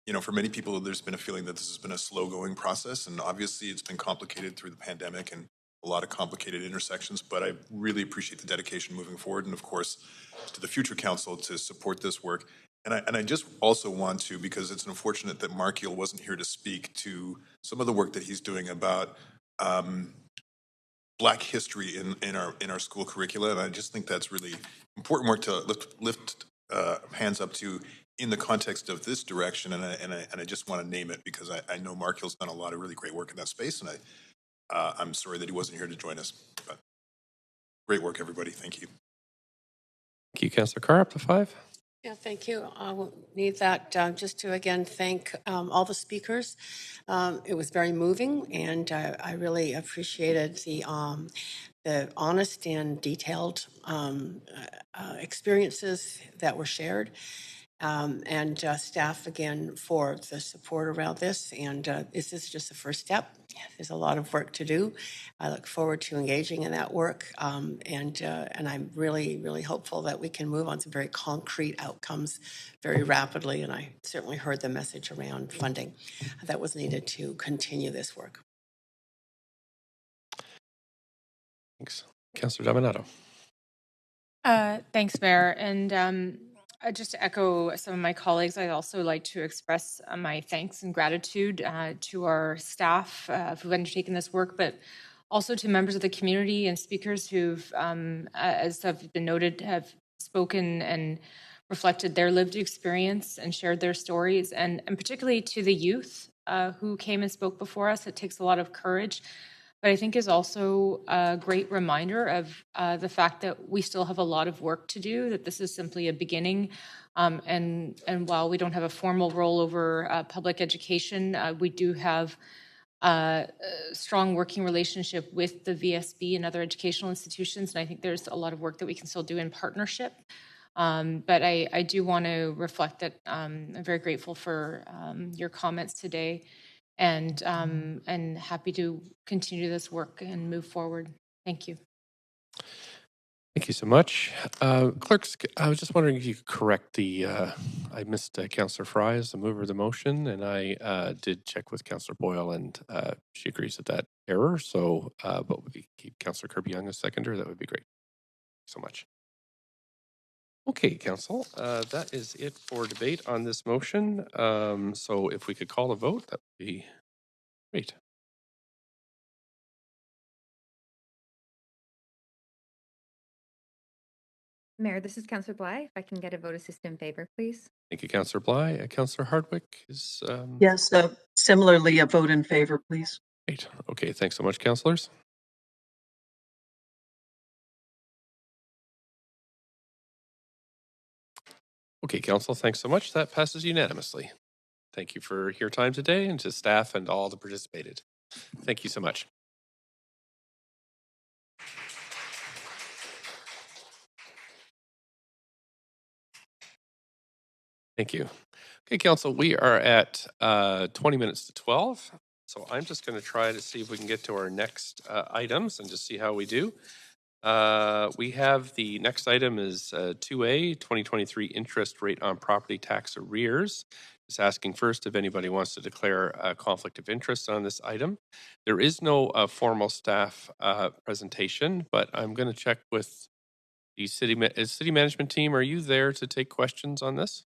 you know, for many people, there's been a feeling that this has been a slow going process, and obviously it's been complicated through the pandemic and a lot of complicated intersections, but I really appreciate the dedication moving forward, and of course, to the future council to support this work. And I just also want to, because it's unfortunate that Markeel wasn't here to speak to some of the work that he's doing about Black history in our school curricula, and I just think that's really important work to lift hands up to in the context of this direction. And I just want to name it because I know Markeel's done a lot of really great work in that space, and I'm sorry that he wasn't here to join us. But great work, everybody. Thank you. Thank you, Councillor Carr, up to 5. Yeah, thank you. I will need that just to again thank all the speakers. It was very moving, and I really appreciated the honest and detailed experiences that were shared. And staff again for the support around this. And this is just the first step. There's a lot of work to do. I look forward to engaging in that work, and I'm really, really hopeful that we can move on some very concrete outcomes very rapidly. And I certainly heard the message around funding that was needed to continue this work. Thanks. Councillor Dominato. Thanks, Mayor. And just to echo some of my colleagues, I'd also like to express my thanks and gratitude to our staff who've undertaken this work, but also to members of the community and speakers who've, as have been noted, have spoken and reflected their lived experience and shared their stories, and particularly to the youth who came and spoke before us. It takes a lot of courage, but I think is also a great reminder of the fact that we still have a lot of work to do, that this is simply a beginning. And while we don't have a formal role over public education, we do have a strong working relationship with the VSB and other educational institutions. And I think there's a lot of work that we can still do in partnership. But I do want to reflect that I'm very grateful for your comments today, and happy to continue this work and move forward. Thank you. Thank you so much. Clerks, I was just wondering if you could correct the, I missed Councillor Fry as the mover of the motion, and I did check with Councillor Boyle, and she agrees with that error. So, but we keep Councillor Kirby-Yung as seconder, that would be great. Thanks so much. Okay, Council, that is it for debate on this motion. So if we could call a vote, that would be great. Mayor, this is Councillor Bly. If I can get a vote assist in favor, please. Thank you, Councillor Bly. Councillor Hardwick is... Yes, similarly, a vote in favor, please. Great. Okay, thanks so much, councillors. Okay, Council, thanks so much. That passes unanimously. Thank you for your time today, and to staff and all that participated. Thank you so much. Thank you. Okay, Council, we are at 20 minutes to 12. So I'm just going to try to see if we can get to our next items and just see how we do. We have the next item is 2A, 2023 interest rate on property tax arrears. Just asking first if anybody wants to declare a conflict of interest on this item. There is no formal staff presentation, but I'm going to check with the city management team. Are you there to take questions on this?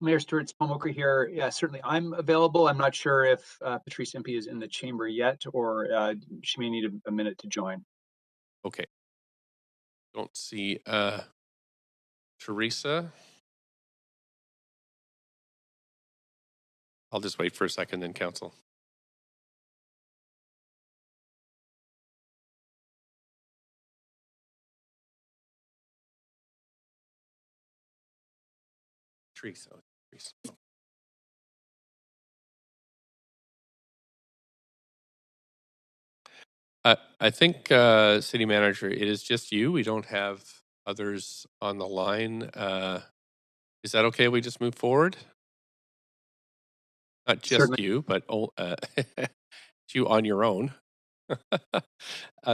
Mayor Stewart Spalmoker here. Yeah, certainly I'm available. I'm not sure if Patrice Impey is in the chamber yet, or she may need a minute to join. Okay. Don't see Teresa. I'll just wait for a second then, Council. Teresa. I think, City Manager, it is just you. We don't have others on the line. Is that okay? We just move forward? Not just certainly. You, but you on your own.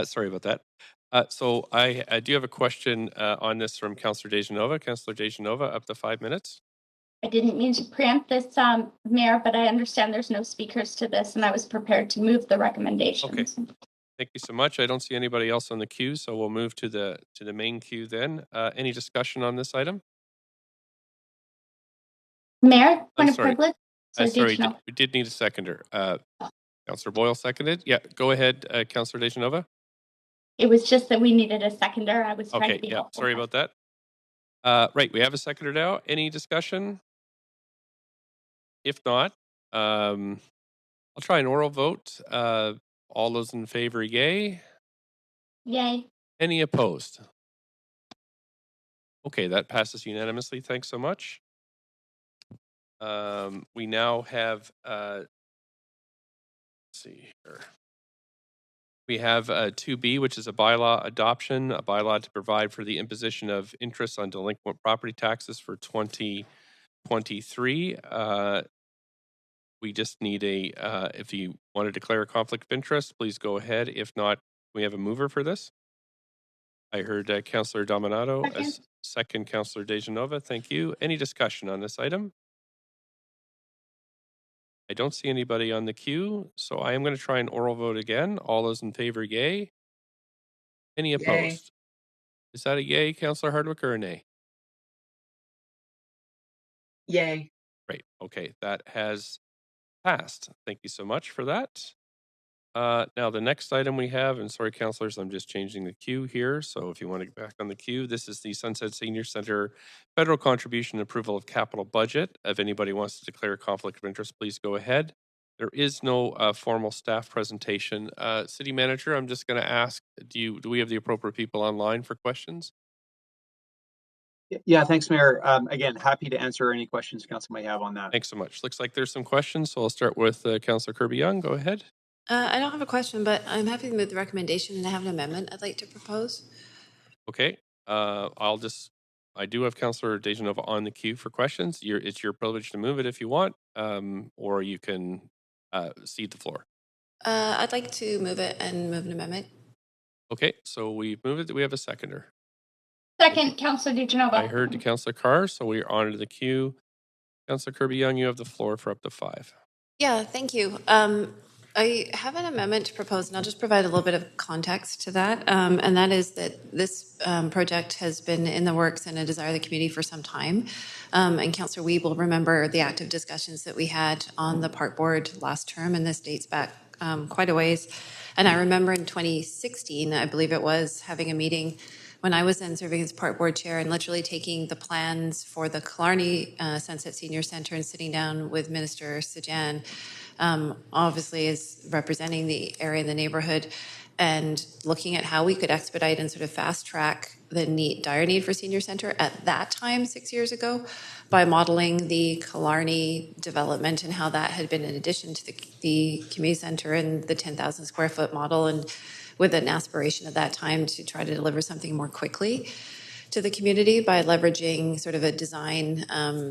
Sorry about that. So I do have a question on this from Councillor Dejanova. Councillor Dejanova, up to 5 minutes. I didn't mean to preempt this, Mayor, but I understand there's no speakers to this, and I was prepared to move the recommendations. Okay. Thank you so much. I don't see anybody else on the queue, so we'll move to the main queue then. Any discussion on this item? Mayor, point of privilege. Sorry, we did need a seconder. Councillor Boyle seconded. Yeah, go ahead, Councillor Dejanova. It was just that we needed a seconder. I was trying to be helpful. Sorry about that. Right, we have a seconder now. Any discussion? If not, I'll try an oral vote. All those in favor, yay? Yay. Any opposed? Okay, that passes unanimously. Thanks so much. We now have, let's see here. We have 2B, which is a bylaw adoption, a bylaw to provide for the imposition of interest on delinquent property taxes for 2023. We just need if you want to declare a conflict of interest, please go ahead. If not, we have a mover for this. I heard Councillor Dominato, second Councillor Dejanova. Thank you. Any discussion on this item? I don't see anybody on the queue, so I am going to try an oral vote again. All those in favor, yay. Any opposed? Is that a yay, Councillor Hardwick, or a nay? Yay. Great. Okay, that has passed. Thank you so much for that. Now the next item we have, and sorry, councillors, I'm just changing the queue here. So if you want to get back on the queue, this is the Sunset Senior Center federal contribution approval of capital budget. If anybody wants to declare a conflict of interest, please go ahead. There is no formal staff presentation. City Manager, I'm just going to ask, do we have the appropriate people online for questions? Yeah, thanks, Mayor. Again, happy to answer any questions council may have on that. Thanks so much. Looks like there's some questions, so I'll start with Councillor Kirby-Young. Go ahead. I don't have a question, but I'm happy to move the recommendation, and I have an amendment I'd like to propose. Okay. I do have Councillor Dejanova on the queue for questions. It's your privilege to move it if you want, or you can cede the floor. I'd like to move it and move an amendment. Okay, so we've moved it. Do we have a seconder? Second, Councillor Dejanova. I heard Councillor Carr, so we are on to the queue. Councillor Kirby-Young, you have the floor for up to 5. Yeah, thank you. I have an amendment to propose, and I'll just provide a little bit of context to that. And that is that this project has been in the works and a desire of the community for some time. And Councillor Wiebe will remember the active discussions that we had on the park board last term, and this dates back quite a ways. And I remember in 2016, I believe it was, having a meeting when I was then serving as park board chair and literally taking the plans for the Killarney Sunset Senior Center and sitting down with Minister Sajjan, obviously is representing the area and the neighborhood, and looking at how we could expedite and sort of fast track the dire need for senior center at that time 6 years ago by modeling the Killarney development and how that had been in addition to the community center and the 10,000 square foot model, and with an aspiration at that time to try to deliver something more quickly to the community by leveraging sort of a design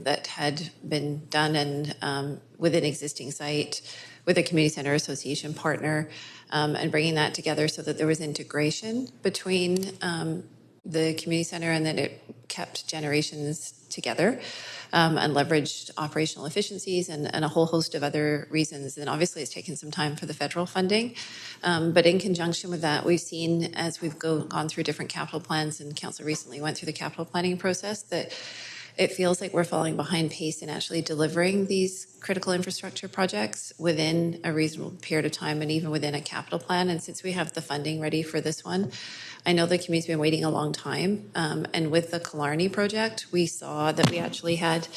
that had been done and with an existing site with a community center association partner, and bringing that together so that there was integration between the community center and that it kept generations together, and leveraged operational efficiencies and a whole host of other reasons. And obviously it's taken some time for the federal funding. But in conjunction with that, we've seen as we've gone through different capital plans, and council recently went through the capital planning process, that it feels like we're falling behind pace in actually delivering these critical infrastructure projects within a reasonable period of time and even within a capital plan. And since we have the funding ready for this one, I know the community's been waiting a long time. And with the Killarney project, we saw that we actually had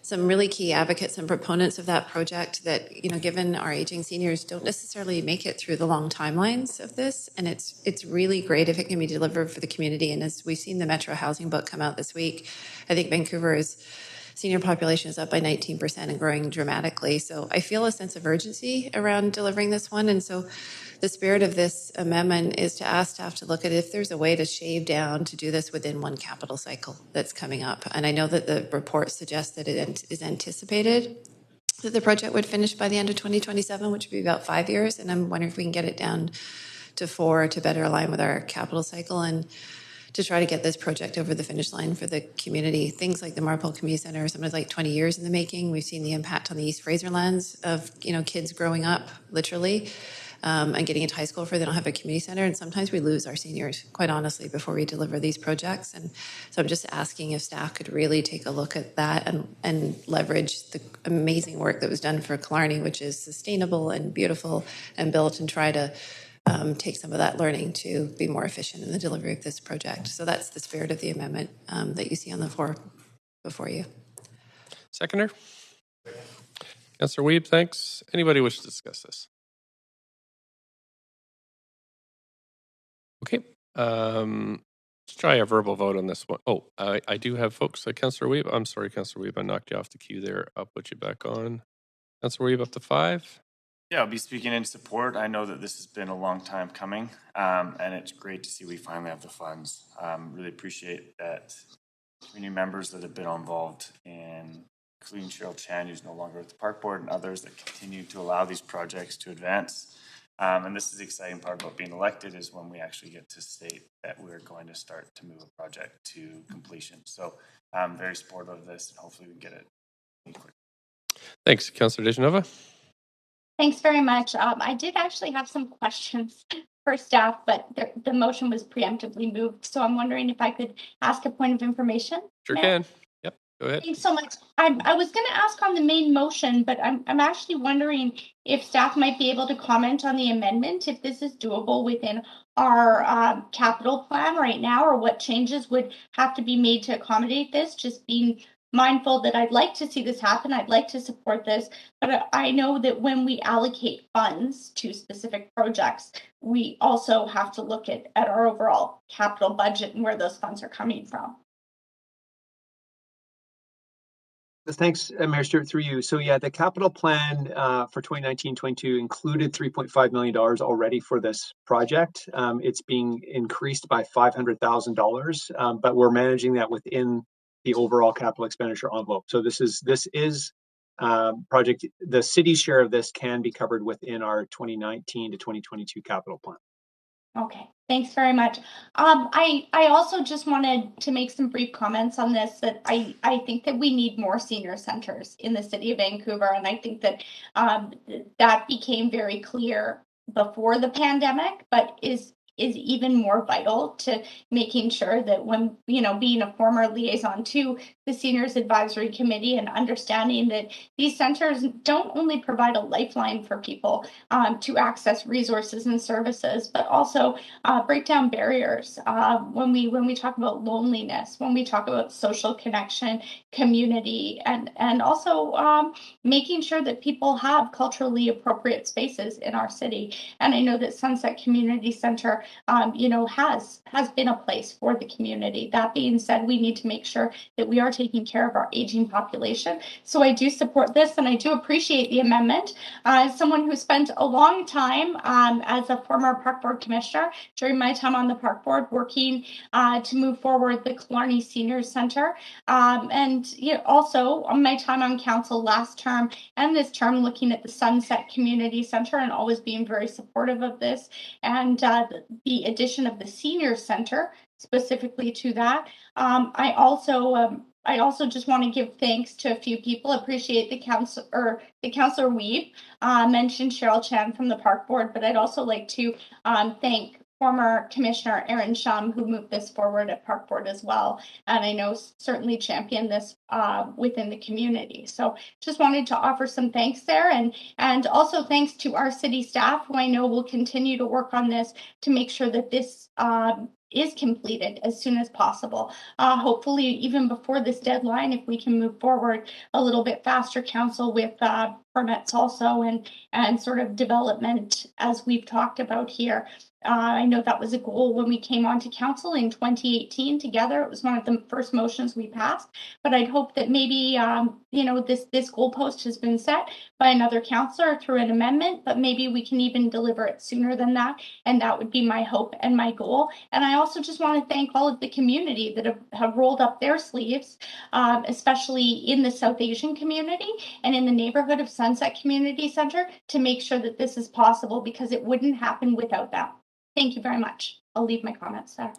some really key advocates and proponents of that project that, you know, given our aging seniors, don't necessarily make it through the long timelines of this. And it's really great if it can be delivered for the community. And as we've seen the Metro Housing Book come out this week, I think Vancouver's senior population is up by 19% and growing dramatically. So I feel a sense of urgency around delivering this one. And so the spirit of this amendment is to ask staff to look at if there's a way to shave down to do this within one capital cycle that's coming up. And I know that the report suggests that it is anticipated that the project would finish by the end of 2027, which would be about 5 years. And I'm wondering if we can get it down to 4 to better align with our capital cycle and to try to get this project over the finish line for the community. Things like the Marpole Community Center are sometimes like 20 years in the making. We've seen the impact on the East Fraser lands of, you know, kids growing up literally and getting into high school before they don't have a community center. And sometimes we lose our seniors, quite honestly, before we deliver these projects. And so I'm just asking if staff could really take a look at that and leverage the amazing work that was done for Killarney, which is sustainable and beautiful and built, and try to take some of that learning to be more efficient in the delivery of this project. So that's the spirit of the amendment that you see on the floor before you. Seconder? Councillor Wiebe, thanks. Anybody wish to discuss this? Okay. Let's try a verbal vote on this one. Oh, I do have folks. Councillor Wiebe, I'm sorry, Councillor Wiebe, I knocked you off the queue there. I'll put you back on. Councillor Wiebe, up to 5. Yeah, I'll be speaking in support. I know that this has been a long time coming, and it's great to see we finally have the funds. Really appreciate that community members that have been involved in including Cheryl Chan, who's no longer with the park board, and others that continue to allow these projects to advance. And this is the exciting part about being elected, is when we actually get to state that we're going to start to move a project to completion. So I'm very supportive of this, and hopefully we can get it quick. Thanks. Councillor Dejanova. Thanks very much. I did actually have some questions for staff, but the motion was preemptively moved. So I'm wondering if I could ask a point of information. Sure Mayor? can. Yep, go ahead. Thanks so much. I was going to ask on the main motion, but I'm actually wondering if staff might be able to comment on the amendment, if this is doable within our capital plan right now, or what changes would have to be made to accommodate this, just being mindful that I'd like to see this happen. I'd like to support this, but I know that when we allocate funds to specific projects, we also have to look at our overall capital budget and where those funds are coming from. Thanks, Mayor Stewart, through you. So yeah, the capital plan for 2019-22 included $3.5 million already for this project. It's being increased by $500,000, but we're managing that within the overall capital expenditure envelope. So this is project, the city's share of this can be covered within our 2019 to 2022 capital plan. Okay, thanks very much. I also just wanted to make some brief comments on this, that I think that we need more senior centers in the city of Vancouver. And I think that that became very clear before the pandemic, but is even more vital to making sure that when, being a former liaison to the Seniors Advisory Committee and understanding that these centers don't only provide a lifeline for people to access resources and services, but also break down barriers when we talk about loneliness, when we talk about social connection, community, and also making sure that people have culturally appropriate spaces in our city. And I know that Sunset Community Center has been a place for the community. That being said, we need to make sure that we are taking care of our aging population. So I do support this, and I do appreciate the amendment. As someone who spent a long time as a former park board commissioner during my time on the park board working to move forward the Killarney Seniors Center, and also on my time on council last term and this term looking at the Sunset Community Center and always being very supportive of this, and the addition of the Senior Center specifically to that. I also just want to give thanks to a few people. Appreciate the Councillor Weeb mentioned Cheryl Chan from the Park Board, but I'd also like to thank former Commissioner Aaron Shum, who moved this forward at Park Board as well, and I know certainly championed this within the community. So just wanted to offer some thanks there, and also thanks to our city staff, who I know will continue to work on this to make sure that this is completed as soon as possible. Hopefully even before this deadline, if we can move forward a little bit faster, council, with permits also and sort of development as we've talked about here. I know that was a goal when we came onto council in 2018 together. It was one of the first motions we passed, but I'd hope that maybe, this goalpost has been set by another councillor through an amendment, but maybe we can even deliver it sooner than that. And that would be my hope and my goal. And I also just want to thank all of the community that have rolled up their sleeves, especially in the South Asian community and in the neighborhood of Sunset Community Center, to make sure that this is possible, because it wouldn't happen without them. Thank you very much. I'll leave my comments there.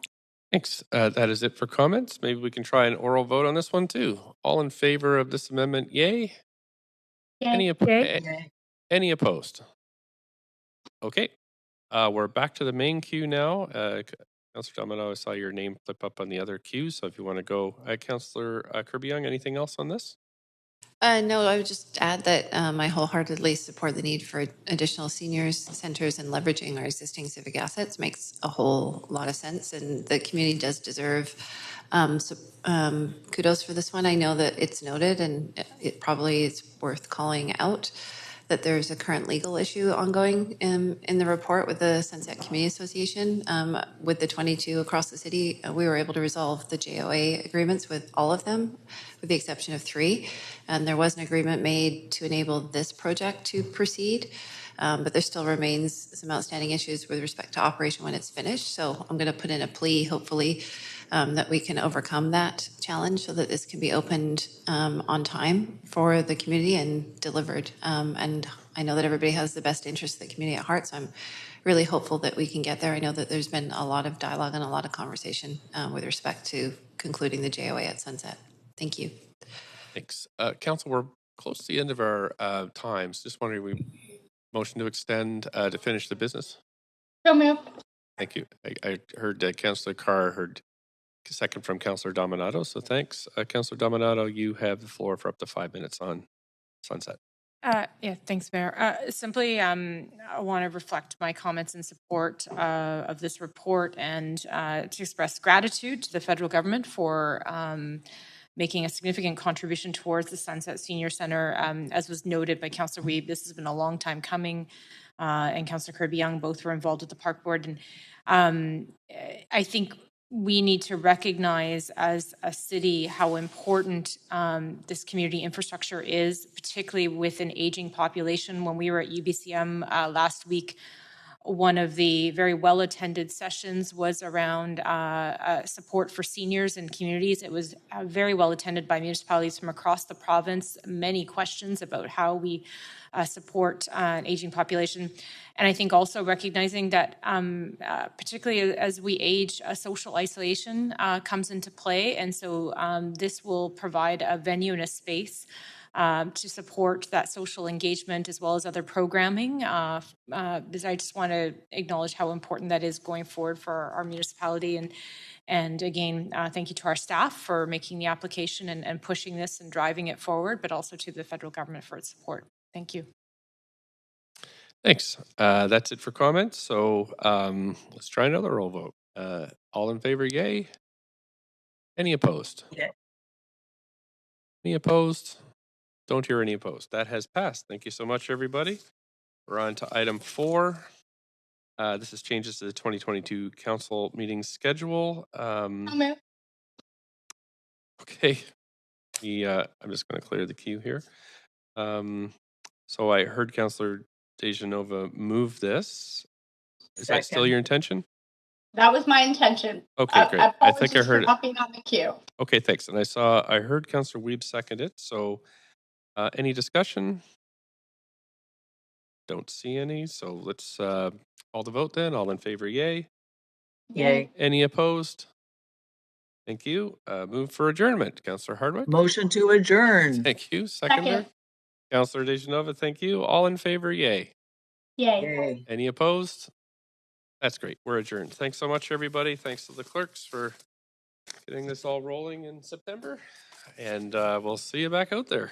Thanks. That is it for comments. Maybe we can try an oral vote on this one too. All in favor of this amendment, yay? Yay. Any opposed? Okay. We're back to the main queue now. Councillor Domino, I saw your name flip up on the other queue, so if you want to go. Councillor Kirby-Yung, anything else on this? No, I would just add that I wholeheartedly support the need for additional seniors centers, and leveraging our existing civic assets makes a whole lot of sense, and the community does deserve kudos for this one. I know that it's noted, and it probably is worth calling out that there's a current legal issue ongoing in the report with the Sunset Community Association. With the 22 across the city, we were able to resolve the JOA agreements with all of them, with the exception of 3. And there was an agreement made to enable this project to proceed, but there still remains some outstanding issues with respect to operation when it's finished. So I'm going to put in a plea, hopefully, that we can overcome that challenge so that this can be opened on time for the community and delivered. And I know that everybody has the best interest of the community at heart, so I'm really hopeful that we can get there. I know that there's been a lot of dialogue and a lot of conversation with respect to concluding the JOA at Sunset. Thank you. Thanks. Council, we're close to the end of our times. Just wondering, we motion to extend to finish the business? So moved. Thank you. I heard Councillor Carr, heard second from Councillor Dominato, so thanks. Councillor Dominato, you have the floor for up to 5 minutes on Sunset. Yeah, thanks, Mayor. Simply, I want to reflect my comments in support of this report and to express gratitude to the federal government for making a significant contribution towards the Sunset Senior Centre. As was noted by Councillor Wiebe, this has been a long time coming, and Councillor Kirby-Yung both were involved with the Park Board. And I think we need to recognize as a city how important this community infrastructure is, particularly with an aging population. When we were at UBCM last week, one of the very well-attended sessions was around support for seniors and communities. It was very well attended by municipalities from across the province. Many questions about how we support an aging population. And I think also recognizing that particularly as we age, social isolation comes into play. And so this will provide a venue and a space to support that social engagement as well as other programming. Because I just want to acknowledge how important that is going forward for our municipality. And again, thank you to our staff for making the application and pushing this and driving it forward, but also to the federal government for its support. Thank you. Thanks. That's it for comments. So let's try another roll vote. All in favor, yay? Any opposed? Yeah. Any opposed? Don't hear any opposed. That has passed. Thank you so much, everybody. We're on to item 4. This is changes to the 2022 council meeting schedule. Okay. I'm just going to clear the queue here. So I heard Councillor Dejanova move this. Is that still your intention? That was my intention. Okay, great. I think I heard it. Not being on the queue. Okay, thanks. And I heard Councillor Wiebe second it. So any discussion? Don't see any. So let's call the vote then. All in favor, yay. Yay. Any opposed? Thank you. Move for adjournment. Councillor Hardwick. Motion to adjourn. Thank you. Seconder. Councillor Dejanova, thank you. All in favor, yay. Yay. Any opposed? That's great. We're adjourned. Thanks so much, everybody. Thanks to the clerks for getting this all rolling in September. And we'll see you back out there.